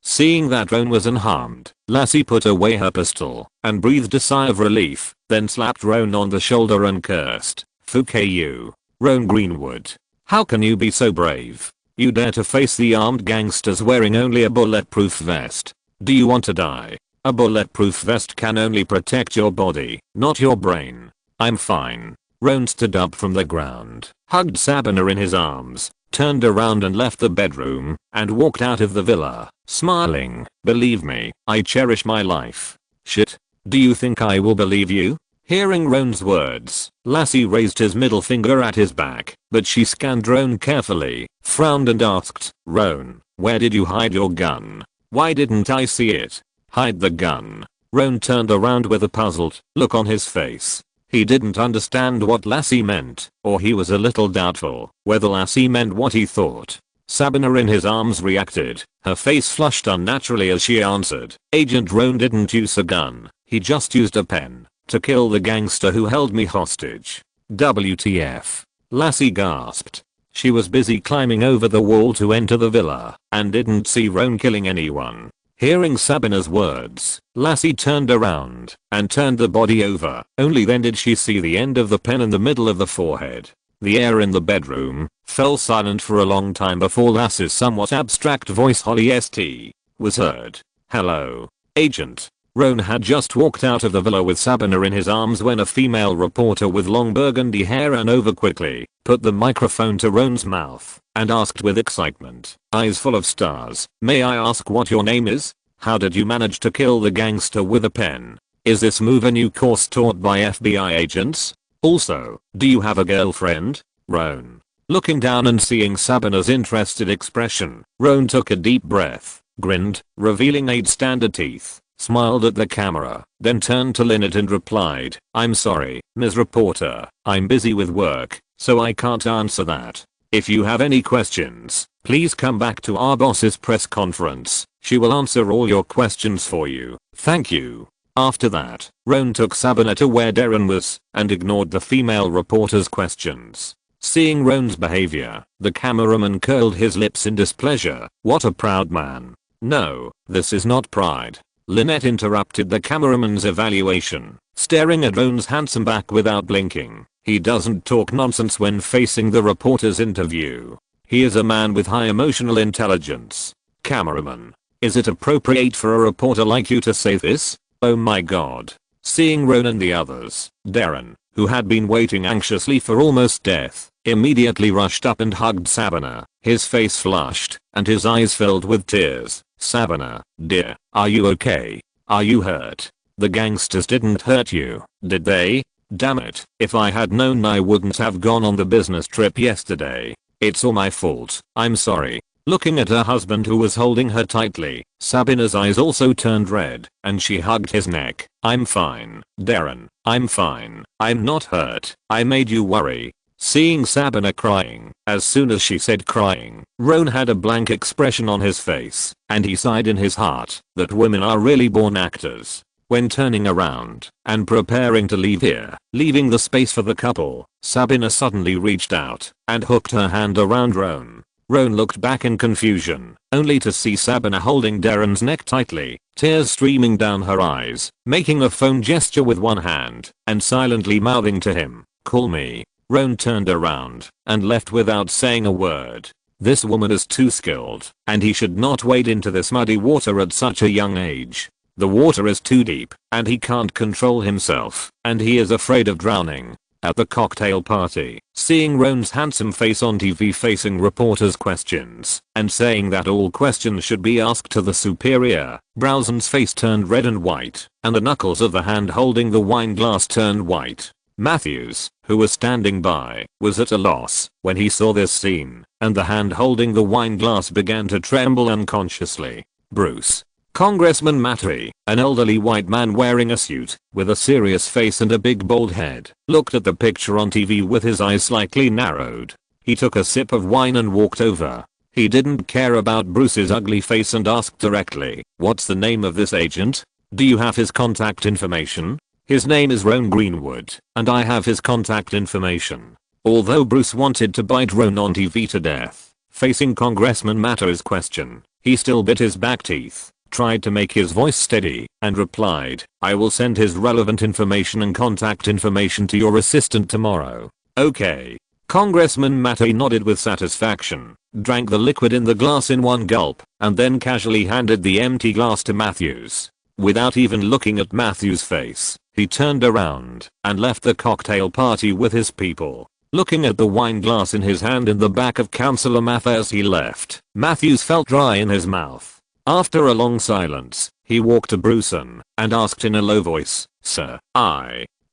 Seeing that Roan was unharmed, Lassie put away her pistol and breathed a sigh of relief, then slapped Roan on the shoulder and cursed, "Fuck you, Roan Greenwood. How can you be so brave? You dare to face the armed gangsters wearing only a bulletproof vest. Do you want to die? A bulletproof vest can only protect your body, not your brain." "I'm fine." Roan stood up from the ground, hugged Sabina in his arms, turned around and left the bedroom, and walked out of the villa, smiling. "Believe me, I cherish my life." "Shit. Do you think I will believe you?" Hearing Roan's words, Lassie raised his middle finger at his back, but she scanned Roan carefully, frowned and asked, "Roan, where did you hide your gun? Why didn't I see it?" "Hide the gun?" Roan turned around with a puzzled look on his face. He didn't understand what Lassie meant, or he was a little doubtful whether Lassie meant what he thought. Sabina in his arms reacted, her face flushed unnaturally as she answered, "Agent Roan didn't use a gun, he just used a pen to kill the gangster who held me hostage." "WTF?" Lassie gasped. She was busy climbing over the wall to enter the villa and didn't see Roan killing anyone. Hearing Sabina's words, Lassie turned around and turned the body over. Only then did she see the end of the pen in the middle of the forehead. The air in the bedroom fell silent for a long time before Lassie's somewhat abstract voice "Holly St." was heard. "Hello, Agent." Roan had just walked out of the villa with Sabina in his arms when a female reporter with long burgundy hair ran over quickly, put the microphone to Roan's mouth, and asked with excitement, eyes full of stars, "May I ask what your name is? How did you manage to kill the gangster with a pen? Is this move a new course taught by FBI agents? Also, do you have a girlfriend?" Roan. Looking down and seeing Sabina's interested expression, Roan took a deep breath, grinned, revealing 8 standard teeth, smiled at the camera, then turned to Lynette and replied, "I'm sorry, Ms. Reporter, I'm busy with work, so I can't answer that. If you have any questions, please come back to our boss's press conference. She will answer all your questions for you. Thank you." After that, Roan took Sabina to where Darren was and ignored the female reporter's questions. Seeing Roan's behavior, the cameraman curled his lips in displeasure. "What a proud man." "No, this is not pride." Lynette interrupted the cameraman's evaluation, staring at Roan's handsome back without blinking. "He doesn't talk nonsense when facing the reporter's interview. He is a man with high emotional intelligence." Cameraman. "Is it appropriate for a reporter like you to say this? Oh my god." Seeing Roan and the others, Darren, who had been waiting anxiously for almost death, immediately rushed up and hugged Sabina. His face flushed, and his eyes filled with tears. "Sabina, dear, are you okay? Are you hurt? The gangsters didn't hurt you, did they? Damn it, if I had known I wouldn't have gone on the business trip yesterday. It's all my fault, I'm sorry." Looking at her husband who was holding her tightly, Sabina's eyes also turned red, and she hugged his neck. "I'm fine, Darren, I'm fine. I'm not hurt. I made you worry." Seeing Sabina crying, as soon as she said crying, Roan had a blank expression on his face, and he sighed in his heart that women are really born actors. When turning around and preparing to leave here, leaving the space for the couple, Sabina suddenly reached out and hooked her hand around Roan. Roan looked back in confusion, only to see Sabina holding Darren's neck tightly, tears streaming down her eyes, making a phone gesture with one hand, and silently mouthing to him, "Call me." Roan turned around and left without saying a word. This woman is too skilled, and he should not wade into this muddy water at such a young age. The water is too deep, and he can't control himself, and he is afraid of drowning. At the cocktail party, seeing Roan's handsome face on TV facing reporters' questions, and saying that all questions should be asked to the superior, Browson's face turned red and white, and the knuckles of the hand holding the wine glass turned white. Matthews, who was standing by, was at a loss when he saw this scene, and the hand holding the wine glass began to tremble unconsciously. Bruce. Congressman Mattery, an elderly white man wearing a suit, with a serious face and a big bald head, looked at the picture on TV with his eyes slightly narrowed. He took a sip of wine and walked over. He didn't care about Bruce's ugly face and asked directly, "What's the name of this agent? Do you have his contact information?" "His name is Roan Greenwood, and I have his contact information." Although Bruce wanted to bite Roan on TV to death, facing Congressman Mattery's question, he still bit his back teeth, tried to make his voice steady, and replied, "I will send his relevant information and contact information to your assistant tomorrow." "Okay." Congressman Mattery nodded with satisfaction, drank the liquid in the glass in one gulp, and then casually handed the empty glass to Matthews. Without even looking at Matthews' face, he turned around and left the cocktail party with his people. Looking at the wine glass in his hand in the back of Councillor Mather as he left, Matthews felt dry in his mouth. After a long silence, he walked to Brewson and asked in a low voice, "Sir,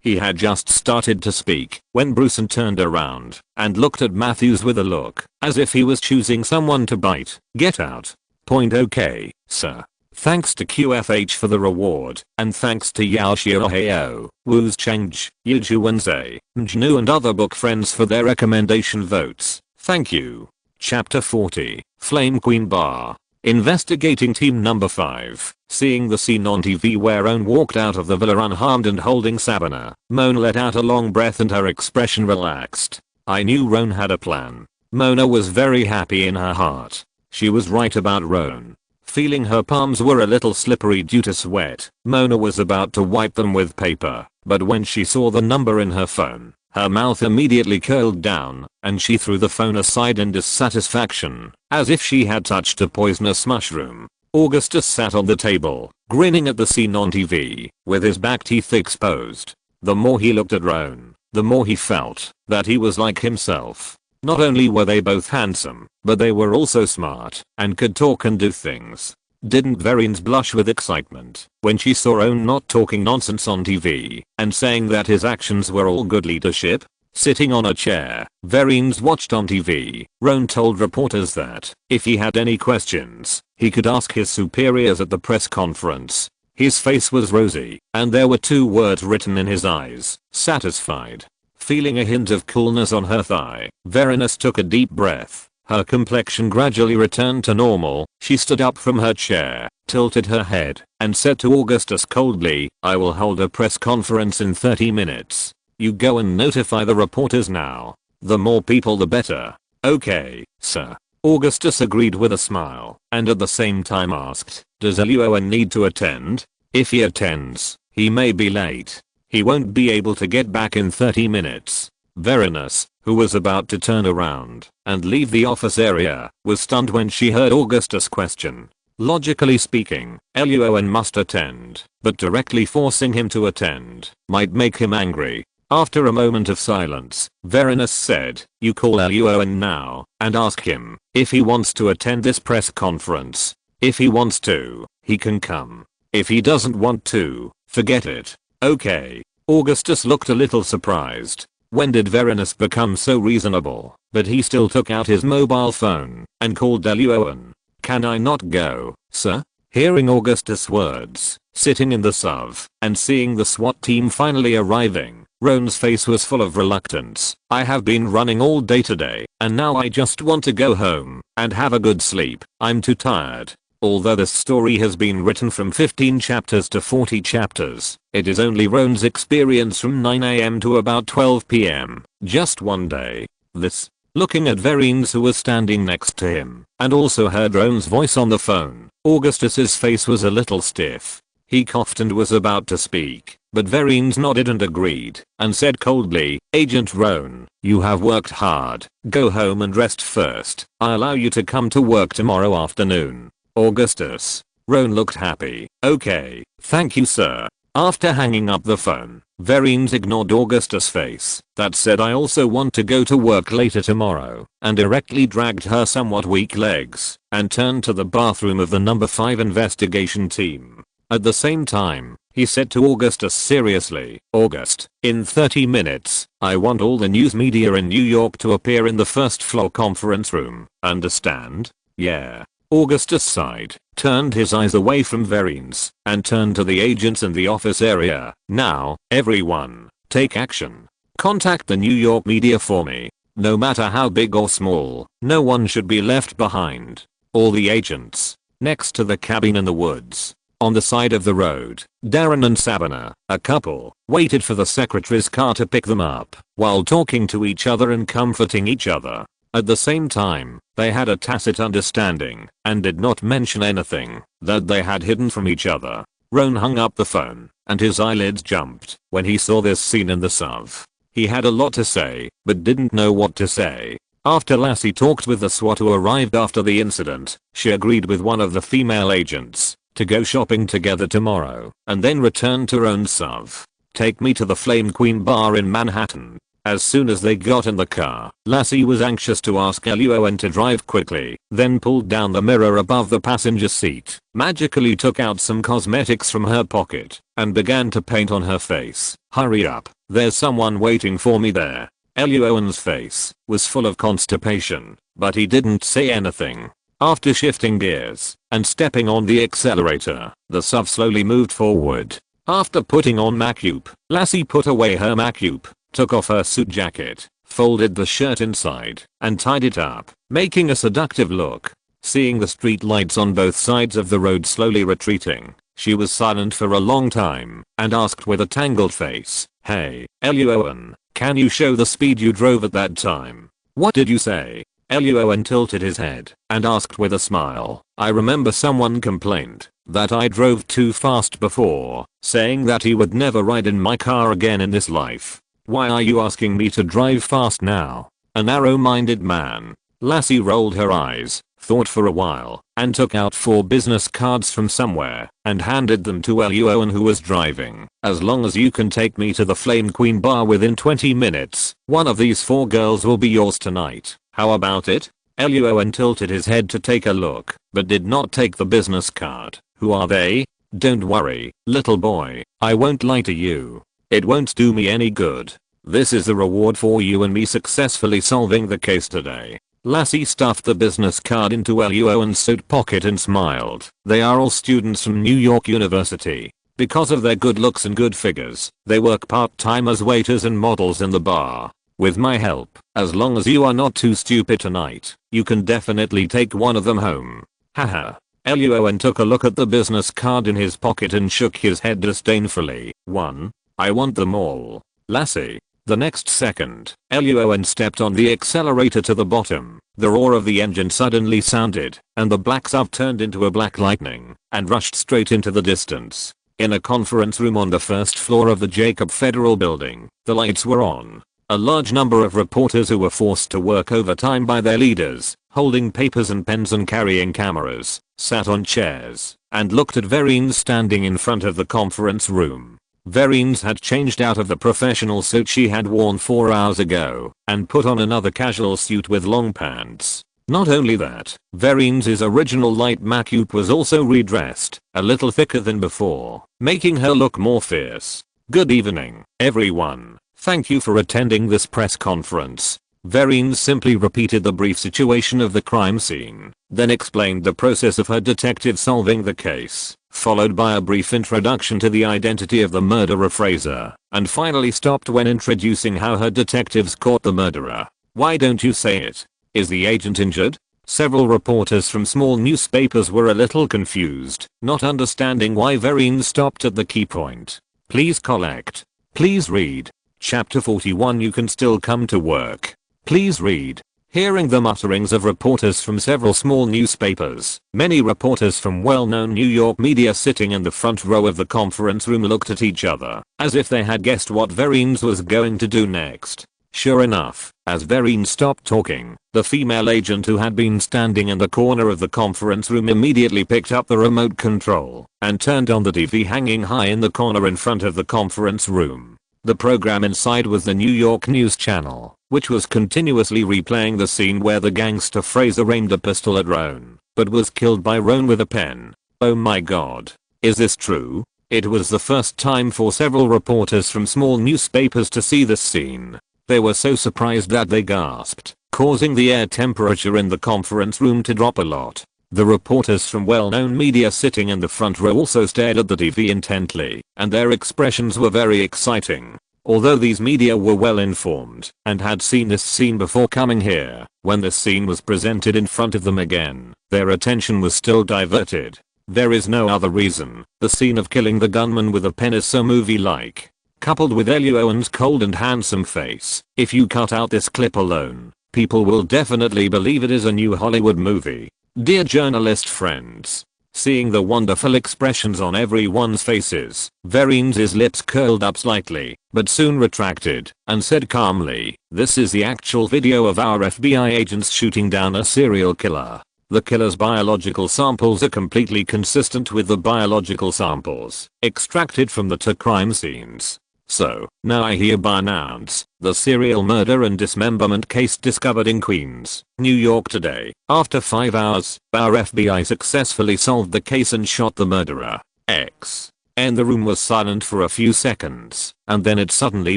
He had just started to speak when Brewson turned around and looked at Matthews with a look as if he was choosing someone to bite. "Get out." Point. "Okay, sir. Thanks to QFH for the reward, and thanks to Yao Xiaoheo, Wu's Chengj, Yiju Wenze, Mjnu and other book friends for their recommendation votes. Thank you." Chapter 40, Flame Queen Bar. Investigating Team Number 5, seeing the scene on TV where Roan walked out of the villa unharmed and holding Sabina, Mona let out a long breath and her expression relaxed. I knew Roan had a plan. Mona was very happy in her heart. She was right about Roan. Feeling her palms were a little slippery due to sweat, Mona was about to wipe them with paper, but when she saw the number in her phone, her mouth immediately curled down, and she threw the phone aside in dissatisfaction, as if she had touched a poisonous mushroom. Augustus sat on the table, grinning at the scene on TV, with his back teeth exposed. The more he looked at Roan, the more he felt that he was like himself. Not only were they both handsome, but they were also smart, and could talk and do things. Didn't Verines blush with excitement when she saw Roan not talking nonsense on TV and saying that his actions were all good leadership? Sitting on a chair, Verines watched on TV. Roan told reporters that if he had any questions, he could ask his superiors at the press conference. His face was rosy, and there were 2 words written in his eyes: satisfied. Feeling a hint of coolness on her thigh, Verines took a deep breath. Her complexion gradually returned to normal. She stood up from her chair, tilted her head, and said to Augustus coldly, "I will hold a press conference in 30 minutes. You go and notify the reporters now. The more people the better." "Okay, sir." Augustus agreed with a smile, and at the same time asked, "Does Luo An need to attend? If he attends, he may be late. He won't be able to get back in 30 minutes. Verines, who was about to turn around and leave the office area, was stunned when she heard Augustus' question. Logically speaking, Luo An must attend, but directly forcing him to attend might make him angry. After a moment of silence, Verines said, "You call Luo An now and ask him if he wants to attend this press conference. If he wants to, he can come. If he doesn't want to, forget it." "Okay." Augustus looked a little surprised. When did Verines become so reasonable? But he still took out his mobile phone and called Luo An. "Can I not go, sir?" Hearing Augustus' words, sitting in the SUV, and seeing the SWAT team finally arriving, Roan's face was full of reluctance. "I have been running all day today, and now I just want to go home and have a good sleep. I'm too tired." Although this story has been written from 15 chapters to 40 chapters, it is only Roan's experience from 9 AM to about 12 PM, just one day. This, looking at Vereen's who was standing next to him, and also heard Roan's voice on the phone. Augustus's face was a little stiff. He coughed and was about to speak, but Vereen's nodded and agreed, and said coldly, "Agent Roan, you have worked hard. Go home and rest first. I allow you to come to work tomorrow afternoon." Augustus. Roan looked happy. "Okay, thank you sir." After hanging up the phone, Vereen's ignored Augustus' face that said "I also want to go to work later tomorrow," and directly dragged her somewhat weak legs and turned to the bathroom of the number 5 investigation team. At the same time, he said to Augustus seriously, "August, in 30 minutes, I want all the news media in New York to appear in the first floor conference room. Understand?" "Yeah." Augustus sighed, turned his eyes away from Vereen's, and turned to the agents in the office area. "Now, everyone, take action. Contact the New York media for me. No matter how big or small, no one should be left behind." All the agents. Next to the cabin in the woods, on the side of the road, Darren and Sabina, a couple, waited for the secretary's car to pick them up, while talking to each other and comforting each other. At the same time, they had a tacit understanding, and did not mention anything that they had hidden from each other. Roan hung up the phone, and his eyelids jumped when he saw this scene in the SUV. He had a lot to say, but didn't know what to say. After Lassie talked with the SWAT who arrived after the incident, she agreed with one of the female agents to go shopping together tomorrow, and then return to Roan's SUV. "Take me to the Flame Queen bar in Manhattan." As soon as they got in the car, Lassie was anxious to ask Luo An to drive quickly, then pulled down the mirror above the passenger seat, magically took out some cosmetics from her pocket, and began to paint on her face. "Hurry up, there's someone waiting for me there." Luo An's face was full of constipation, but he didn't say anything. After shifting gears and stepping on the accelerator, the SUV slowly moved forward. After putting on makeup, Lassie put away her makeup, took off her suit jacket, folded the shirt inside, and tied it up, making a seductive look. Seeing the street lights on both sides of the road slowly retreating, she was silent for a long time, and asked with a tangled face, "Hey, Luo An, can you show the speed you drove at that time?" "What did you say?" Luo An tilted his head, and asked with a smile, "I remember someone complained that I drove too fast before, saying that he would never ride in my car again in this life. Why are you asking me to drive fast now?" A narrow-minded man. Lassie rolled her eyes, thought for a while, and took out 4 business cards from somewhere, and handed them to Luo An who was driving. "As long as you can take me to the Flame Queen bar within 20 minutes, one of these 4 girls will be yours tonight. How about it?" Luo An tilted his head to take a look, but did not take the business card. "Who are they?" "Don't worry, little boy, I won't lie to you. It won't do me any good. This is the reward for you and me successfully solving the case today." Lassie stuffed the business card into Luo An's suit pocket and smiled. "They are all students from New York University. Because of their good looks and good figures, they work part-time as waiters and models in the bar. With my help, as long as you are not too stupid tonight, you can definitely take one of them home." Haha. Luo An took a look at the business card in his pocket and shook his head disdainfully. "One? I want them all." "Lassie." The next second, Luo An stepped on the accelerator to the bottom. The roar of the engine suddenly sounded, and the black SUV turned into a black lightning, and rushed straight into the distance. In a conference room on the first floor of the Jacob Federal Building, the lights were on. A large number of reporters who were forced to work overtime by their leaders, holding papers and pens and carrying cameras, sat on chairs, and looked at Vereen standing in front of the conference room. Vereen's had changed out of the professional suit she had worn 4 hours ago, and put on another casual suit with long pants. Not only that, Vereen's original light makeup was also redressed, a little thicker than before, making her look more fierce. "Good evening, everyone. Thank you for attending this press conference." Vereen simply repeated the brief situation of the crime scene, then explained the process of her detective solving the case, followed by a brief introduction to the identity of the murderer Fraser, and finally stopped when introducing how her detectives caught the murderer. "Why don't you say it? Is the agent injured?" Several reporters from small newspapers were a little confused, not understanding why Vereen stopped at the key point. Please collect. Please read. Chapter 41 You can still come to work. Please read. Hearing the mutterings of reporters from several small newspapers, many reporters from well-known New York media sitting in the front row of the conference room looked at each other, as if they had guessed what Vereen was going to do next. Sure enough, as Vereen stopped talking, the female agent who had been standing in the corner of the conference room immediately picked up the remote control and turned on the TV hanging high in the corner in front of the conference room. The program inside was the New York News Channel, which was continuously replaying the scene where the gangster Fraser aimed a pistol at Roan, but was killed by Roan with a pen. Oh my god. Is this true? It was the first time for several reporters from small newspapers to see this scene. They were so surprised that they gasped, causing the air temperature in the conference room to drop a lot. The reporters from well-known media sitting in the front row also stared at the TV intently, and their expressions were very exciting. Although these media were well informed and had seen this scene before coming here, when the scene was presented in front of them again, their attention was still diverted. There is no other reason. The scene of killing the gunman with a pen is so movie-like. Coupled with Luo An's cold and handsome face, if you cut out this clip alone, people will definitely believe it is a new Hollywood movie. Dear journalist friends, seeing the wonderful expressions on everyone's faces, Vereen's lips curled up slightly, but soon retracted, and said calmly, "This is the actual video of our FBI agents shooting down a serial killer. The killer's biological samples are completely consistent with the biological samples extracted from the two crime scenes. So, now I hereby announce the serial murder and dismemberment case discovered in Queens, New York today. After 5 hours, our FBI successfully solved the case and shot the murderer, X. And the room was silent for a few seconds, and then it suddenly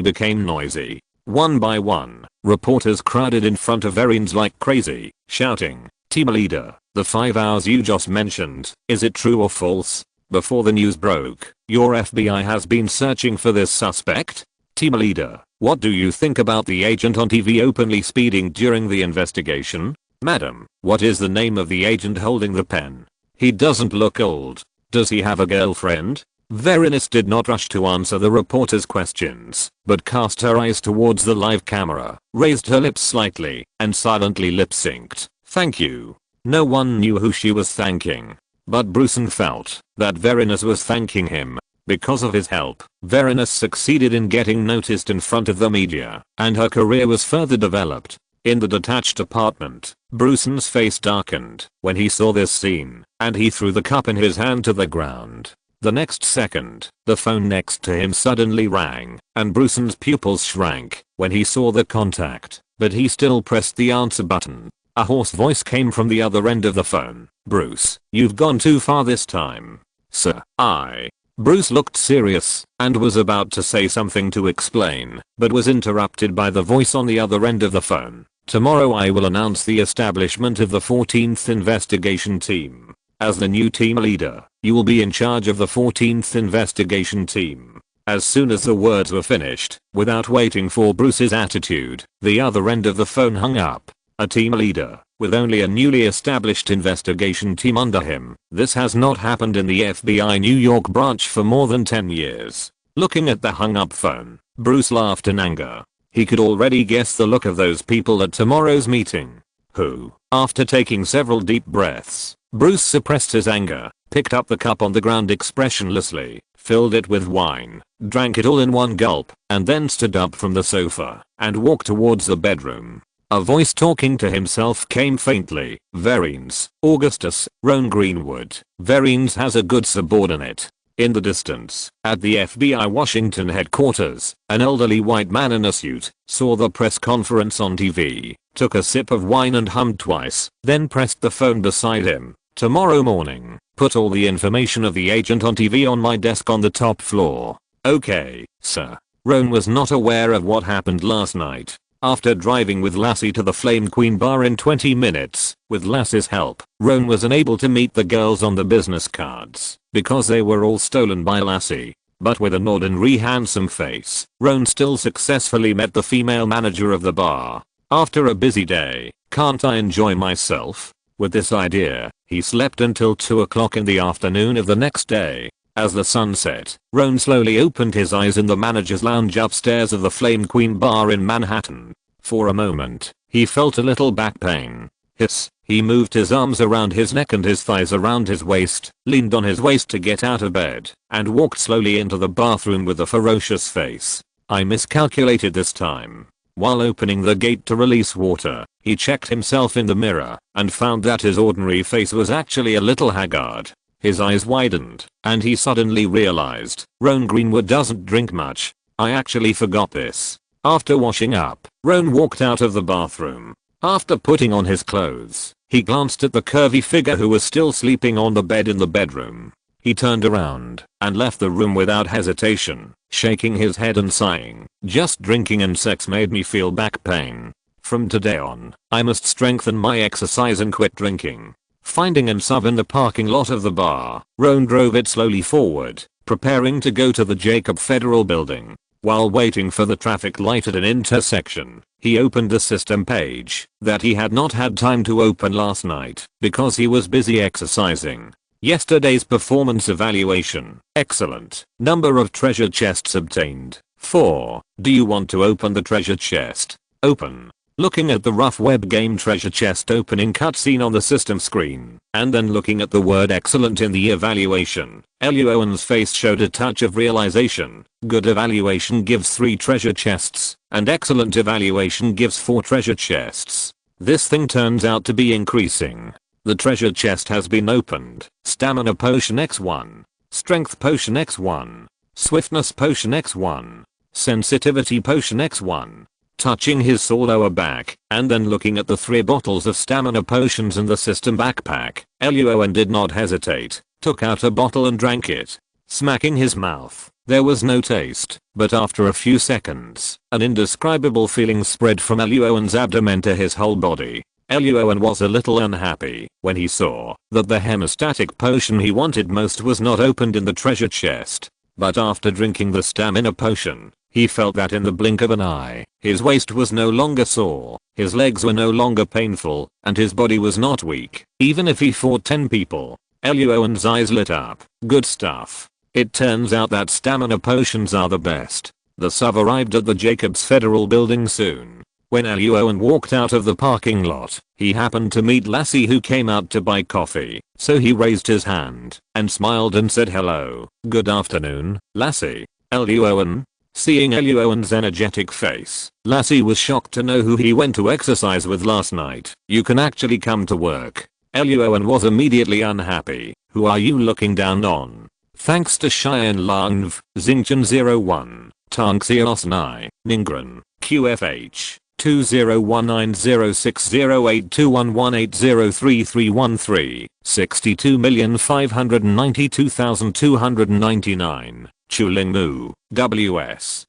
became noisy. One by one, reporters crowded in front of Vereen's like crazy, shouting, "Team leader, the 5 hours you just mentioned, is it true or false? Before the news broke, your FBI has been searching for this suspect? Team leader, what do you think about the agent on TV openly speeding during the investigation? Madam, what is the name of the agent holding the pen? He doesn't look old. Does he have a girlfriend?" Vereen did not rush to answer the reporter's questions, but cast her eyes towards the live camera, raised her lips slightly, and silently lip-synced. "Thank you." No one knew who she was thanking, but Bruce felt that Vereen was thanking him. Because of his help, Vereen succeeded in getting noticed in front of the media, and her career was further developed. In the detached apartment, Bruce's face darkened when he saw this scene, and he threw the cup in his hand to the ground. The next second, the phone next to him suddenly rang, and Bruce's pupils shrank when he saw the contact, but he still pressed the answer button. A hoarse voice came from the other end of the phone. "Bruce, you've gone too far this time." "Sir, Bruce looked serious and was about to say something to explain, but was interrupted by the voice on the other end of the phone. "Tomorrow I will announce the establishment of the 14th investigation team. As the new team leader, you will be in charge of the 14th investigation team." As soon as the words were finished, without waiting for Bruce's attitude, the other end of the phone hung up. A team leader, with only a newly established investigation team under him. This has not happened in the FBI New York branch for more than 10 years. Looking at the hung up phone, Bruce laughed in anger. He could already guess the look of those people at tomorrow's meeting. Who, after taking several deep breaths, Bruce suppressed his anger, picked up the cup on the ground expressionlessly, filled it with wine, drank it all in one gulp, and then stood up from the sofa and walked towards the bedroom. A voice talking to himself came faintly. "Vereen's, Augustus, Roan Greenwood. Vereen's has a good subordinate." In the distance, at the FBI Washington headquarters, an elderly white man in a suit saw the press conference on TV, took a sip of wine and hummed twice, then pressed the phone beside him. "Tomorrow morning, put all the information of the agent on TV on my desk on the top floor." "Okay, sir." Roan was not aware of what happened last night. After driving with Lassie to the Flame Queen bar in 20 minutes, with Lassie's help, Roan was unable to meet the girls on the business cards, because they were all stolen by Lassie. But with an ordinary handsome face, Roan still successfully met the female manager of the bar. "After a busy day, can't I enjoy myself?" With this idea, he slept until 2 o'clock in the afternoon of the next day. As the sun set, Roan slowly opened his eyes in the manager's lounge upstairs of the Flame Queen bar in Manhattan. For a moment, he felt a little back pain. He moved his arms around his neck and his thighs around his waist, leaned on his waist to get out of bed, and walked slowly into the bathroom with a ferocious face. I miscalculated this time. While opening the gate to release water, he checked himself in the mirror and found that his ordinary face was actually a little haggard. His eyes widened, and he suddenly realized, Roan Greenwood doesn't drink much. I actually forgot this. After washing up, Roan walked out of the bathroom. After putting on his clothes, he glanced at the curvy figure who was still sleeping on the bed in the bedroom. He turned around and left the room without hesitation, shaking his head and sighing, just drinking and sex made me feel back pain. From today on, I must strengthen my exercise and quit drinking. Finding himself in the parking lot of the bar, Roan drove it slowly forward, preparing to go to the Jacob Federal Building. While waiting for the traffic light at an intersection, he opened the system page that he had not had time to open last night because he was busy exercising. Yesterday's performance evaluation, excellent. Number of treasure chests obtained, 4. Do you want to open the treasure chest? Open. Looking at the rough web game treasure chest opening cutscene on the system screen, and then looking at the word excellent in the evaluation, Luo An's face showed a touch of realization. Good evaluation gives 3 treasure chests, and excellent evaluation gives 4 treasure chests. This thing turns out to be increasing. The treasure chest has been opened. Stamina potion x1. Strength potion x1. Swiftness potion x1. Sensitivity potion x1. Touching his sore lower back, and then looking at the 3 bottles of stamina potions in the system backpack, Luo An did not hesitate, took out a bottle and drank it. Smacking his mouth, there was no taste, but after a few seconds, an indescribable feeling spread from Luo An's abdomen to his whole body. Luo An was a little unhappy when he saw that the hemostatic potion he wanted most was not opened in the treasure chest. But after drinking the stamina potion, he felt that in the blink of an eye, his waist was no longer sore, his legs were no longer painful, and his body was not weak, even if he fought 10 people. Luo An's eyes lit up. Good stuff. It turns out that stamina potions are the best. The sub arrived at the Jacobs Federal Building soon. When Luo An walked out of the parking lot, he happened to meet Lassie, who came out to buy coffee, so he raised his hand and smiled and said hello. Good afternoon, Lassie. Luo An. Seeing Luo An's energetic face, Lassie was shocked to know who he went to exercise with last night. You can actually come to work. Luo An was immediately unhappy. Who are you looking down on? Thanks to Cheyenne Langv, Xingchen01, Tanxios Nai, Ningran, QFH, 201906082118033313, 62,592,299. Chuling Mu, WS.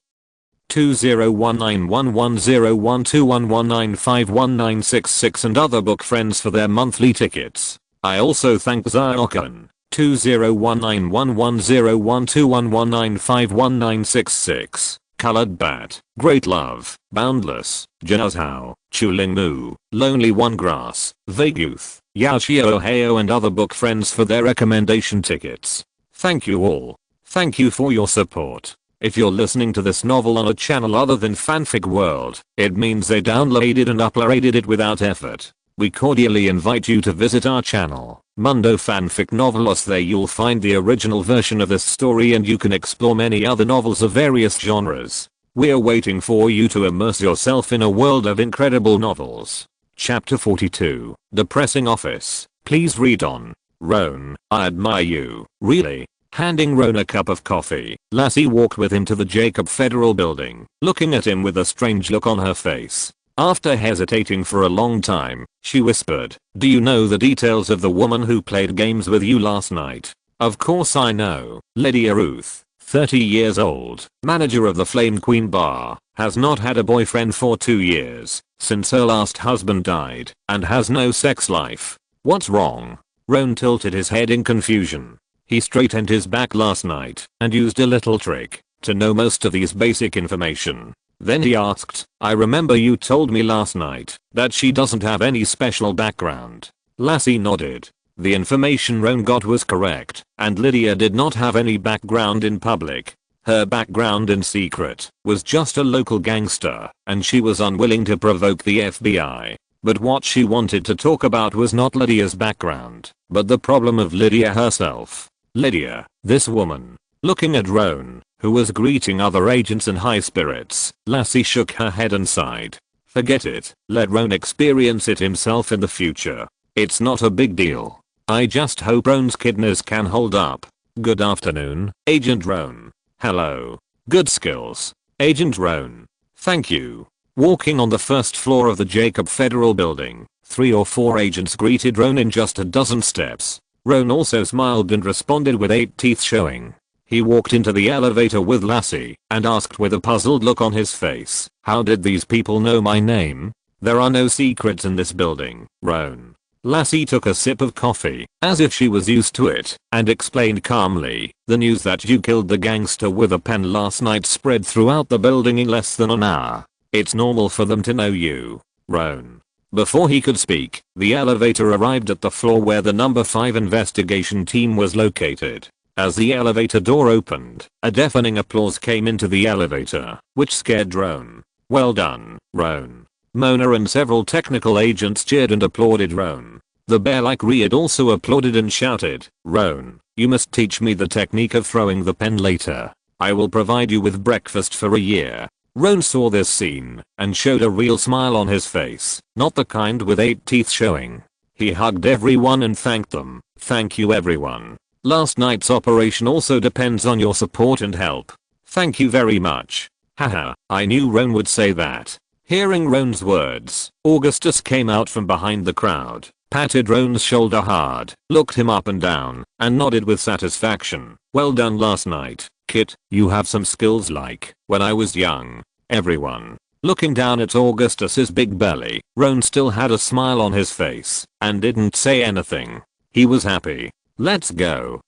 201911012119511966 and other book friends for their monthly tickets. I also thank Ziokan, 201911012119511966, Colored Bat, Great Love, Boundless, Janazhao, Chuling Mu, Lonely One Grass, Vague Youth, Yaoshio Ohio and other book friends for their recommendation tickets. Thank you all. Thank you for your support. If you're listening to this novel on a channel other than Fanfic World, it means they downloaded and uploaded it without effort. We cordially invite you to visit our channel, Mundo Fanfic Novelos. There you'll find the original version of this story and you can explore many other novels of various genres. We're waiting for you to immerse yourself in a world of incredible novels. Chapter 42, Depressing Office. Please read on. Roan, I admire you. Really? Handing Roan a cup of coffee, Lassie walked with him to the Jacob Federal Building, looking at him with a strange look on her face. After hesitating for a long time, she whispered, do you know the details of the woman who played games with you last night? Of course I know. Lydia Ruth, 30 years old, manager of the Flame Queen bar, has not had a boyfriend for 2 years, since her last husband died, and has no sex life. What's wrong? Roan tilted his head in confusion. He straightened his back last night and used a little trick to know most of these basic information. Then he asked, I remember you told me last night that she doesn't have any special background. Lassie nodded. The information Roan got was correct, and Lydia did not have any background in public. Her background in secret was just a local gangster, and she was unwilling to provoke the FBI. But what she wanted to talk about was not Lydia's background, but the problem of Lydia herself. Lydia, this woman. Looking at Roan, who was greeting other agents in high spirits, Lassie shook her head and sighed. Forget it, let Roan experience it himself in the future. It's not a big deal. I just hope Roan's kidneys can hold up. Good afternoon, Agent Roan. Hello. Good skills. Agent Roan. Thank you. Walking on the first floor of the Jacob Federal Building, 3 or 4 agents greeted Roan in just a dozen steps. Roan also smiled and responded with 8 teeth showing. He walked into the elevator with Lassie and asked with a puzzled look on his face, "How did these people know my name? There are no secrets in this building, Roan." Lassie took a sip of coffee, as if she was used to it, and explained calmly, "The news that you killed the gangster with a pen last night spread throughout the building in less than an hour. It's normal for them to know you, Roan." Before he could speak, the elevator arrived at the floor where the number 5 investigation team was located. As the elevator door opened, a deafening applause came into the elevator, which scared Roan. "Well done, Roan." Mona and several technical agents cheered and applauded Roan. The bear-like Reed also applauded and shouted, "Roan, you must teach me the technique of throwing the pen later. I will provide you with breakfast for a year." Roan saw this scene and showed a real smile on his face, not the kind with 8 teeth showing. He hugged everyone and thanked them. "Thank you everyone. Last night's operation also depends on your support and help. Thank you very much." Haha, I knew Roan would say that. Hearing Roan's words, Augustus came out from behind the crowd, patted Roan's shoulder hard, looked him up and down, and nodded with satisfaction. "Well done last night, Kit. You have some skills like when I was young." Everyone. Looking down at Augustus's big belly, Roan still had a smile on his face, and didn't say anything. He was happy. Let's go,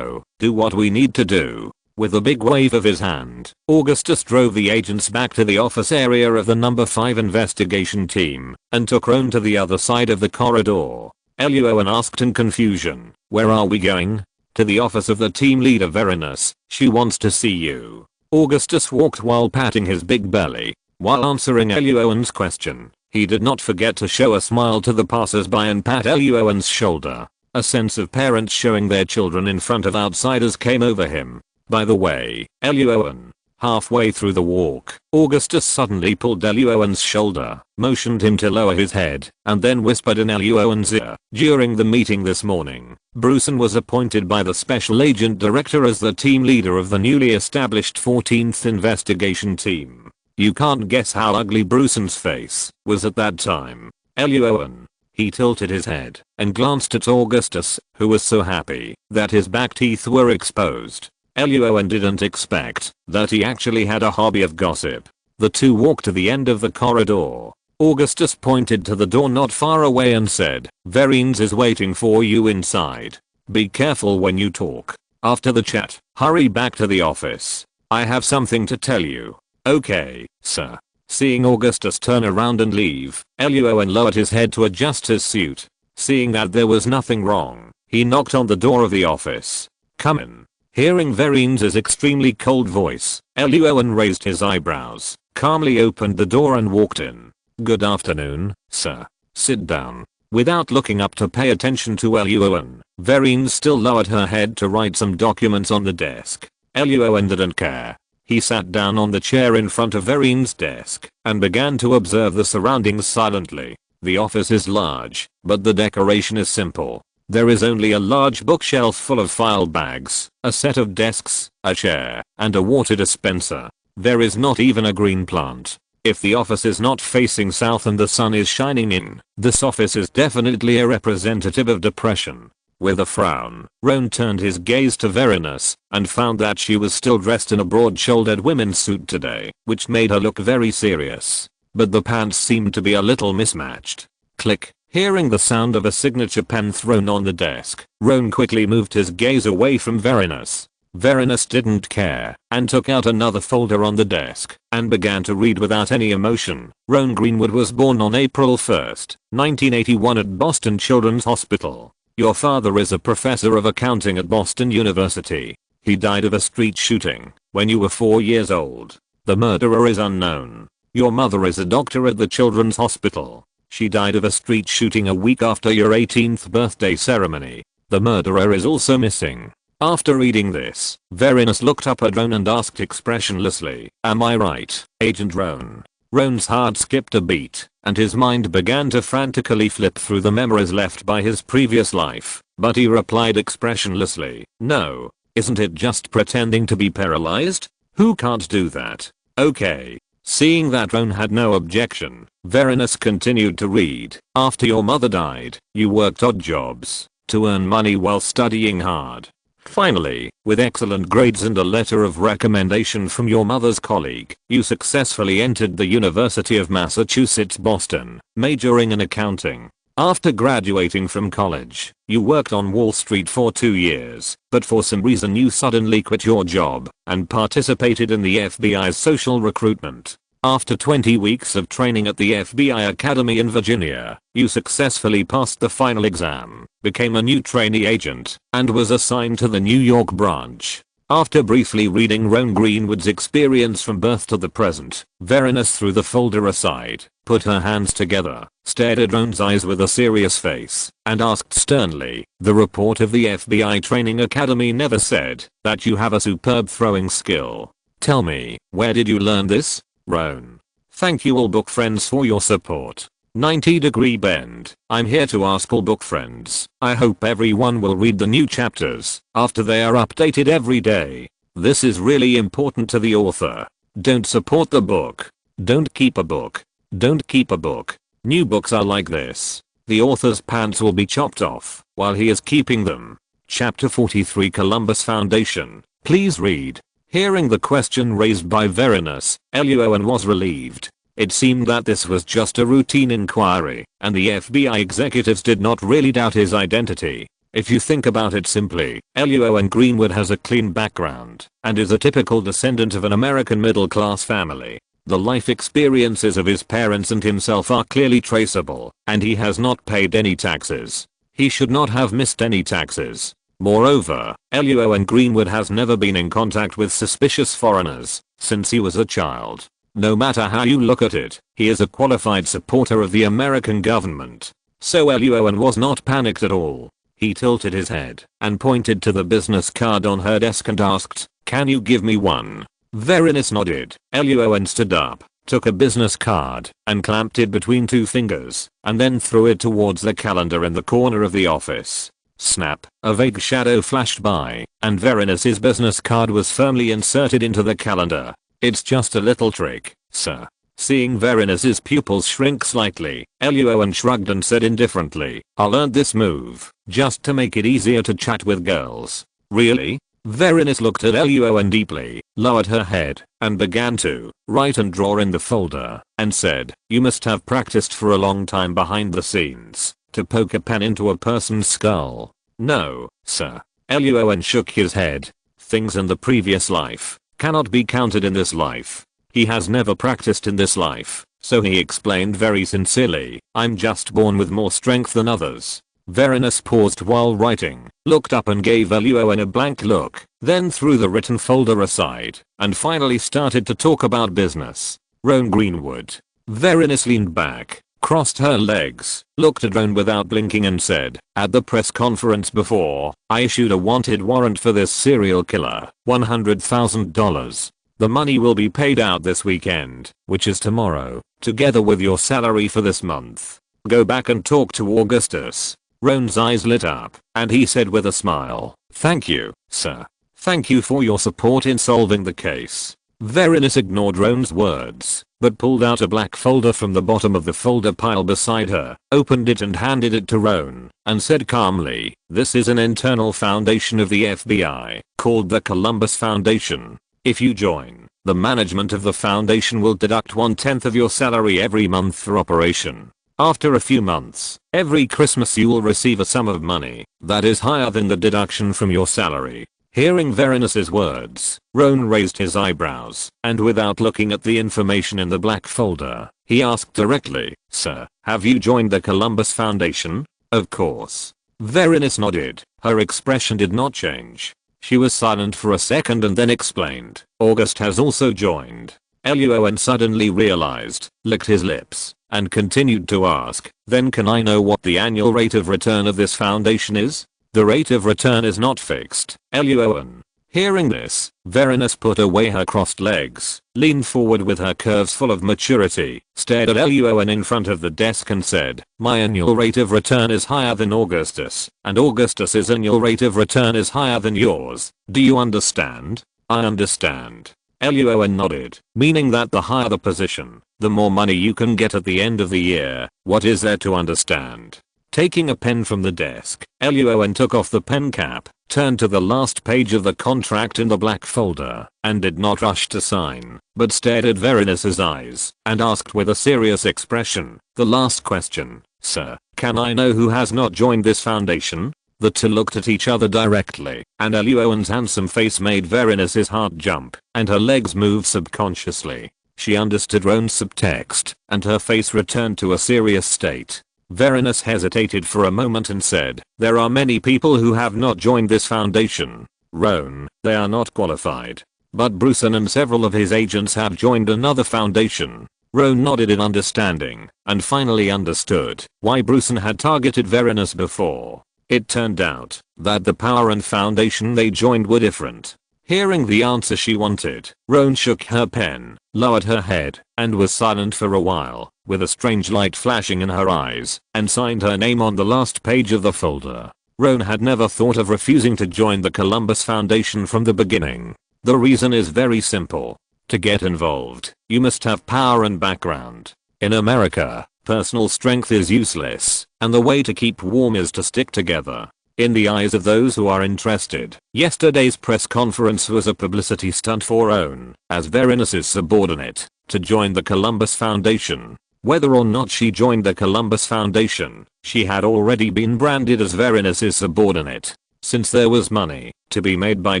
do what we need to do." With a big wave of his hand, Augustus drove the agents back to the office area of the number 5 investigation team and took Roan to the other side of the corridor. Luo An asked in confusion, "Where are we going?" "To the office of the team leader Verinus. She wants to see you." Augustus walked while patting his big belly. While answering Luo An's question, he did not forget to show a smile to the passers-by and pat Luo An's shoulder. A sense of parents showing their children in front of outsiders came over him. "By the way, Luo An." Halfway through the walk, Augustus suddenly pulled Luo An's shoulder, motioned him to lower his head, and then whispered in Luo An's ear. "During the meeting this morning, Bruson was appointed by the Special Agent Director as the team leader of the newly established 14th Investigation Team. You can't guess how ugly Bruson's face was at that time. Luo An." He tilted his head and glanced at Augustus, who was so happy that his back teeth were exposed. Luo An didn't expect that he actually had a hobby of gossip. The two walked to the end of the corridor. Augustus pointed to the door not far away and said, "Verines is waiting for you inside. Be careful when you talk. After the chat, hurry back to the office. I have something to tell you." "Okay, sir." Seeing Augustus turn around and leave, Luo An lowered his head to adjust his suit. Seeing that there was nothing wrong, he knocked on the door of the office. "Come in." Hearing Verine's extremely cold voice, Luo An raised his eyebrows, calmly opened the door and walked in. "Good afternoon, sir. Sit down." Without looking up to pay attention to Luo An, Verine still lowered her head to write some documents on the desk. Luo An didn't care. He sat down on the chair in front of Verine's desk and began to observe the surroundings silently. The office is large, but the decoration is simple. There is only a large bookshelf full of file bags, a set of desks, a chair, and a water dispenser. There is not even a green plant. If the office is not facing south and the sun is shining in, this office is definitely a representative of depression. With a frown, Roan turned his gaze to Verinus and found that she was still dressed in a broad-shouldered women's suit today, which made her look very serious. But the pants seemed to be a little mismatched. Click. Hearing the sound of a signature pen thrown on the desk, Roan quickly moved his gaze away from Verinus. Verinus didn't care and took out another folder on the desk and began to read without any emotion. Roan Greenwood was born on April 1st, 1981 at Boston Children's Hospital. Your father is a professor of accounting at Boston University. He died of a street shooting when you were 4 years old. The murderer is unknown. Your mother is a doctor at the Children's Hospital. She died of a street shooting a week after your 18th birthday ceremony. The murderer is also missing. After reading this, Verinus looked up at Roan and asked expressionlessly, "Am I right, Agent Roan?" Roan's heart skipped a beat, and his mind began to frantically flip through the memories left by his previous life, but he replied expressionlessly, "No. Isn't it just pretending to be paralyzed? Who can't do that?" "Okay." Seeing that Roan had no objection, Verinus continued to read. "After your mother died, you worked odd jobs to earn money while studying hard. Finally, with excellent grades and a letter of recommendation from your mother's colleague, you successfully entered the University of Massachusetts Boston, majoring in accounting. After graduating from college, you worked on Wall Street for 2 years, but for some reason you suddenly quit your job and participated in the FBI's social recruitment. After 20 weeks of training at the FBI Academy in Virginia, you successfully passed the final exam, became a new trainee agent, and was assigned to the New York branch." After briefly reading Roan Greenwood's experience from birth to the present, Verinus threw the folder aside, put her hands together, stared at Roan's eyes with a serious face, and asked sternly, "The report of the FBI Training Academy never said that you have a superb throwing skill. Tell me, where did you learn this, Roan?" Thank you all book friends for your support. 90° bend. I'm here to ask all book friends. I hope everyone will read the new chapters after they are updated every day. This is really important to the author. Don't support the book. Don't keep a book. Don't keep a book. New books are like this. The author's pants will be chopped off while he is keeping them. Chapter 43 Columbus Foundation. Please read. Hearing the question raised by Verinus, Luo An was relieved. It seemed that this was just a routine inquiry, and the FBI executives did not really doubt his identity. If you think about it simply, Luo An Greenwood has a clean background, and is a typical descendant of an American middle-class family. The life experiences of his parents and himself are clearly traceable, and he has not paid any taxes. He should not have missed any taxes. Moreover, Luo An Greenwood has never been in contact with suspicious foreigners since he was a child. No matter how you look at it, he is a qualified supporter of the American government. So Luo An was not panicked at all. He tilted his head and pointed to the business card on her desk and asked, "Can you give me one?" Verinus nodded. Luo An stood up, took a business card, and clamped it between 2 fingers, and then threw it towards the calendar in the corner of the office. Snap, a vague shadow flashed by, and Verinus's business card was firmly inserted into the calendar. "It's just a little trick, sir." Seeing Verinus's pupils shrink slightly, Luo An shrugged and said indifferently, "I learned this move just to make it easier to chat with girls." "Really?" Verinus looked at Luo An deeply, lowered her head, and began to write and draw in the folder, and said, "You must have practiced for a long time behind the scenes to poke a pen into a person's skull." "No, sir." Luo An shook his head. "Things in the previous life cannot be counted in this life. He has never practiced in this life, so he explained very sincerely, I'm just born with more strength than others." Verinus paused while writing, looked up and gave Luo An a blank look, then threw the written folder aside, and finally started to talk about business. "Roan Greenwood." Verinus leaned back, crossed her legs, looked at Roan without blinking and said, "At the press conference before, I issued a wanted warrant for this serial killer, $100,000. The money will be paid out this weekend, which is tomorrow, together with your salary for this month. Go back and talk to Augustus." Roan's eyes lit up, and he said with a smile, "Thank you, sir. Thank you for your support in solving the case." Verinus ignored Roan's words, but pulled out a black folder from the bottom of the folder pile beside her, opened it and handed it to Roan, and said calmly, "This is an internal foundation of the FBI, called the Columbus Foundation. If you join, the management of the foundation will deduct 1/10 of your salary every month for operation. After a few months, every Christmas you will receive a sum of money that is higher than the deduction from your salary." Hearing Verinus's words, Roan raised his eyebrows, and without looking at the information in the black folder, he asked directly, "Sir, have you joined the Columbus Foundation?" "Of course." Verinus nodded. Her expression did not change. She was silent for a second and then explained, "August has also joined." Luo An suddenly realized, licked his lips, and continued to ask, "Then can I know what the annual rate of return of this foundation is?" "The rate of return is not fixed, Luo An." Hearing this, Verinus put away her crossed legs, leaned forward with her curves full of maturity, stared at Luo An in front of the desk and said, "My annual rate of return is higher than Augustus, and Augustus's annual rate of return is higher than yours. Do you understand?" "I understand." Luo An nodded, meaning that the higher the position, the more money you can get at the end of the year. What is there to understand? Taking a pen from the desk, Luo An took off the pen cap, turned to the last page of the contract in the black folder, and did not rush to sign, but stared at Verinus's eyes, and asked with a serious expression, "The last question, sir, can I know who has not joined this foundation?" The two looked at each other directly, and Luo An's handsome face made Verinus's heart jump, and her legs moved subconsciously. She understood Roan's subtext, and her face returned to a serious state. Verinus hesitated for a moment and said, "There are many people who have not joined this foundation. Roan, they are not qualified. But Bruson and several of his agents have joined another foundation." Roan nodded in understanding, and finally understood why Bruson had targeted Verinus before. It turned out that the power and foundation they joined were different. Hearing the answer she wanted, Roan shook her pen, lowered her head, and was silent for a while, with a strange light flashing in her eyes, and signed her name on the last page of the folder. Roan had never thought of refusing to join the Columbus Foundation from the beginning. The reason is very simple. To get involved, you must have power and background. In America, personal strength is useless, and the way to keep warm is to stick together. In the eyes of those who are interested, yesterday's press conference was a publicity stunt for Roan, as Verinus's subordinate, to join the Columbus Foundation. Whether or not she joined the Columbus Foundation, she had already been branded as Verinus's subordinate. Since there was money to be made by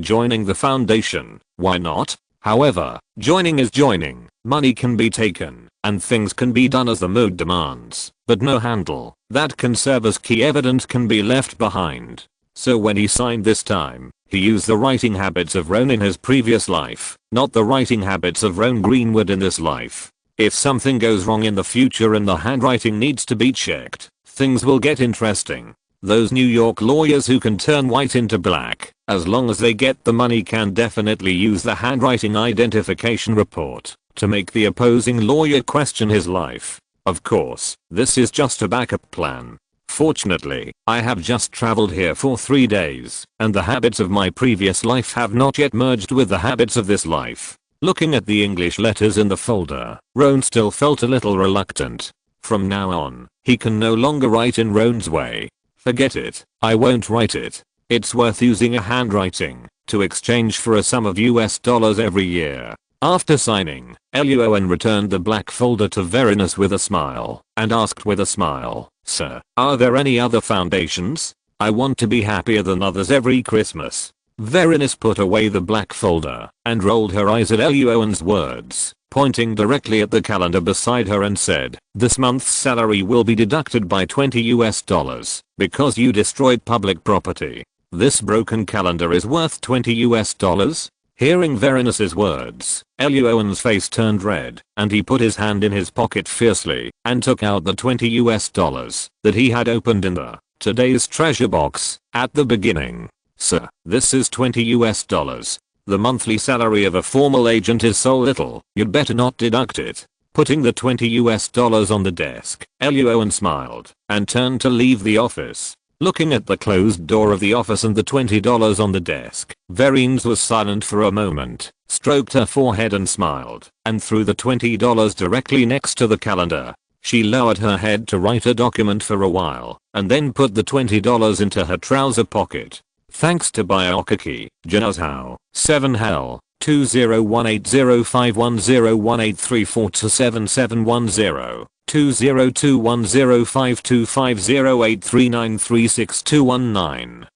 joining the foundation, why not? However, joining is joining, money can be taken, and things can be done as the mood demands, but no handle that can serve as key evidence can be left behind. So when he signed this time, he used the writing habits of Roan in his previous life, not the writing habits of Roan Greenwood in this life. If something goes wrong in the future and the handwriting needs to be checked, things will get interesting. Those New York lawyers who can turn white into black, as long as they get the money, can definitely use the handwriting identification report to make the opposing lawyer question his life. Of course, this is just a backup plan. Fortunately, I have just traveled here for 3 days, and the habits of my previous life have not yet merged with the habits of this life. Looking at the English letters in the folder, Roan still felt a little reluctant. From now on, he can no longer write in Roan's way. Forget it, I won't write it. It's worth using a handwriting to exchange for a sum of US dollars every year. After signing, Luo An returned the black folder to Verinus with a smile, and asked with a smile, "Sir, are there any other foundations? I want to be happier than others every Christmas." Verinus put away the black folder, and rolled her eyes at Luo An's words, pointing directly at the calendar beside her and said, "This month's salary will be deducted by 20 US dollars, because you destroyed public property. This broken calendar is worth 20 US dollars. Hearing Verinus's words, Luo An's face turned red, and he put his hand in his pocket fiercely, and took out the 20 US dollars that he had opened in the today's treasure box at the beginning. "Sir, this is 20 US dollars. The monthly salary of a formal agent is so little, you'd better not deduct it." Putting the 20 US dollars on the desk, Luo An smiled, and turned to leave the office. Looking at the closed door of the office and the $20 on the desk, Verinus was silent for a moment, stroked her forehead and smiled, and threw the $20 directly next to the calendar. She lowered her head to write a document for a while, and then put the $20 into her trouser pocket. Thanks to Biokaki, Januzhao, 7 Hell, 201805101834277710. 2021052508393621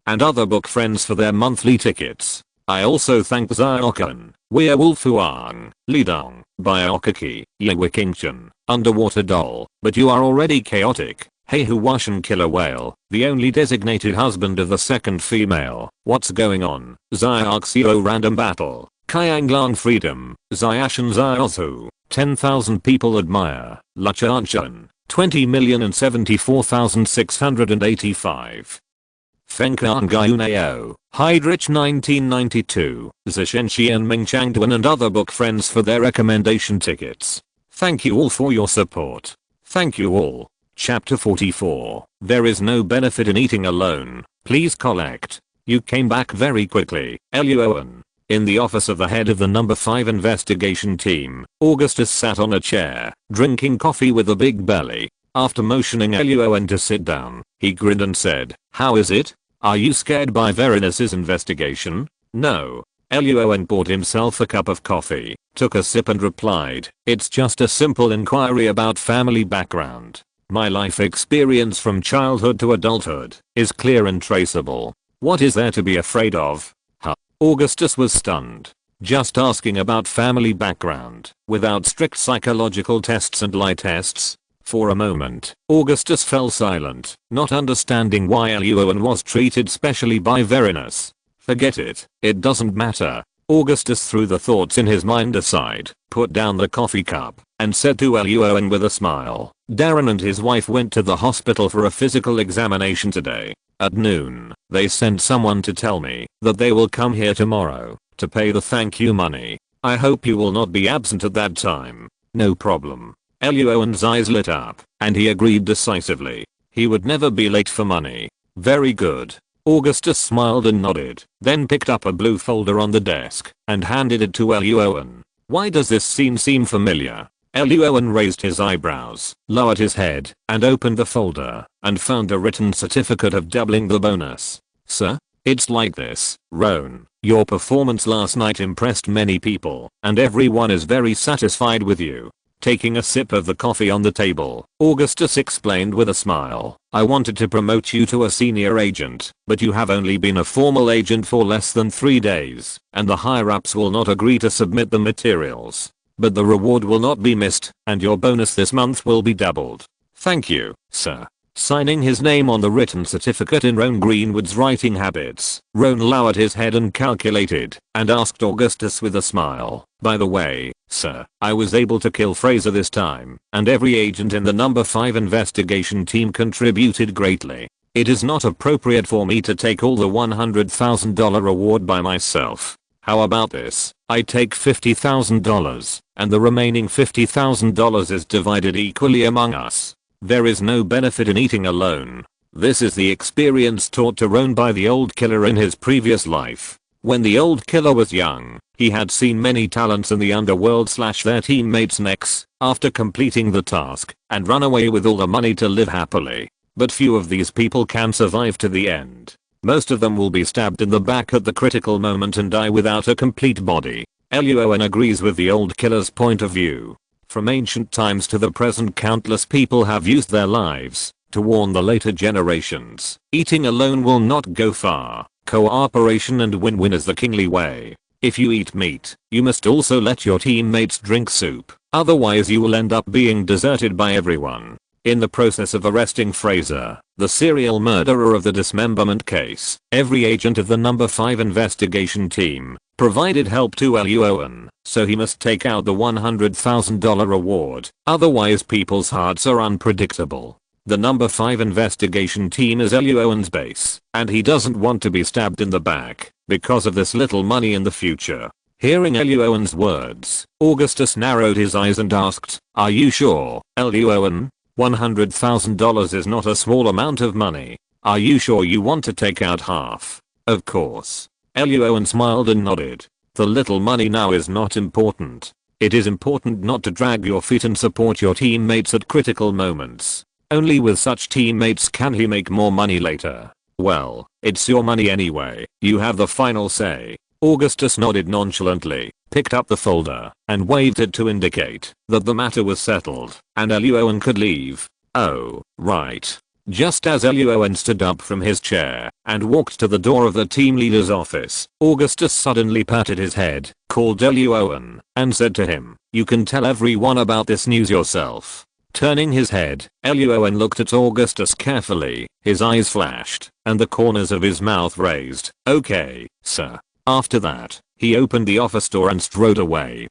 and other book friends for their monthly tickets. I also thank Luo An, Luo An, Lidong, Biokaki, Yewikingchen, Underwater Doll, but you are already chaotic. Hey Huashan Killer Whale, the only designated husband of the second female, what's going on? Xiaoxio Random Battle, Kyanglang Freedom, Xiashan Xiaozu, 10,000 people admire, Luchanshan, 20,074,685. Fengkang Gayuneo, Heidrich 1992, Zishenxian Mingchangduan and other book friends for their recommendation tickets. Thank you all for your support. Thank you all. Chapter 44. There is no benefit in eating alone. Please collect. You came back very quickly, Luo An. In the office of the head of the number 5 investigation team, Augustus sat on a chair, drinking coffee with a big belly. After motioning Luo An to sit down, he grinned and said, "How is it? Are you scared by Verinus's investigation?" "No." Luo An poured himself a cup of coffee, took a sip and replied, "It's just a simple inquiry about family background. My life experience from childhood to adulthood is clear and traceable. What is there to be afraid of?" Augustus was stunned. Just asking about family background, without strict psychological tests and lie tests? For a moment, Augustus fell silent, not understanding why Luo An was treated specially by Verinus. Forget it, it doesn't matter. Augustus threw the thoughts in his mind aside, put down the coffee cup, and said to Luo An with a smile, "Darren and his wife went to the hospital for a physical examination today. At noon, they sent someone to tell me that they will come here tomorrow to pay the thank you money. I hope you will not be absent at that time." "No problem." Luo An's eyes lit up, and he agreed decisively. He would never be late for money. "Very good." Augustus smiled and nodded, then picked up a blue folder on the desk and handed it to Luo An. "Why does this seem familiar?" Luo An raised his eyebrows, lowered his head, and opened the folder, and found a written certificate of doubling the bonus. "Sir? It's like this, Roan. Your performance last night impressed many people, and everyone is very satisfied with you." Taking a sip of the coffee on the table, Augustus explained with a smile, "I wanted to promote you to a senior agent, but you have only been a formal agent for less than 3 days, and the higher-ups will not agree to submit the materials. But the reward will not be missed, and your bonus this month will be doubled." "Thank you, sir." Signing his name on the written certificate in Roan Greenwood's writing habits, Roan lowered his head and calculated, and asked Augustus with a smile, "By the way, sir, I was able to kill Fraser this time, and every agent in the number 5 investigation team contributed greatly. It is not appropriate for me to take all the $100,000 reward by myself. How about this? I take $50,000, and the remaining $50,000 is divided equally among us. There is no benefit in eating alone." This is the experience taught to Roan by the old killer in his previous life. When the old killer was young, he had seen many talents in the underworld slash their teammates' necks after completing the task and run away with all the money to live happily. But few of these people can survive to the end. Most of them will be stabbed in the back at the critical moment and die without a complete body. Luo An agrees with the old killer's point of view. From ancient times to the present, countless people have used their lives to warn the later generations. Eating alone will not go far. Cooperation and win-win is the kingly way. If you eat meat, you must also let your teammates drink soup, otherwise you will end up being deserted by everyone. In the process of arresting Fraser, the serial murderer of the dismemberment case, every agent of the number 5 investigation team provided help to Luo An, so he must take out the $100,000 reward, otherwise people's hearts are unpredictable. The number 5 investigation team is Luo An's base, and he doesn't want to be stabbed in the back because of this little money in the future. Hearing Luo An's words, Augustus narrowed his eyes and asked, "Are you sure, Luo An? $100,000 is not a small amount of money. Are you sure you want to take out half?" "Of course." Luo An smiled and nodded. "The little money now is not important. It is important not to drag your feet and support your teammates at critical moments. Only with such teammates can he make more money later." "Well, it's your money anyway. You have the final say." Augustus nodded nonchalantly, picked up the folder, and waved it to indicate that the matter was settled, and Luo An could leave. "Oh, right. Just as Luo An stood up from his chair and walked to the door of the team leader's office, Augustus suddenly patted his head, called Luo An, and said to him, "You can tell everyone about this news yourself." Turning his head, Luo An looked at Augustus carefully, his eyes flashed, and the corners of his mouth raised. "Okay, sir." After that, he opened the office door and strode away.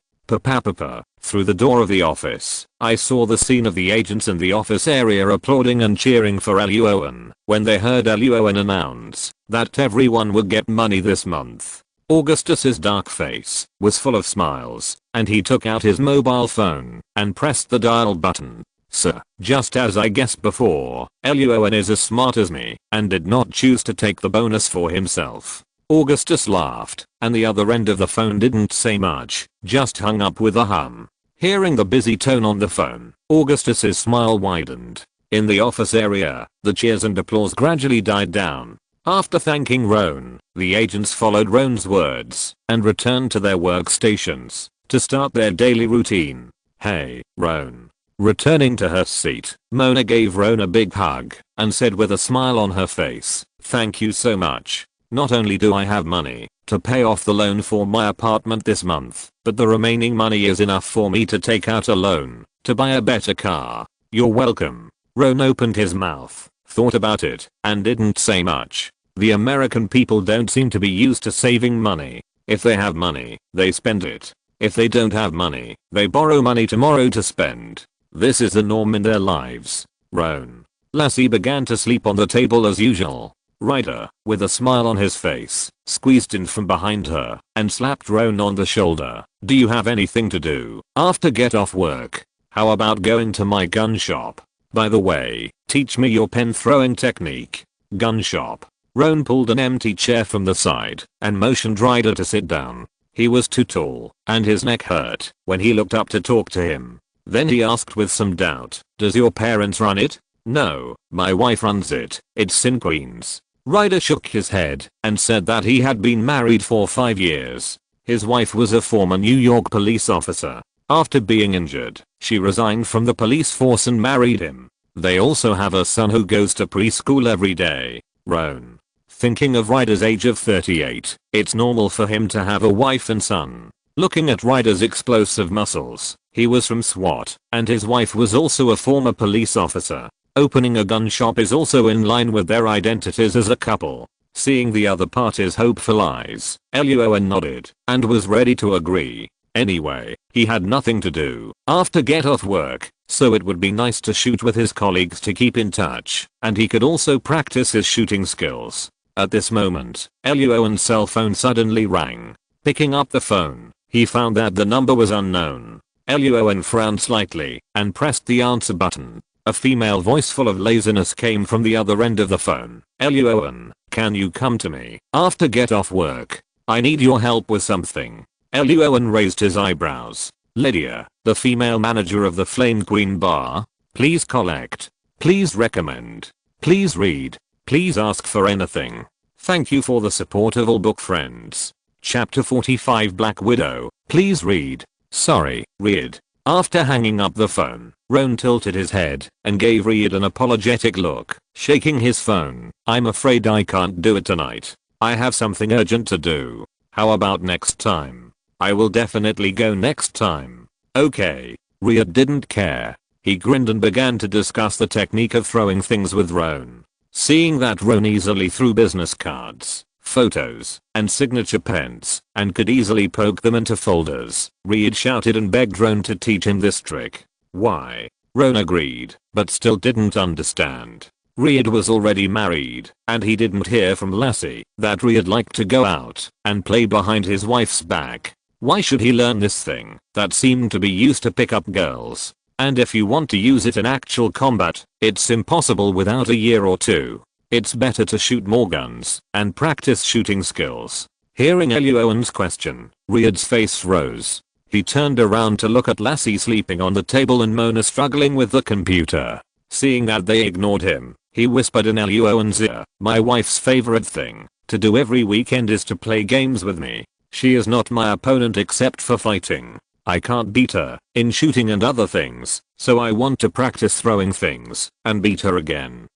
Through the door of the office, I saw the scene of the agents in the office area applauding and cheering for Luo An when they heard Luo An announce that everyone would get money this month. Augustus's dark face was full of smiles, and he took out his mobile phone and pressed the dial button. "Sir, just as I guessed before, Luo An is as smart as me and did not choose to take the bonus for himself." Augustus laughed, and the other end of the phone didn't say much, just hung up with a hum. Hearing the busy tone on the phone, Augustus's smile widened. In the office area, the cheers and applause gradually died down. After thanking Roan, the agents followed Roan's words and returned to their workstations to start their daily routine. "Hey, Roan." Returning to her seat, Mona gave Roan a big hug and said with a smile on her face, "Thank you so much. Not only do I have money to pay off the loan for my apartment this month, but the remaining money is enough for me to take out a loan to buy a better car." "You're welcome." Roan opened his mouth, thought about it, and didn't say much. The American people don't seem to be used to saving money. If they have money, they spend it. If they don't have money, they borrow money tomorrow to spend. This is the norm in their lives. Roan. Lassie began to sleep on the table as usual. Ryder, with a smile on his face, squeezed in from behind her and slapped Roan on the shoulder. "Do you have anything to do after get off work? How about going to my gun shop? By the way, teach me your pen throwing technique." Gun shop. Roan pulled an empty chair from the side and motioned Ryder to sit down. He was too tall, and his neck hurt when he looked up to talk to him. Then he asked with some doubt, "Does your parents run it?" "No, my wife runs it. It's in Queens." Ryder shook his head and said that he had been married for 5 years. His wife was a former New York police officer. After being injured, she resigned from the police force and married him. They also have a son who goes to preschool every day. Roan. Thinking of Ryder's age of 38, it's normal for him to have a wife and son. Looking at Ryder's explosive muscles, he was from SWAT, and his wife was also a former police officer. Opening a gun shop is also in line with their identities as a couple. Seeing the other party's hopeful eyes, Luo An nodded and was ready to agree. Anyway, he had nothing to do after get off work, so it would be nice to shoot with his colleagues to keep in touch, and he could also practice his shooting skills. At this moment, Luo An's cell phone suddenly rang. Picking up the phone, he found that the number was unknown. Luo An frowned slightly and pressed the answer button. A female voice full of laziness came from the other end of the phone. "Luo An, can you come to me after get off work? I need your help with something." Luo An raised his eyebrows. "Lydia, the female manager of the Flame Queen bar. Please collect. Please recommend. Please read. Please ask for anything. Thank you for the support of all book friends. Chapter 45 Black Widow. Please read. Sorry, read." After hanging up the phone, Roan tilted his head and gave Reed an apologetic look, shaking his phone. "I'm afraid I can't do it tonight. I have something urgent to do. How about next time?" "I will definitely go next time." "Okay." Reed didn't care. He grinned and began to discuss the technique of throwing things with Roan. Seeing that Roan easily threw business cards, photos, and signature pens, and could easily poke them into folders, Reed shouted and begged Roan to teach him this trick. "Why?" Roan agreed, but still didn't understand. Reed was already married, and he didn't hear from Lassie that Reed liked to go out and play behind his wife's back. Why should he learn this thing that seemed to be used to pick up girls? And if you want to use it in actual combat, it's impossible without a year or two. It's better to shoot more guns and practice shooting skills. Hearing Luo An's question, Reed's face rose. He turned around to look at Lassie sleeping on the table and Mona struggling with the computer. Seeing that they ignored him, he whispered in Luo An's ear, "My wife's favorite thing to do every weekend is to play games with me. She is not my opponent except for fighting. I can't beat her in shooting and other things, so I want to practice throwing things and beat her again."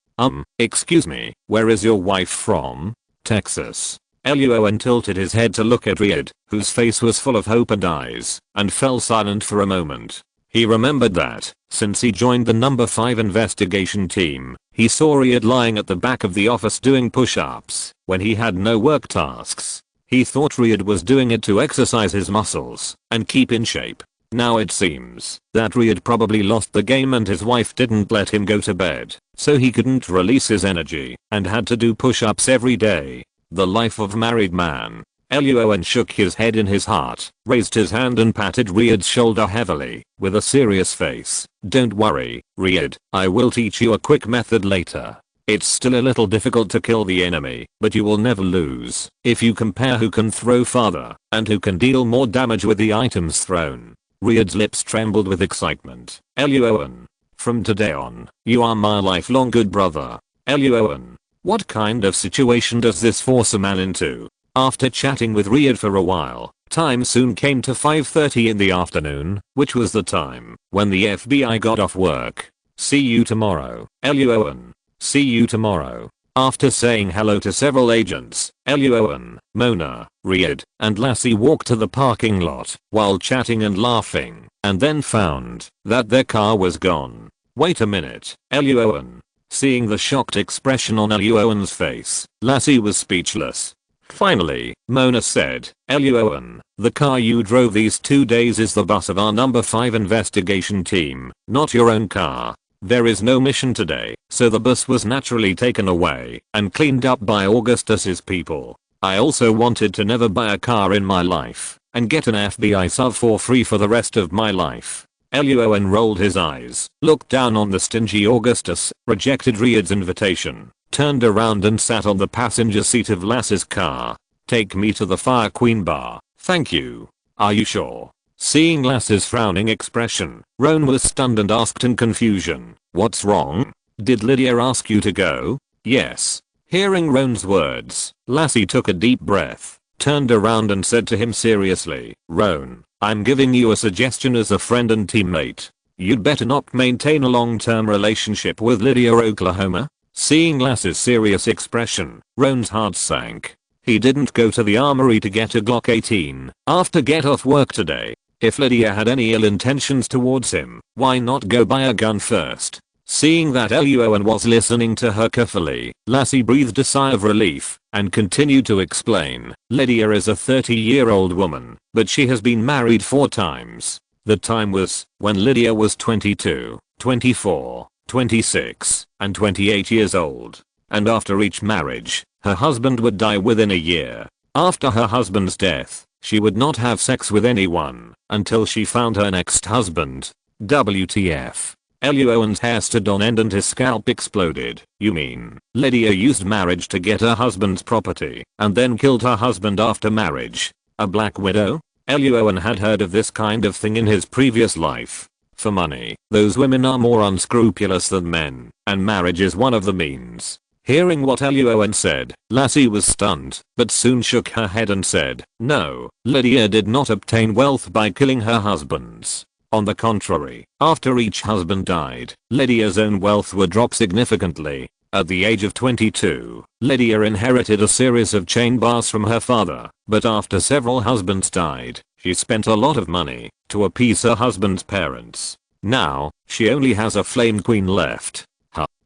Excuse me, where is your wife from? Texas. Luo An tilted his head to look at Riyadh, whose face was full of hope and eyes, and fell silent for a moment. He remembered that, since he joined the number 5 investigation team, he saw Riyadh lying at the back of the office doing push-ups when he had no work tasks. He thought Riyadh was doing it to exercise his muscles and keep in shape. Now it seems that Riyadh probably lost the game and his wife didn't let him go to bed, so he couldn't release his energy and had to do push-ups every day. The life of married man. Luo An shook his head in his heart, raised his hand and patted Riyadh's shoulder heavily, with a serious face. Don't worry, Riyadh, I will teach you a quick method later. It's still a little difficult to kill the enemy, but you will never lose if you compare who can throw farther and who can deal more damage with the items thrown. Riyadh's lips trembled with excitement. Luo An, from today on, you are my lifelong good brother. Luo An, what kind of situation does this force a man into? After chatting with Riyadh for a while, time soon came to 5:30 in the afternoon, which was the time when the FBI got off work. See you tomorrow, Luo An. See you tomorrow. After saying hello to several agents, Luo An, Mona, Riyadh, and Lassie walked to the parking lot while chatting and laughing, and then found that their car was gone. Wait a minute, Luo An. Seeing the shocked expression on Luo An's face, Lassie was speechless. Finally, Mona said, Luo An, the car you drove these 2 days is the bus of our number 5 investigation team, not your own car. There is no mission today, so the bus was naturally taken away and cleaned up by Augustus's people. I also wanted to never buy a car in my life and get an FBI sub for free for the rest of my life. Luo An rolled his eyes, looked down on the stingy Augustus, rejected Riyadh's invitation, turned around and sat on the passenger seat of Lassie's car. Take me to the Fire Queen bar, thank you. Are you sure? Seeing Lassie's frowning expression, Roan was stunned and asked in confusion, what's wrong? Did Lydia ask you to go? Yes. Hearing Roan's words, Lassie took a deep breath, turned around and said to him seriously, Roan, I'm giving you a suggestion as a friend and teammate. You'd better not maintain a long-term relationship with Lydia, Oklahoma. Seeing Lassie's serious expression, Roan's heart sank. He didn't go to the armory to get a Glock 18 after get off work today. If Lydia had any ill intentions towards him, why not go buy a gun first? Seeing that Luo An was listening to her carefully, Lassie breathed a sigh of relief and continued to explain. Lydia is a 30-year-old woman, but she has been married 4 times. The time was when Lydia was 22, 24, 26, and 28 years old. And after each marriage, her husband would die within a year. After her husband's death, she would not have sex with anyone until she found her next husband. WTF. Luo An's hair stood on end and his scalp exploded. You mean, Lydia used marriage to get her husband's property and then killed her husband after marriage? A black widow? Luo An had heard of this kind of thing in his previous life. For money, those women are more unscrupulous than men, and marriage is one of the means. Hearing what Luo An said, Lassie was stunned, but soon shook her head and said, no, Lydia did not obtain wealth by killing her husbands. On the contrary, after each husband died, Lydia's own wealth would drop significantly. At the age of 22, Lydia inherited a series of chain bars from her father, but after several husbands died, she spent a lot of money to appease her husband's parents. Now, she only has a flame queen left.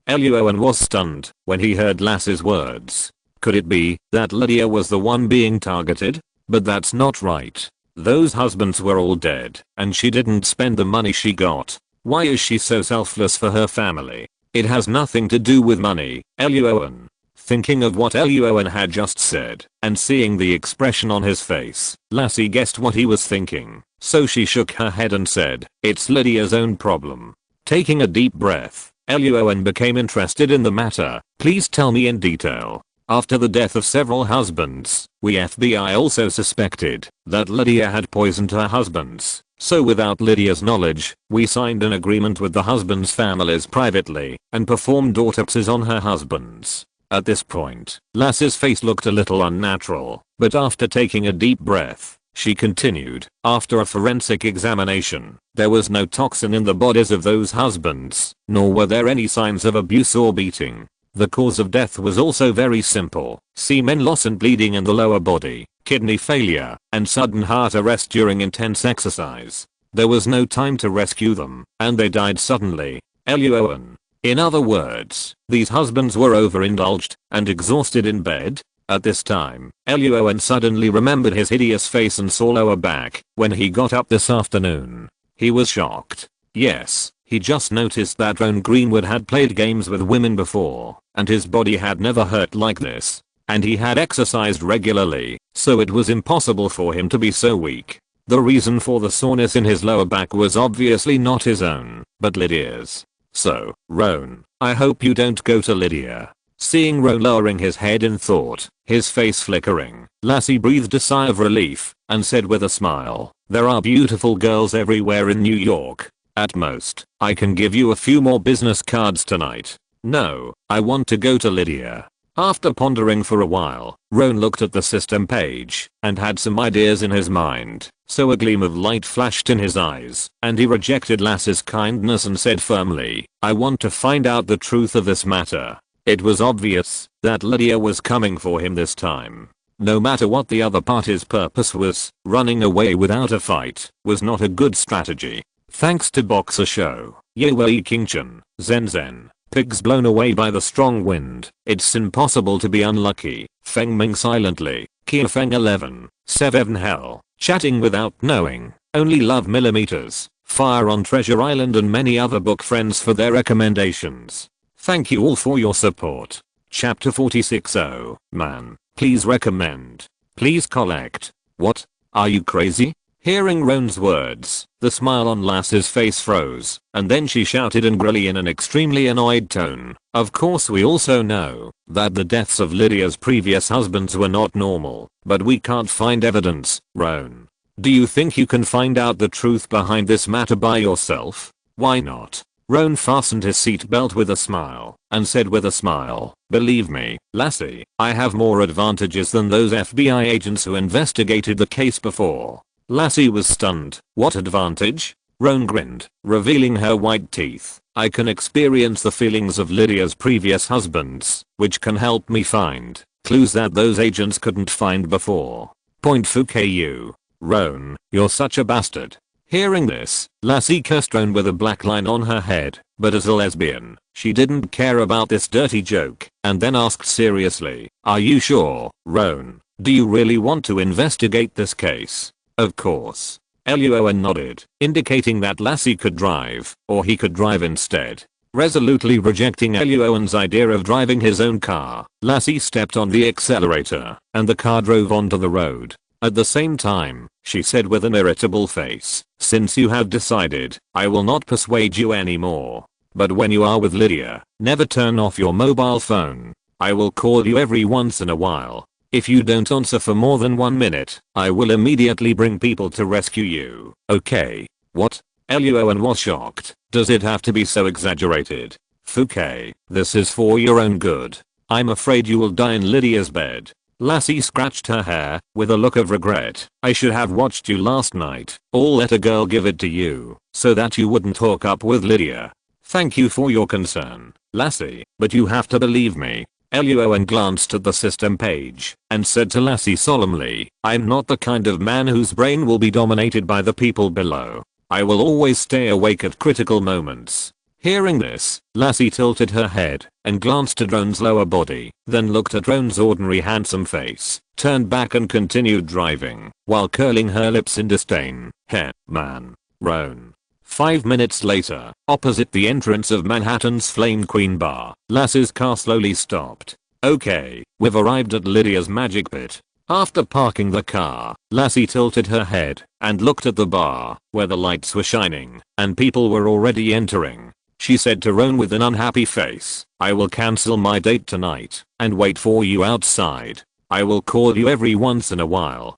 Luo An was stunned when he heard Lassie's words. Could it be that Lydia was the one being targeted? But that's not right. Those husbands were all dead, and she didn't spend the money she got. Why is she so selfless for her family? It has nothing to do with money, Luo An. Thinking of what Luo An had just said, and seeing the expression on his face, Lassie guessed what he was thinking, so she shook her head and said, it's Lydia's own problem. Taking a deep breath, Luo An became interested in the matter. Please tell me in detail. After the death of several husbands, we FBI also suspected that Lydia had poisoned her husbands. So without Lydia's knowledge, we signed an agreement with the husbands' families privately and performed autopsies on her husbands. At this point, Lassie's face looked a little unnatural, but after taking a deep breath, she continued, after a forensic examination, there was no toxin in the bodies of those husbands, nor were there any signs of abuse or beating. The cause of death was also very simple: semen loss and bleeding in the lower body, kidney failure, and sudden heart arrest during intense exercise. There was no time to rescue them, and they died suddenly. Luo An. In other words, these husbands were overindulged and exhausted in bed. At this time, Luo An suddenly remembered his hideous face and sore lower back when he got up this afternoon. He was shocked. Yes, he just noticed that Ron Greenwood had played games with women before, and his body had never hurt like this. And he had exercised regularly, so it was impossible for him to be so weak. The reason for the soreness in his lower back was obviously not his own, but Lydia's. So, Roan, I hope you don't go to Lydia. Seeing Roan lowering his head in thought, his face flickering, Lassie breathed a sigh of relief and said with a smile, "There are beautiful girls everywhere in New York. At most, I can give you a few more business cards tonight. No, I want to go to Lydia." After pondering for a while, Roan looked at the system page and had some ideas in his mind, so a gleam of light flashed in his eyes, and he rejected Lassie's kindness and said firmly, "I want to find out the truth of this matter." It was obvious that Lydia was coming for him this time. No matter what the other party's purpose was, running away without a fight was not a good strategy. Thanks to Boxer Show, Yewei Kingchen, Zen Zen. Pigs blown away by the strong wind. It's impossible to be unlucky. Feng Ming silently. Kia Feng 11. Seven Hell. Chatting without knowing. Only love millimeters. Fire on Treasure Island and many other book friends for their recommendations. Thank you all for your support. Chapter 46. Oh, man. Please recommend. Please collect. What? Are you crazy? Hearing Roan's words, the smile on Lassie's face froze, and then she shouted angrily in an extremely annoyed tone, "Of course we also know that the deaths of Lydia's previous husbands were not normal, but we can't find evidence, Roan. Do you think you can find out the truth behind this matter by yourself? Why not?" Roan fastened his seatbelt with a smile and said with a smile, "Believe me, Lassie, I have more advantages than those FBI agents who investigated the case before." Lassie was stunned. "What advantage?" Roan grinned, revealing her white teeth. "I can experience the feelings of Lydia's previous husbands, which can help me find clues that those agents couldn't find before. Point Fuck you. Roan, you're such a bastard." Hearing this, Lassie cursed Roan with a black line on her head, but as a lesbian, she didn't care about this dirty joke, and then asked seriously, "Are you sure, Roan? Do you really want to investigate this case?" "Of course." Luo An nodded, indicating that Lassie could drive, or he could drive instead. Resolutely rejecting Luo An's idea of driving his own car, Lassie stepped on the accelerator, and the car drove onto the road. At the same time, she said with an irritable face, "Since you have decided, I will not persuade you anymore. But when you are with Lydia, never turn off your mobile phone. I will call you every once in a while. If you don't answer for more than 1 minute, I will immediately bring people to rescue you, okay?" "What?" Luo An was shocked. "Does it have to be so exaggerated?" "Fuke, this is for your own good. I'm afraid you will die in Lydia's bed." Lassie scratched her hair with a look of regret. "I should have watched you last night, or let a girl give it to you, so that you wouldn't hook up with Lydia." "Thank you for your concern, Lassie, but you have to believe me." Luo An glanced at the system page and said to Lassie solemnly, "I'm not the kind of man whose brain will be dominated by the people below. I will always stay awake at critical moments." Hearing this, Lassie tilted her head and glanced at Roan's lower body, then looked at Roan's ordinary handsome face, turned back and continued driving, while curling her lips in disdain. "Heh, man. Roan." 5 minutes later, opposite the entrance of Manhattan's Flame Queen Bar, Lassie's car slowly stopped. "Okay, we've arrived at Lydia's magic pit." After parking the car, Lassie tilted her head and looked at the bar, where the lights were shining and people were already entering. She said to Roan with an unhappy face, "I will cancel my date tonight and wait for you outside. I will call you every once in a while."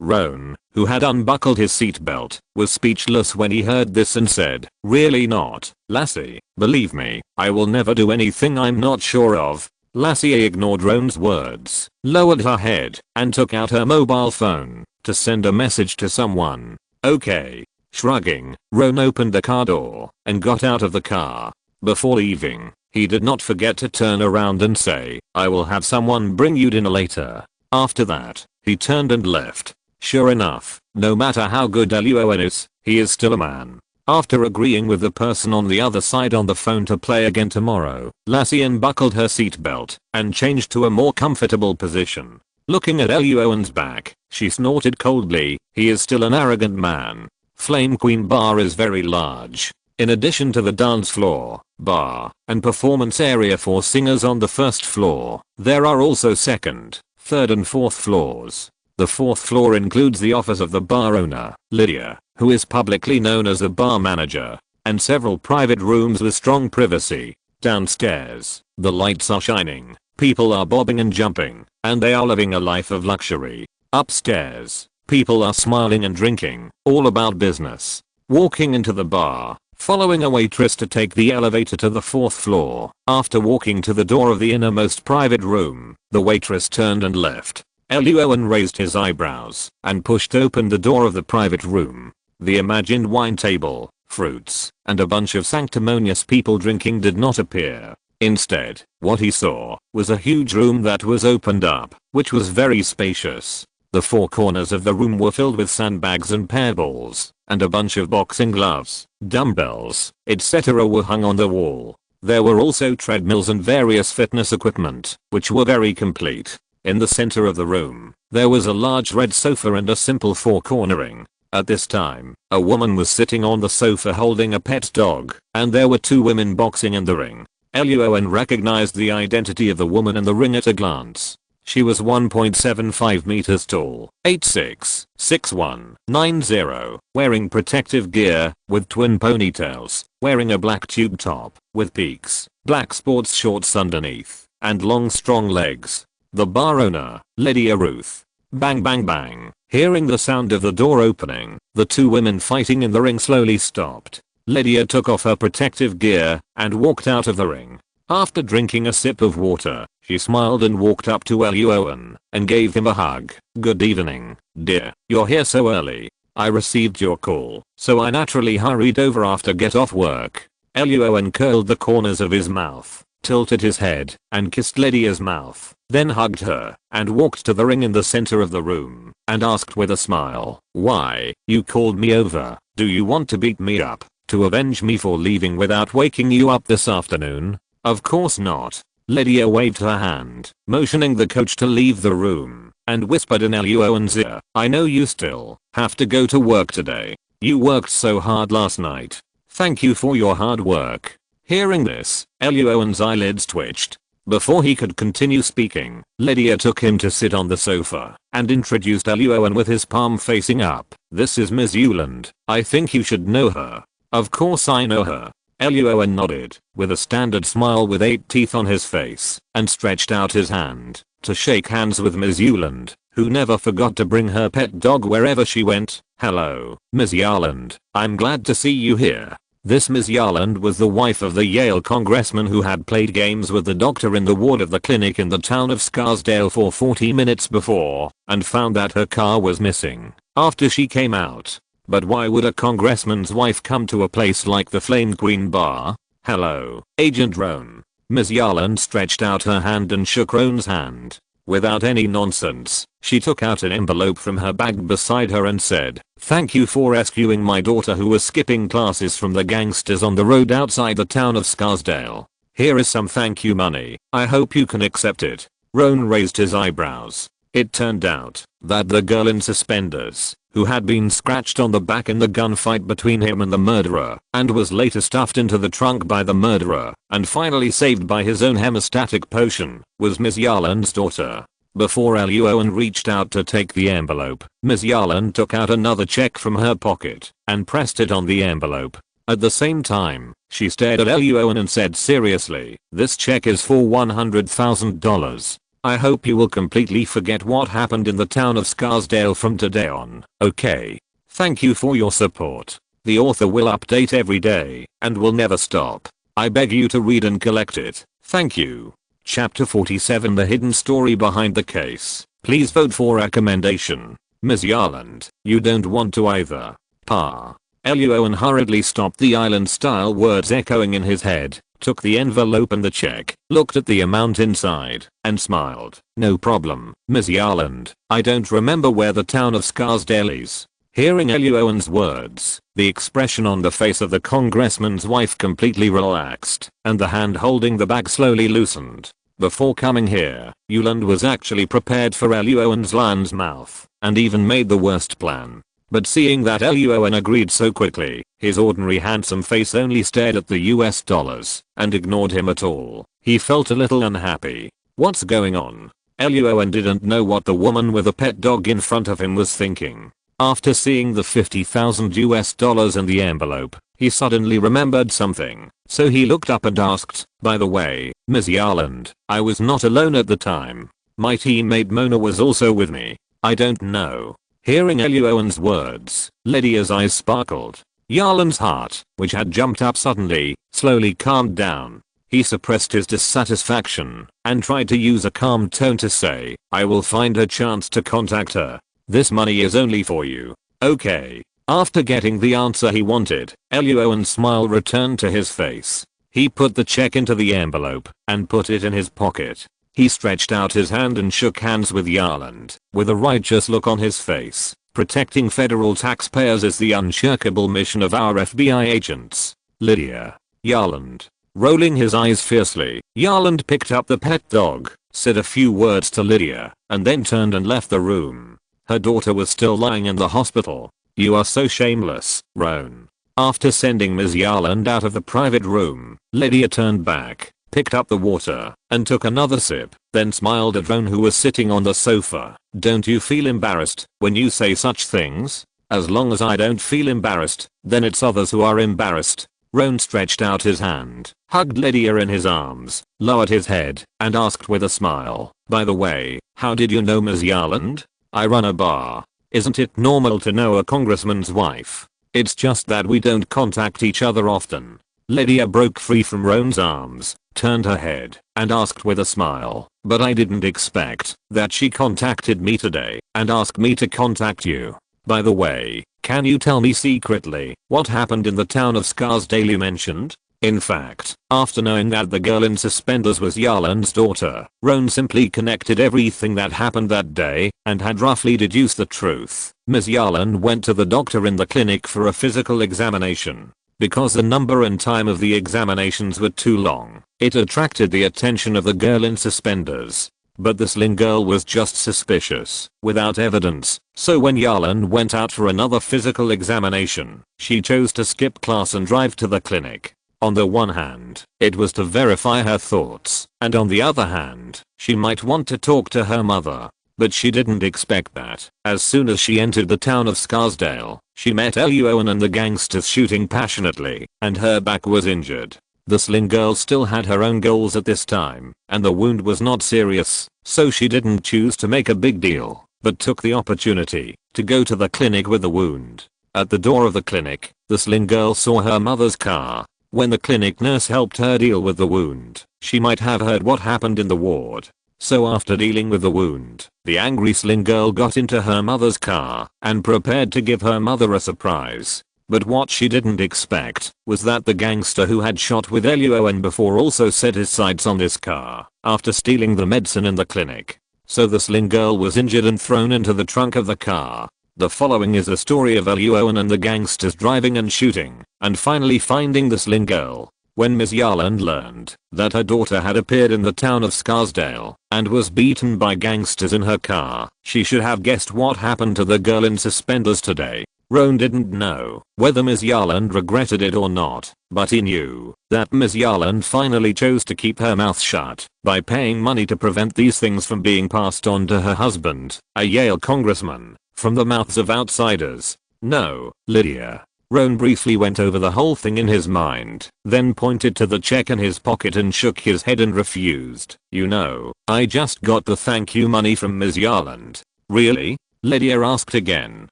Roan, who had unbuckled his seatbelt, was speechless when he heard this and said, "Really not, Lassie? Believe me, I will never do anything I'm not sure of." Lassie ignored Roan's words, lowered her head, and took out her mobile phone to send a message to someone. "Okay." Shrugging, Roan opened the car door and got out of the car. Before leaving, He did not forget to turn around and say, "I will have someone bring you dinner later." After that, he turned and left. Sure enough, no matter how good Luo An is, he is still a man. After agreeing with the person on the other side on the phone to play again tomorrow, Lassie unbuckled her seatbelt and changed to a more comfortable position. Looking at Luo An's back, she snorted coldly, "He is still an arrogant man." Flame Queen Bar is very large. In addition to the dance floor, bar, and performance area for singers on the first floor, there are also second, third and fourth floors. The fourth floor includes the office of the bar owner, Lydia, who is publicly known as the bar manager, and several private rooms with strong privacy. Downstairs, the lights are shining, people are bobbing and jumping, and they are living a life of luxury. Upstairs, people are smiling and drinking, all about business. Walking into the bar, following a waitress to take the elevator to the fourth floor. After walking to the door of the innermost private room, the waitress turned and left. Luo An raised his eyebrows and pushed open the door of the private room. The imagined wine table, fruits, and a bunch of sanctimonious people drinking did not appear. Instead, what he saw was a huge room that was opened up, which was very spacious. The four corners of the room were filled with sandbags and paintballs, and a bunch of boxing gloves, dumbbells, etc. were hung on the wall. There were also treadmills and various fitness equipment, which were very complete. In the center of the room, there was a large red sofa and a simple four-cornering. At this time, a woman was sitting on the sofa holding a pet dog, and there were two women boxing in the ring. Luo An recognized the identity of the woman in the ring at a glance. She was 1.75 meters tall, 8'6", 6'1", 90, wearing protective gear, with twin ponytails, wearing a black tube top, with peaks, black sports shorts underneath, and long strong legs. The bar owner, Lydia Ruth. Bang bang bang. Hearing the sound of the door opening, the two women fighting in the ring slowly stopped. Lydia took off her protective gear and walked out of the ring. After drinking a sip of water, she smiled and walked up to Luo An and gave him a hug. "Good evening, dear. You're here so early. I received your call, so I naturally hurried over after get off work." Luo An curled the corners of his mouth, tilted his head, and kissed Lydia's mouth, then hugged her, and walked to the ring in the center of the room, and asked with a smile, "Why, you called me over. Do you want to beat me up, to avenge me for leaving without waking you up this afternoon?" "Of course not." Lydia waved her hand, motioning the coach to leave the room, and whispered in Luo An's ear, "I know you still have to go to work today. You worked so hard last night. Thank you for your hard work." Hearing this, Luo An's eyelids twitched. Before he could continue speaking, Lydia took him to sit on the sofa and introduced Luo An with his palm facing up. "This is Ms. Yuland. I think you should know her." "Of course I know her." Luo An nodded, with a standard smile with 8 teeth on his face, and stretched out his hand to shake hands with Ms. Yuland, who never forgot to bring her pet dog wherever she went. "Hello, Ms. Yuland. I'm glad to see you here." This Ms. Yuland was the wife of the Yale congressman who had played games with the doctor in the ward of the clinic in the town of Scarsdale for 40 minutes before, and found that her car was missing after she came out. But why would a congressman's wife come to a place like the Flame Queen Bar? "Hello, Agent Roan." Ms. Yuland stretched out her hand and shook Roan's hand. Without any nonsense, she took out an envelope from her bag beside her and said, "Thank you for rescuing my daughter who was skipping classes from the gangsters on the road outside the town of Scarsdale. Here is some thank you money. I hope you can accept it." Roan raised his eyebrows. It turned out that the girl in suspenders, who had been scratched on the back in the gunfight between him and the murderer, and was later stuffed into the trunk by the murderer, and finally saved by his own hemostatic potion, was Ms. Yuland's daughter. Before Luo An reached out to take the envelope, Ms. Yuland took out another check from her pocket and pressed it on the envelope. At the same time, she stared at Luo An and said seriously, "This check is for $100,000. I hope you will completely forget what happened in the town of Scarsdale from today on, okay? Thank you for your support. The author will update every day and will never stop. I beg you to read and collect it. Thank you." Chapter 47 The Hidden Story Behind the Case. Please vote for recommendation. Ms. Yuland, you don't want to either. Pa. Luo An hurriedly stopped the island-style words echoing in his head took the envelope and the check, looked at the amount inside, and smiled. "No problem, Ms. Yarland. I don't remember where the town of Scarsdale is." Hearing Luo An's words, the expression on the face of the congressman's wife completely relaxed, and the hand holding the bag slowly loosened. Before coming here, Yuland was actually prepared for Luo An's lion's mouth, and even made the worst plan. But seeing that Luo An agreed so quickly, his ordinary handsome face only stared at the US dollars, and ignored him at all. He felt a little unhappy. What's going on? Luo An didn't know what the woman with a pet dog in front of him was thinking. After seeing the 50,000 US dollars in the envelope, he suddenly remembered something, so he looked up and asked, "By the way, Ms. Yarland, I was not alone at the time. My teammate Mona was also with me. I don't know." Hearing Luo An's words, Lydia's eyes sparkled. Yarland's heart, which had jumped up suddenly, slowly calmed down. He suppressed his dissatisfaction, and tried to use a calm tone to say, "I will find a chance to contact her. This money is only for you. Okay." After getting the answer he wanted, Luo An's smile returned to his face. He put the check into the envelope, and put it in his pocket. He stretched out his hand and shook hands with Yarland, with a righteous look on his face. Protecting federal taxpayers is the unshakable mission of our FBI agents. "Lydia." Yarland. Rolling his eyes fiercely, Yarland picked up the pet dog, said a few words to Lydia, and then turned and left the room. Her daughter was still lying in the hospital. "You are so shameless, Roan." After sending Ms. Yarland out of the private room, Lydia turned back, picked up the water, and took another sip, then smiled at Roan who was sitting on the sofa. "Don't you feel embarrassed when you say such things?" "As long as I don't feel embarrassed, then it's others who are embarrassed." Roan stretched out his hand, hugged Lydia in his arms, lowered his head, and asked with a smile, "By the way, how did you know Ms. Yarland?" "I run a bar. Isn't it normal to know a congressman's wife? It's just that we don't contact each other often." Lydia broke free from Roan's arms, turned her head, and asked with a smile, "But I didn't expect that she contacted me today and asked me to contact you. By the way, can you tell me secretly what happened in the town of Scarsdale you mentioned?" In fact, after knowing that the girl in suspenders was Yarland's daughter, Roan simply connected everything that happened that day and had roughly deduced the truth. Ms. Yarland went to the doctor in the clinic for a physical examination. Because the number and time of the examinations were too long, it attracted the attention of the girl in suspenders. But the sling girl was just suspicious, without evidence, so when Yarland went out for another physical examination, she chose to skip class and drive to the clinic. On the one hand, it was to verify her thoughts, and on the other hand, she might want to talk to her mother. But she didn't expect that. As soon as she entered the town of Scarsdale, she met Luo An and the gangsters shooting passionately, and her back was injured. The sling girl still had her own goals at this time, and the wound was not serious, so she didn't choose to make a big deal, but took the opportunity to go to the clinic with the wound. At the door of the clinic, the sling girl saw her mother's car. When the clinic nurse helped her deal with the wound, she might have heard what happened in the ward. So after dealing with the wound, the angry sling girl got into her mother's car and prepared to give her mother a surprise. But what she didn't expect was that the gangster who had shot with Luo An before also set his sights on this car after stealing the medicine in the clinic. So the sling girl was injured and thrown into the trunk of the car. The following is a story of Luo An and the gangsters driving and shooting, and finally finding the sling girl. When Ms. Yarland learned that her daughter had appeared in the town of Scarsdale and was beaten by gangsters in her car, she should have guessed what happened to the girl in suspenders today. Roan didn't know whether Ms. Yarland regretted it or not, but he knew that Ms. Yarland finally chose to keep her mouth shut by paying money to prevent these things from being passed on to her husband, a Yale congressman, from the mouths of outsiders. "No, Lydia." Roan briefly went over the whole thing in his mind, then pointed to the check in his pocket and shook his head and refused. "You know, I just got the thank you money from Ms. Yarland." "Really?" Lydia asked again.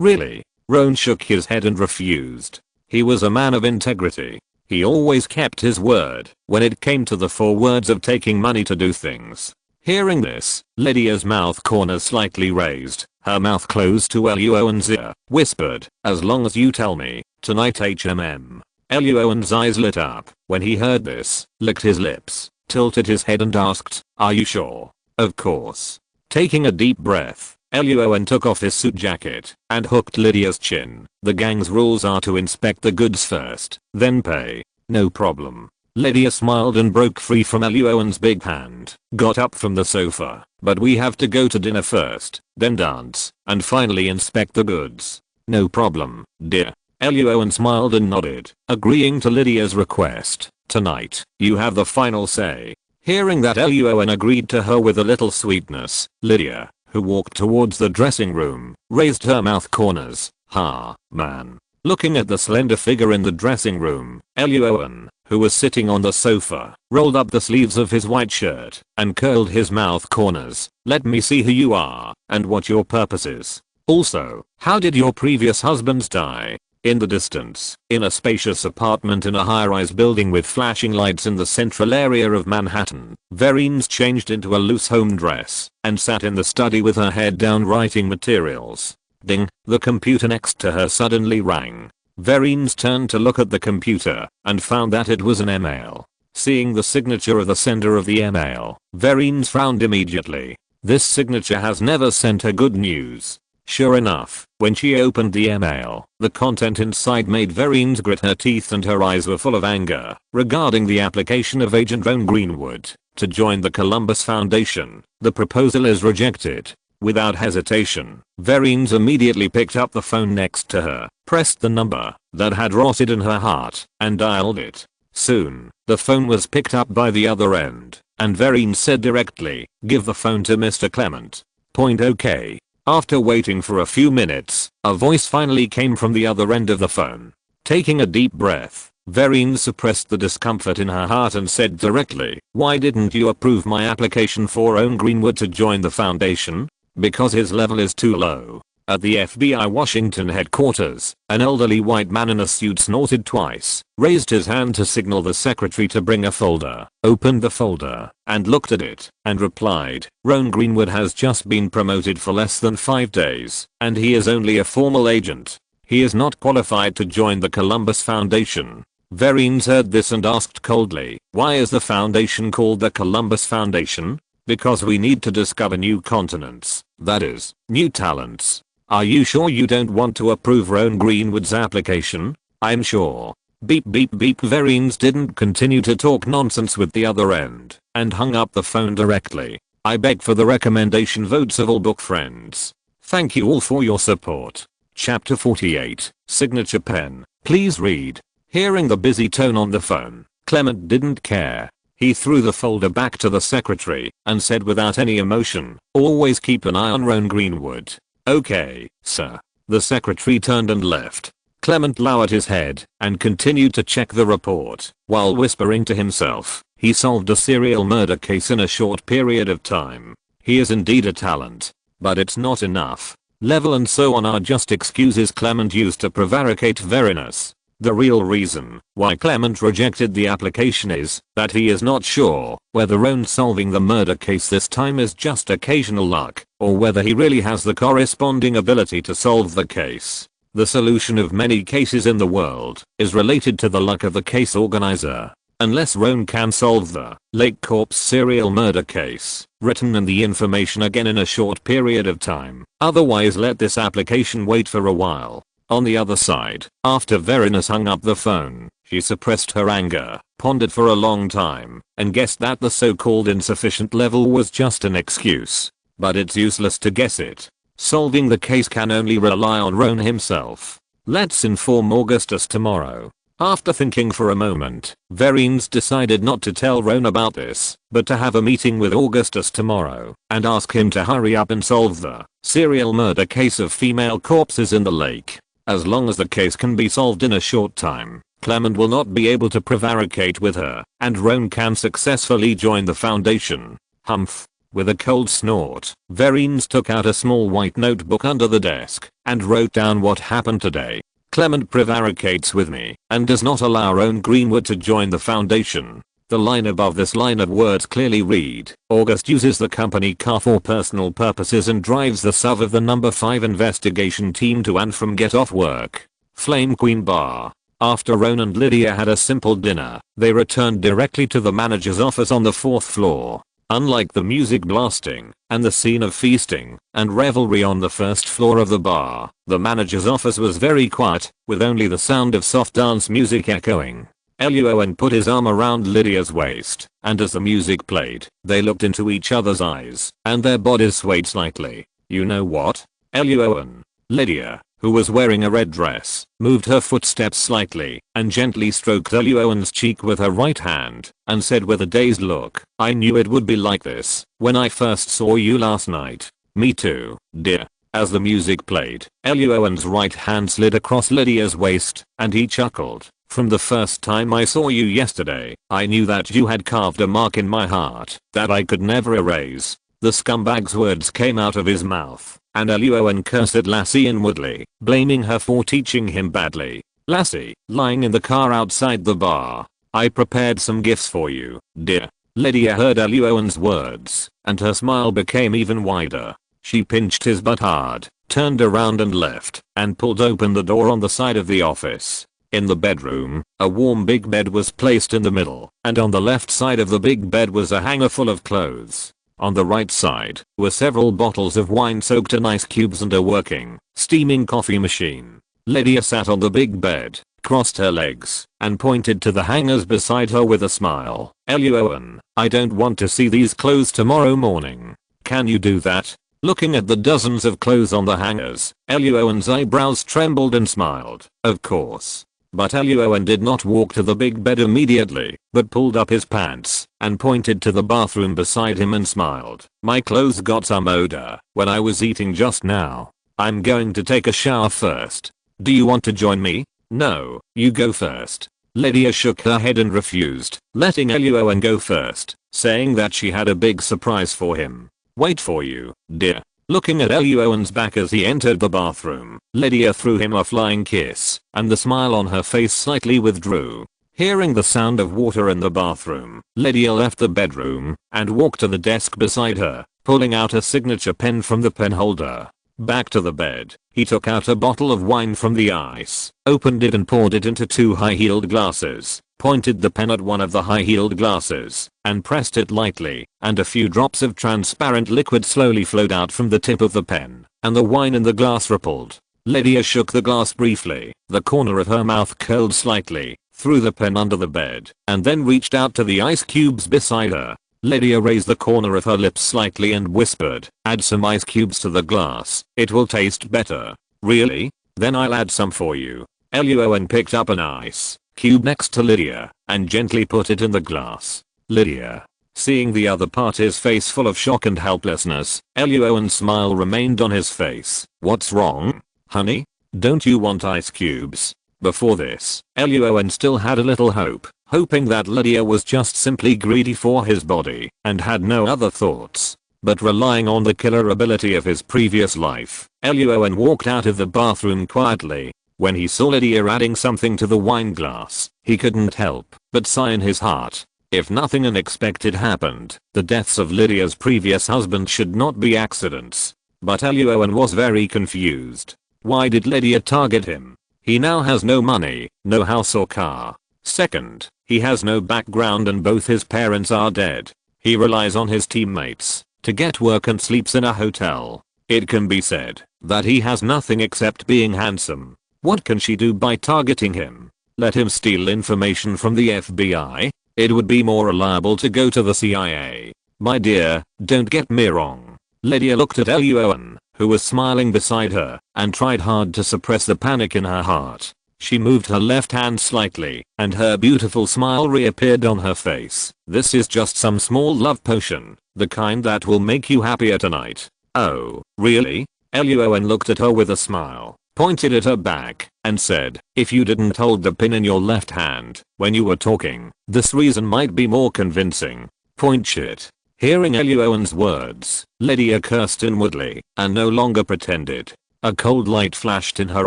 "Really?" Roan shook his head and refused. He was a man of integrity. He always kept his word when it came to the 4 words of taking money to do things. Hearing this, Lydia's mouth corners slightly raised, her mouth close to Luo An's ear, whispered, "As long as you tell me, tonight HMM, Luo An's eyes lit up when he heard this, licked his lips, tilted his head and asked, "Are you sure?" "Of course." Taking a deep breath, Luo An took off his suit jacket and hooked Lydia's chin. "The gang's rules are to inspect the goods first, then pay." "No problem." Lydia smiled and broke free from Luo An's big hand, got up from the sofa. "But we have to go to dinner first, then dance, and finally inspect the goods." "No problem, dear." Luo An smiled and nodded, agreeing to Lydia's request. "Tonight, you have the final say." Hearing that, Luo An agreed to her with a little sweetness. Lydia, who walked towards the dressing room, raised her mouth corners. "Ha, man." Looking at the slender figure in the dressing room, Luo An, who was sitting on the sofa, rolled up the sleeves of his white shirt and curled his mouth corners. "Let me see who you are and what your purpose is. Also, how did your previous husbands die?" In the distance, in a spacious apartment in a high-rise building with flashing lights in the central area of Manhattan, Vereen's changed into a loose home dress and sat in the study with her head down writing materials. Ding, the computer next to her suddenly rang. Vereen's turned to look at the computer and found that it was an email. Seeing the signature of the sender of the email, Vereen's frowned immediately. This signature has never sent her good news. Sure enough, when she opened the email, the content inside made Vereen's grit her teeth and her eyes were full of anger. Regarding the application of Agent Roan Greenwood to join the Columbus Foundation, the proposal is rejected. Without hesitation, Vereen's immediately picked up the phone next to her, pressed the number that had rotted in her heart, and dialed it. Soon, the phone was picked up by the other end, and Vereen said directly, "Give the phone to Mr. Clement." Okay. After waiting for a few minutes, a voice finally came from the other end of the phone. Taking a deep breath, Vereen suppressed the discomfort in her heart and said directly, "Why didn't you approve my application for Roan Greenwood to join the foundation?" "Because his level is too low." At the FBI Washington headquarters, an elderly white man in a suit snorted twice, raised his hand to signal the secretary to bring a folder, opened the folder, and looked at it, and replied, "Roan Greenwood has just been promoted for less than 5 days, and he is only a formal agent. He is not qualified to join the Columbus Foundation." Vereen heard this and asked coldly, "Why is the foundation called the Columbus Foundation?" "Because we need to discover new continents, that is, new talents." "Are you sure you don't want to approve Roan Greenwood's application?" "I'm sure." Beep beep beep. Vereen didn't continue to talk nonsense with the other end, and hung up the phone directly. I beg for the recommendation votes of all book friends. Thank you all for your support. Chapter 48, Signature Pen. Please read. Hearing the busy tone on the phone, Clement didn't care. He threw the folder back to the secretary and said without any emotion, "Always keep an eye on Roan Greenwood." "Okay, sir." The secretary turned and left. Clement lowered his head and continued to check the report while whispering to himself, he solved a serial murder case in a short period of time. He is indeed a talent. But it's not enough. Level and so on are just excuses Clement used to prevaricate Vereen's. The real reason why Clement rejected the application is that he is not sure whether Roan solving the murder case this time is just occasional luck, or whether he really has the corresponding ability to solve the case. The solution of many cases in the world is related to the luck of the case organizer. Unless Roan can solve the Lake Corpse serial murder case, written in the information again in a short period of time, otherwise let this application wait for a while. On the other side, after Vereen hung up the phone, she suppressed her anger, pondered for a long time, and guessed that the so-called insufficient level was just an excuse. But it's useless to guess it. Solving the case can only rely on Roan himself. Let's inform Augustus tomorrow. After thinking for a moment, Vereen decided not to tell Roan about this, but to have a meeting with Augustus tomorrow and ask him to hurry up and solve the serial murder case of female corpses in the lake. As long as the case can be solved in a short time, Clement will not be able to prevaricate with her, and Roan can successfully join the foundation. Humph. With a cold snort, Vereen took out a small white notebook under the desk and wrote down what happened today. Clement prevaricates with me and does not allow Roan Greenwood to join the foundation. The line above this line of words clearly read, August uses the company car for personal purposes and drives the SUV of the number 5 investigation team to and from get off work. Flame Queen Bar. After Ron and Lydia had a simple dinner, they returned directly to the manager's office on the 4th floor. Unlike the music blasting and the scene of feasting and revelry on the 1st floor of the bar, the manager's office was very quiet, with only the sound of soft dance music echoing. Luo An put his arm around Lydia's waist, and as the music played, they looked into each other's eyes, and their bodies swayed slightly. You know what? Luo An. Lydia, who was wearing a red dress, moved her footsteps slightly and gently stroked Luo An's cheek with her right hand and said with a dazed look, I knew it would be like this when I first saw you last night. Me too, dear. As the music played, Luo An's right hand slid across Lydia's waist and he chuckled. From the first time I saw you yesterday, I knew that you had carved a mark in my heart that I could never erase. The scumbag's words came out of his mouth, and Luo An cursed Lassie inwardly, blaming her for teaching him badly. Lassie, lying in the car outside the bar. I prepared some gifts for you, dear. Lydia heard Luo An's words, and her smile became even wider. She pinched his butt hard, turned around and left, and pulled open the door on the side of the office. In the bedroom, a warm big bed was placed in the middle, and on the left side of the big bed was a hanger full of clothes. On the right side were several bottles of wine soaked in ice cubes and a working, steaming coffee machine. Lydia sat on the big bed, crossed her legs, and pointed to the hangers beside her with a smile. Luo An, I don't want to see these clothes tomorrow morning. Can you do that? Looking at the dozens of clothes on the hangers, Luo An's eyebrows trembled and smiled. Of course. But Luo An did not walk to the big bed immediately, but pulled up his pants and pointed to the bathroom beside him and smiled. My clothes got some odor when I was eating just now. I'm going to take a shower first. Do you want to join me? No, you go first. Lydia shook her head and refused, letting Luo An go first, saying that she had a big surprise for him. Wait for you, dear. Looking at Luo An's back as he entered the bathroom, Lydia threw him a flying kiss, and the smile on her face slightly withdrew. Hearing the sound of water in the bathroom, Lydia left the bedroom and walked to the desk beside her, pulling out a signature pen from the pen holder. Back to the bed, he took out a bottle of wine from the ice, opened it and poured it into 2 high-heeled glasses, pointed the pen at one of the high-heeled glasses, and pressed it lightly, and a few drops of transparent liquid slowly flowed out from the tip of the pen, and the wine in the glass rippled. Lydia shook the glass briefly, the corner of her mouth curled slightly, threw the pen under the bed, and then reached out to the ice cubes beside her. Lydia raised the corner of her lips slightly and whispered, add some ice cubes to the glass, it will taste better. Really? Then I'll add some for you. Luo An picked up an ice cube next to Lydia and gently put it in the glass. Lydia, seeing the other party's face full of shock and helplessness, Luo An's smile remained on his face. What's wrong, honey? Don't you want ice cubes? Before this, Luo An still had a little hope, hoping that Lydia was just simply greedy for his body and had no other thoughts. But relying on the killer ability of his previous life, Luo An walked out of the bathroom quietly. When he saw Lydia adding something to the wine glass, he couldn't help but sigh in his heart. If nothing unexpected happened, the deaths of Lydia's previous husband should not be accidents. But Luo An was very confused. Why did Lydia target him? He now has no money, no house or car. Second, he has no background and both his parents are dead. He relies on his teammates to get work and sleeps in a hotel. It can be said that he has nothing except being handsome. What can she do by targeting him? Let him steal information from the FBI? It would be more reliable to go to the CIA. My dear, don't get me wrong. Lydia looked at Luo An, who was smiling beside her, and tried hard to suppress the panic in her heart. She moved her left hand slightly, and her beautiful smile reappeared on her face. This is just some small love potion, the kind that will make you happier tonight. Oh, really? Luo An looked at her with a smile, pointed at her back, and said, if you didn't hold the pin in your left hand when you were talking, this reason might be more convincing. Point shit. Hearing Luo An's words, Lydia cursed inwardly, and no longer pretended. A cold light flashed in her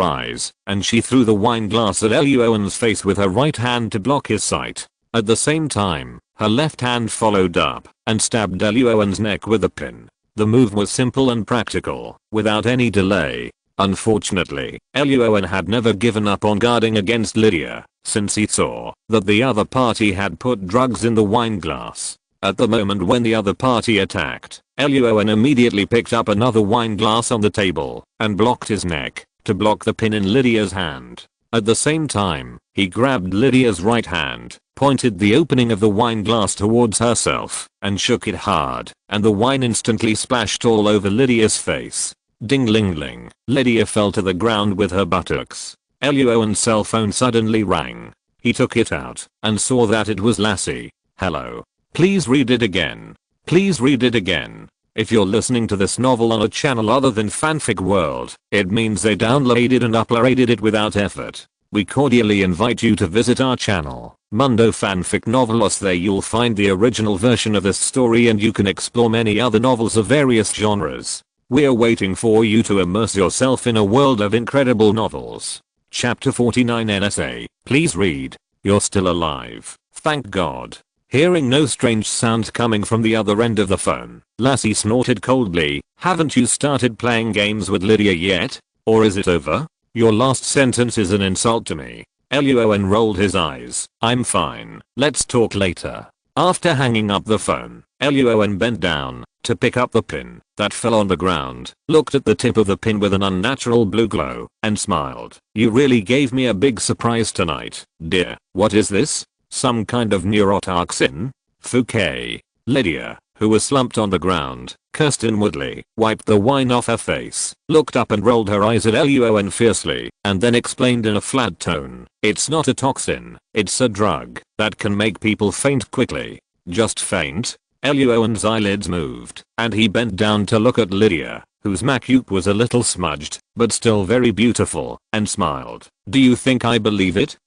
eyes, and she threw the wine glass at Luo An's face with her right hand to block his sight. At the same time, her left hand followed up, and stabbed Luo An's neck with a pin. The move was simple and practical, without any delay. Unfortunately, Luo An had never given up on guarding against Lydia, since he saw that the other party had put drugs in the wine glass. At the moment when the other party attacked, Luo An immediately picked up another wine glass on the table and blocked his neck to block the pin in Lydia's hand. At the same time, he grabbed Lydia's right hand, pointed the opening of the wine glass towards herself, and shook it hard, and the wine instantly splashed all over Lydia's face. Ding-ling-ling, Lydia fell to the ground with her buttocks. Luo An's cell phone suddenly rang. He took it out and saw that it was Lassie. Hello. Please read it again. Please read it again. If you're listening to this novel on a channel other than Fanfic World, it means they downloaded and uploaded it without effort. We cordially invite you to visit our channel, Mundo Fanfic Novelos. There you'll find the original version of this story and you can explore many other novels of various genres. We're waiting for you to immerse yourself in a world of incredible novels. Chapter 49 NSA. Please read. You're still alive. Thank God. Hearing no strange sound coming from the other end of the phone, Lassie snorted coldly. Haven't you started playing games with Lydia yet? Or is it over? Your last sentence is an insult to me. Luo An rolled his eyes. I'm fine. Let's talk later. After hanging up the phone, Luo An bent down to pick up the pin that fell on the ground, looked at the tip of the pin with an unnatural blue glow, and smiled. You really gave me a big surprise tonight, dear. What is this? Some kind of neurotoxin? Fouquet. Lydia, who was slumped on the ground, cursed inwardly, wiped the wine off her face, looked up and rolled her eyes at Luo An fiercely, and then explained in a flat tone. It's not a toxin, it's a drug that can make people faint quickly. Just faint? Luo An's eyelids moved, and he bent down to look at Lydia, whose makeup was a little smudged, but still very beautiful, and smiled. Do you think I believe it?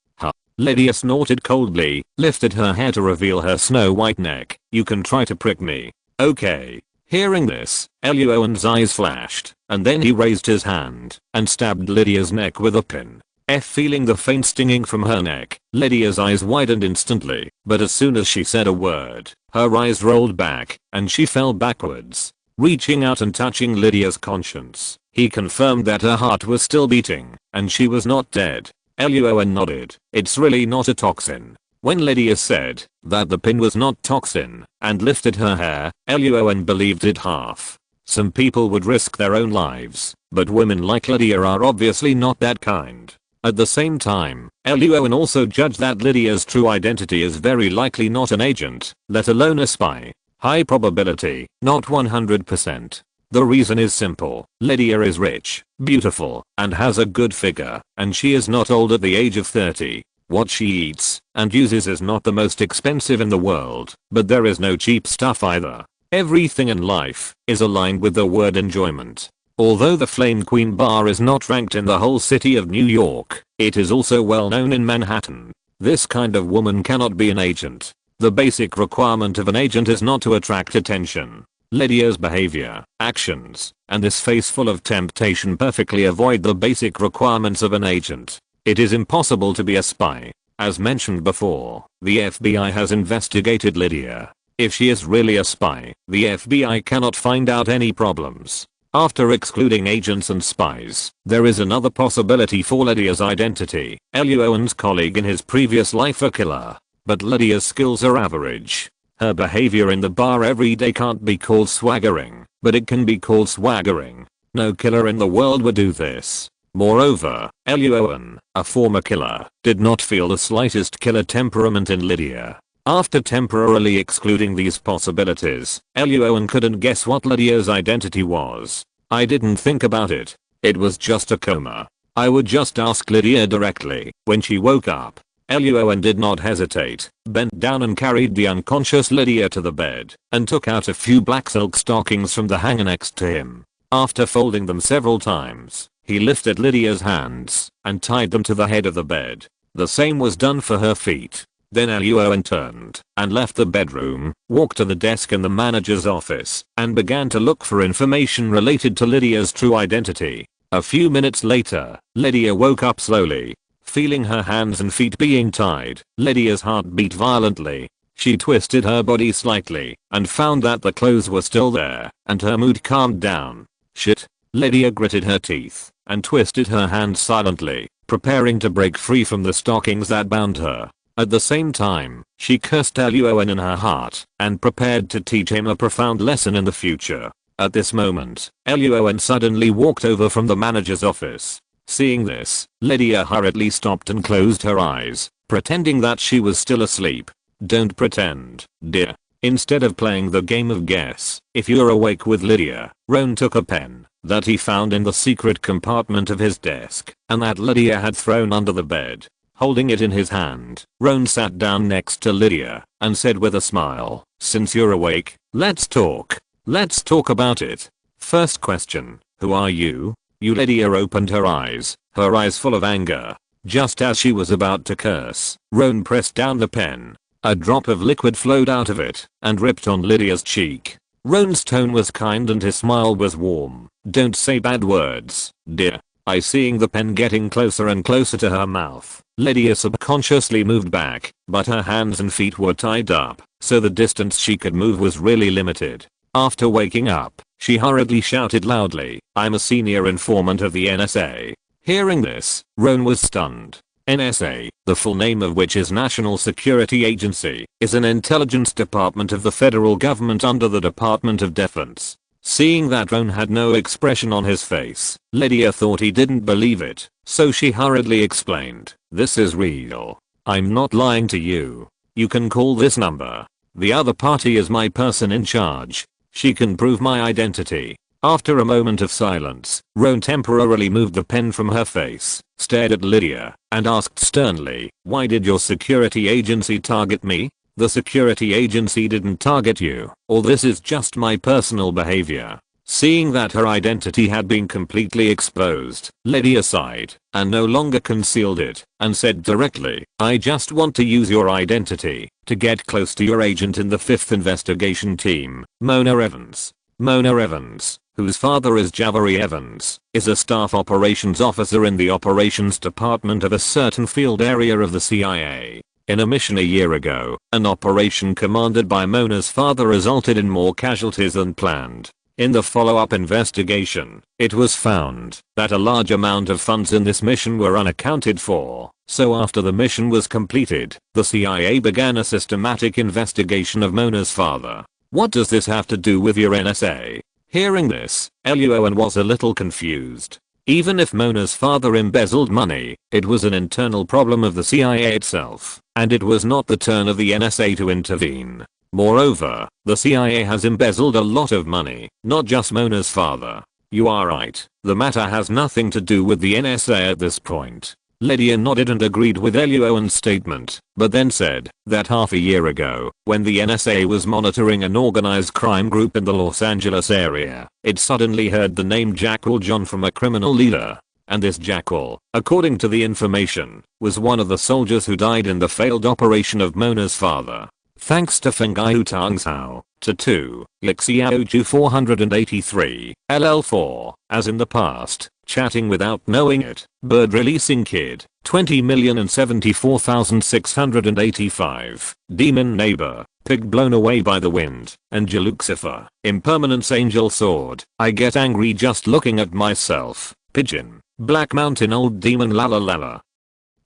Lydia snorted coldly, lifted her hair to reveal her snow-white neck. You can try to prick me. Okay. Hearing this, Luo An's eyes flashed, and then he raised his hand and stabbed Lydia's neck with a pin. Feeling the faint stinging from her neck, Lydia's eyes widened instantly, but as soon as she said a word, her eyes rolled back, and she fell backwards. Reaching out and touching Lydia's conscience, he confirmed that her heart was still beating, and she was not dead. Luo An nodded. It's really not a toxin. When Lydia said that the pin was not toxin and lifted her hair, Luo An believed it half. Some people would risk their own lives, but women like Lydia are obviously not that kind. At the same time, Luo An also judged that Lydia's true identity is very likely not an agent, let alone a spy. High probability, not 100%. The reason is simple. Lydia is rich, beautiful, and has a good figure, and she is not old at the age of 30. What she eats and uses is not the most expensive in the world, but there is no cheap stuff either. Everything in life is aligned with the word enjoyment. Although the Flame Queen bar is not ranked in the whole city of New York, it is also well known in Manhattan. This kind of woman cannot be an agent. The basic requirement of an agent is not to attract attention. Lydia's behavior, actions, and this face full of temptation perfectly avoid the basic requirements of an agent. It is impossible to be a spy. As mentioned before, the FBI has investigated Lydia. If she is really a spy, the FBI cannot find out any problems. After excluding agents and spies, there is another possibility for Lydia's identity. Luo An's colleague in his previous life a killer. But Lydia's skills are average. Her behavior in the bar every day can't be called swaggering, but it can be called swaggering. No killer in the world would do this. Moreover, Luo An, a former killer, did not feel the slightest killer temperament in Lydia. After temporarily excluding these possibilities, Luo An couldn't guess what Lydia's identity was. I didn't think about it. It was just a coma. I would just ask Lydia directly when she woke up. Luo An did not hesitate, bent down and carried the unconscious Lydia to the bed, and took out a few black silk stockings from the hanger next to him. After folding them several times, he lifted Lydia's hands and tied them to the head of the bed. The same was done for her feet. Then Luo An turned and left the bedroom, walked to the desk in the manager's office, and began to look for information related to Lydia's true identity. A few minutes later, Lydia woke up slowly. Feeling her hands and feet being tied, Lydia's heart beat violently. She twisted her body slightly and found that the clothes were still there, and her mood calmed down. Shit. Lydia gritted her teeth and twisted her hand silently, preparing to break free from the stockings that bound her. At the same time, she cursed Luo An in her heart and prepared to teach him a profound lesson in the future. At this moment, Luo An suddenly walked over from the manager's office. Seeing this, Lydia hurriedly stopped and closed her eyes, pretending that she was still asleep. Don't pretend, dear. Instead of playing the game of guess if you're awake with Lydia, Roan took a pen that he found in the secret compartment of his desk and that Lydia had thrown under the bed. Holding it in his hand, Roan sat down next to Lydia and said with a smile, "Since you're awake, let's talk. Let's talk about it. First question, who are you?" Lydia opened her eyes full of anger. Just as she was about to curse, Roan pressed down the pen. A drop of liquid flowed out of it and dripped on Lydia's cheek. Roan's tone was kind and his smile was warm. "Don't say bad words, dear." Seeing the pen getting closer and closer to her mouth, Lydia subconsciously moved back, but her hands and feet were tied up, so the distance she could move was really limited. After waking up, she hurriedly shouted loudly, "I'm a senior informant of the NSA." Hearing this, Roan was stunned. NSA, the full name of which is National Security Agency, is an intelligence department of the federal government under the Department of Defense. Seeing that Roan had no expression on his face, Lydia thought he didn't believe it, so she hurriedly explained, "This is real. I'm not lying to you. You can call this number. The other party is my person in charge. She can prove my identity." After a moment of silence, Roan temporarily moved the pen from her face, stared at Lydia, and asked sternly, "Why did your security agency target me?" "The security agency didn't target you, or this is just my personal behavior." Seeing that her identity had been completely exposed, Lydia sighed, and no longer concealed it, and said directly, "I just want to use your identity to get close to your agent in the 5th investigation team, Mona Evans." Mona Evans, whose father is Javarie Evans, is a staff operations officer in the operations department of a certain field area of the CIA. In a mission a year ago, an operation commanded by Mona's father resulted in more casualties than planned. In the follow-up investigation, it was found that a large amount of funds in this mission were unaccounted for, so after the mission was completed, the CIA began a systematic investigation of Mona's father. "What does this have to do with your NSA?" Hearing this, Luo An was a little confused. Even if Mona's father embezzled money, it was an internal problem of the CIA itself, and it was not the turn of the NSA to intervene. Moreover, the CIA has embezzled a lot of money, not just Mona's father. "You are right, the matter has nothing to do with the NSA at this point." Lydia nodded and agreed with Luo An's statement, but then said that half a year ago, when the NSA was monitoring an organized crime group in the Los Angeles area, it suddenly heard the name Jackal John from a criminal leader. And this Jackal, according to the information, was one of the soldiers who died in the failed operation of Mona's father. Thanks to Fengaihu Tangzhao, to 2, Lixiaoju 483, LL4, as in the past, chatting without knowing it, bird releasing kid, 20,074,685, demon neighbor, pig blown away by the wind, and Jaluxifer, impermanence angel sword, I get angry just looking at myself, pigeon, black mountain old demon lala lala.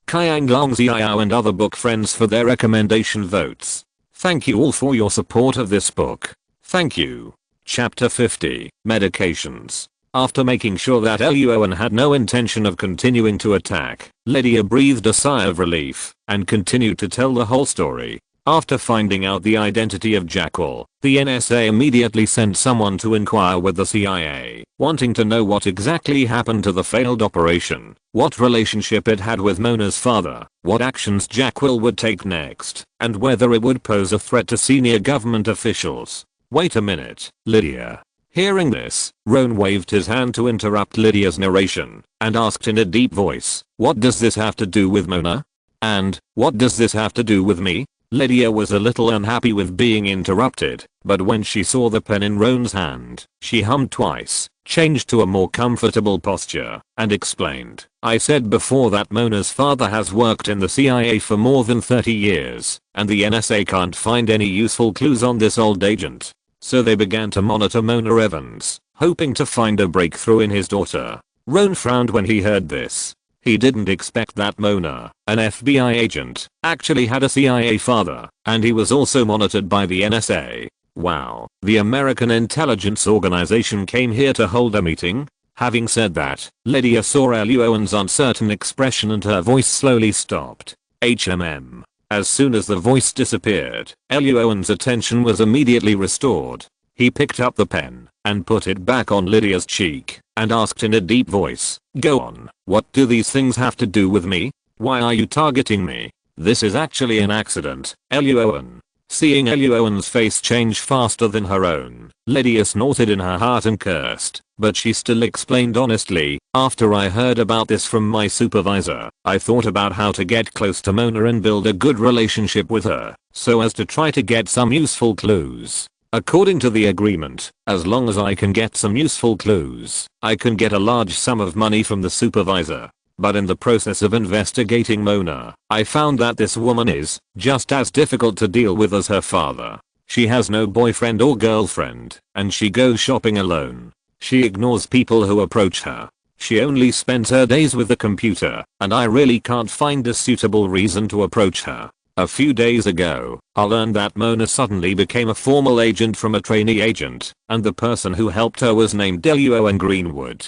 Kayang Long Xiao and other book friends for their recommendation votes. Thank you all for your support of this book. Thank you. Chapter 50, Medications. After making sure that Luo An had no intention of continuing to attack, Lydia breathed a sigh of relief and continued to tell the whole story. After finding out the identity of Jackal, the NSA immediately sent someone to inquire with the CIA, wanting to know what exactly happened to the failed operation, what relationship it had with Mona's father, what actions Jackal would take next, and whether it would pose a threat to senior government officials. Wait a minute, Lydia. Hearing this, Roan waved his hand to interrupt Lydia's narration, and asked in a deep voice, "What does this have to do with Mona? And, what does this have to do with me?" Lydia was a little unhappy with being interrupted, but when she saw the pen in Roan's hand, she hummed twice, changed to a more comfortable posture, and explained, "I said before that Mona's father has worked in the CIA for more than 30 years, and the NSA can't find any useful clues on this old agent. So they began to monitor Mona Evans, hoping to find a breakthrough in his daughter. Ron frowned when he heard this. He didn't expect that Mona, an FBI agent, actually had a CIA father, and he was also monitored by the NSA. Wow, the American Intelligence Organization came here to hold a meeting? Having said that, Lydia saw Luo An's uncertain expression and her voice slowly stopped. HMM. As soon as the voice disappeared, Luo An's attention was immediately restored. He picked up the pen and put it back on Lydia's cheek and asked in a deep voice, "Go on, what do these things have to do with me? Why are you targeting me? This is actually an accident, Luo An." Seeing Luo An's face change faster than her own, Lydia snorted in her heart and cursed, but she still explained honestly, "After I heard about this from my supervisor, I thought about how to get close to Mona and build a good relationship with her, so as to try to get some useful clues. According to the agreement, as long as I can get some useful clues, I can get a large sum of money from the supervisor. But in the process of investigating Mona, I found that this woman is just as difficult to deal with as her father. She has no boyfriend or girlfriend, and she goes shopping alone. She ignores people who approach her. She only spends her days with the computer, and I really can't find a suitable reason to approach her. A few days ago, I learned that Mona suddenly became a formal agent from a trainee agent, and the person who helped her was named Luo An Greenwood.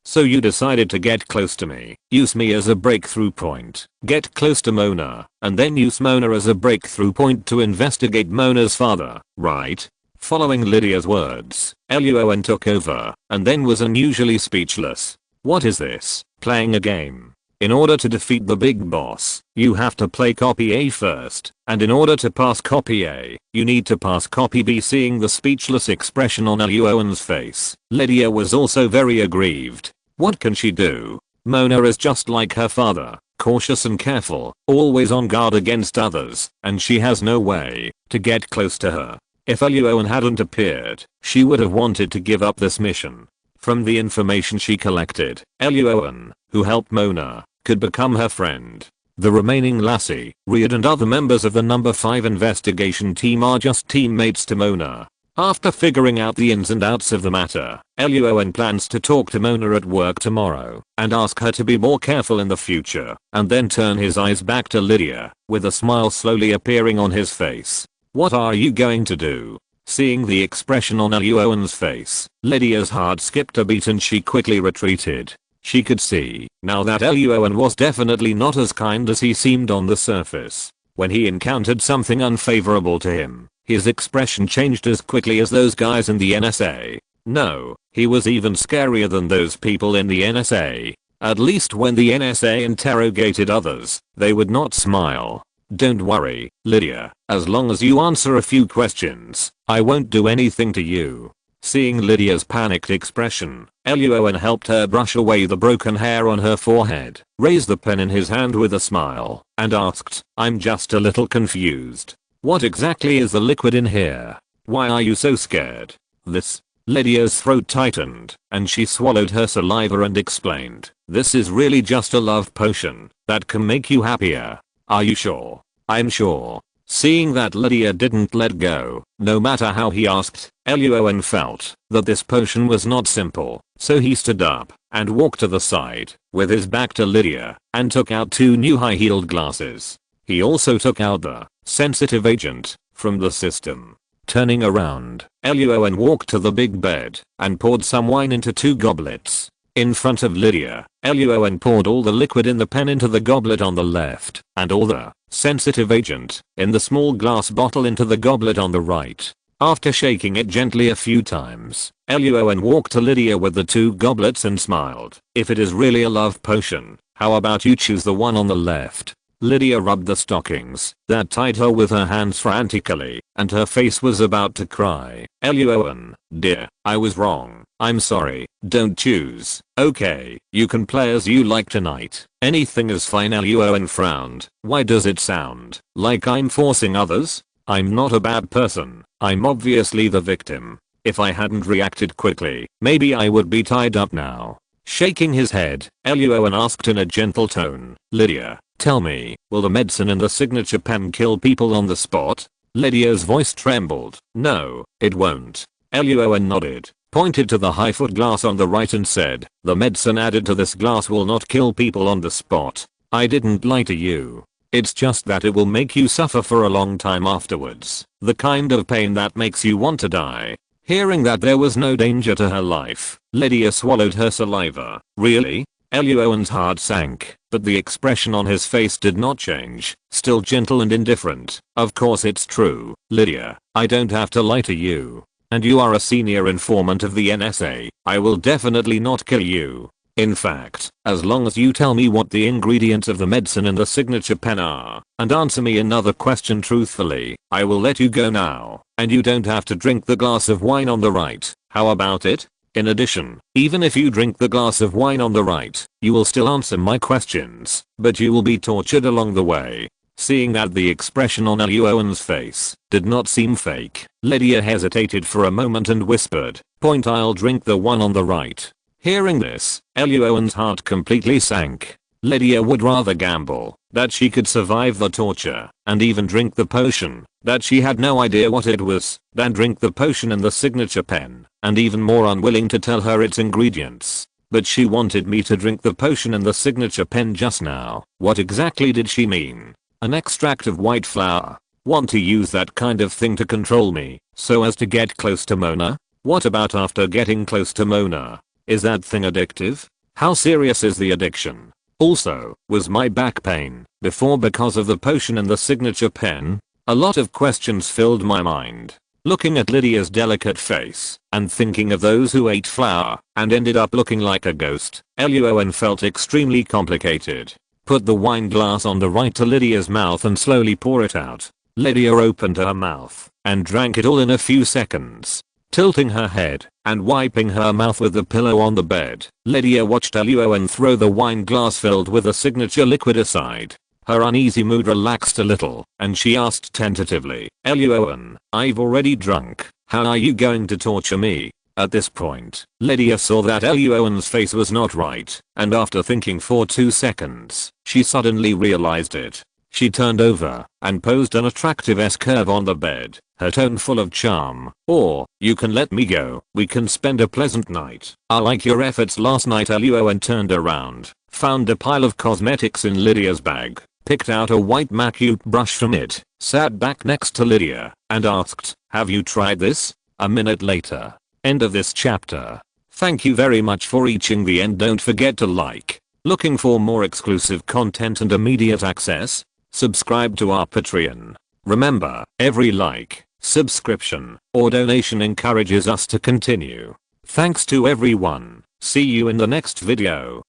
So you decided to get close to me, use me as a breakthrough point, get close to Mona, and then use Mona as a breakthrough point to investigate Mona's father, right?" Following Lydia's words, Luo An took over, and then was unusually speechless. What is this? Playing a game? In order to defeat the big boss, you have to play copy A first, and in order to pass copy A, you need to pass copy B. Seeing the speechless expression on Luo An's face, Lydia was also very aggrieved. What can she do? Mona is just like her father, cautious and careful, always on guard against others, and she has no way to get close to her. If Luo An hadn't appeared, she would have wanted to give up this mission. From the information she collected, Luo An, who helped Mona, could become her friend. The remaining Lassie, Reed and other members of the number 5 investigation team are just teammates to Mona. After figuring out the ins and outs of the matter, Luo An plans to talk to Mona at work tomorrow and ask her to be more careful in the future, and then turn his eyes back to Lydia, with a smile slowly appearing on his face. "What are you going to do?" Seeing the expression on Luo An's face, Lydia's heart skipped a beat and she quickly retreated. She could see now that Luo An was definitely not as kind as he seemed on the surface. When he encountered something unfavorable to him, his expression changed as quickly as those guys in the NSA. No, he was even scarier than those people in the NSA. At least when the NSA interrogated others, they would not smile. "Don't worry, Lydia, as long as you answer a few questions, I won't do anything to you." Seeing Lydia's panicked expression, Luo An helped her brush away the broken hair on her forehead, raised the pen in his hand with a smile, and asked, "I'm just a little confused. What exactly is the liquid in here? Why are you so scared?" "This." Lydia's throat tightened, and she swallowed her saliva and explained, "This is really just a love potion that can make you happier." "Are you sure?" "I'm sure." Seeing that Lydia didn't let go, no matter how he asked, Luo An felt that this potion was not simple, so he stood up and walked to the side, with his back to Lydia, and took out 2 new high-heeled glasses. He also took out the sensitive agent from the system. Turning around, Luo An walked to the big bed and poured some wine into 2 goblets. In front of Lydia, Luo An poured all the liquid in the pen into the goblet on the left, and all the sensitive agent in the small glass bottle into the goblet on the right. After shaking it gently a few times, Luo An walked to Lydia with the 2 goblets and smiled. "If it is really a love potion, how about you choose the one on the left?" Lydia rubbed the stockings that tied her with her hands frantically, and her face was about to cry. "Luo An, dear, I was wrong. I'm sorry. Don't choose. Okay, you can play as you like tonight. Anything is fine." Luo An frowned. "Why does it sound like I'm forcing others? I'm not a bad person. I'm obviously the victim. If I hadn't reacted quickly, maybe I would be tied up now." Shaking his head, Luo An asked in a gentle tone, "Lydia, tell me, will the medicine in the signature pen kill people on the spot?" Lydia's voice trembled. "No, it won't." Luo An nodded, pointed to the high-foot glass on the right and said, "The medicine added to this glass will not kill people on the spot. I didn't lie to you. It's just that it will make you suffer for a long time afterwards. The kind of pain that makes you want to die." Hearing that there was no danger to her life, Lydia swallowed her saliva. "Really?" Luo An's heart sank, but the expression on his face did not change, still gentle and indifferent. "Of course it's true, Lydia. I don't have to lie to you. And you are a senior informant of the NSA. I will definitely not kill you. In fact, as long as you tell me what the ingredients of the medicine in the signature pen are, and answer me another question truthfully, I will let you go now, and you don't have to drink the glass of wine on the right. How about it? In addition, even if you drink the glass of wine on the right, you will still answer my questions, but you will be tortured along the way." Seeing that the expression on Luo An's face did not seem fake, Lydia hesitated for a moment and whispered, "Point, I'll drink the one on the right." Hearing this, Luo An's heart completely sank. Lydia would rather gamble that she could survive the torture and even drink the potion, that she had no idea what it was, than drink the potion in the signature pen, and even more unwilling to tell her its ingredients. But she wanted me to drink the potion in the signature pen just now. What exactly did she mean? An extract of white flour? Want to use that kind of thing to control me, so as to get close to Mona? What about after getting close to Mona? Is that thing addictive? How serious is the addiction? Also, was my back pain before because of the potion in the signature pen? A lot of questions filled my mind. Looking at Lydia's delicate face and thinking of those who ate flour and ended up looking like a ghost, Luo An felt extremely complicated. Put the wine glass on the right to Lydia's mouth and slowly pour it out. Lydia opened her mouth and drank it all in a few seconds. Tilting her head and wiping her mouth with the pillow on the bed, Lydia watched Luo An throw the wine glass filled with the signature liquid aside. Her uneasy mood relaxed a little, and she asked tentatively, "Luo An, I've already drunk. How are you going to torture me?" At this point, Lydia saw that Luo An's face was not right, and after thinking for 2 seconds, she suddenly realized it. She turned over and posed an attractive S-curve on the bed, her tone full of charm. "Or, you can let me go. We can spend a pleasant night. I like your efforts last night." Luo An turned around, found a pile of cosmetics in Lydia's bag, picked out a white MAC brush from it, sat back next to Lydia, and asked, "Have you tried this?" A minute later. End of this chapter. Thank you very much for reaching the end. Don't forget to like. Looking for more exclusive content and immediate access? Subscribe to our Patreon. Remember, every like, subscription, or donation encourages us to continue. Thanks to everyone. See you in the next video.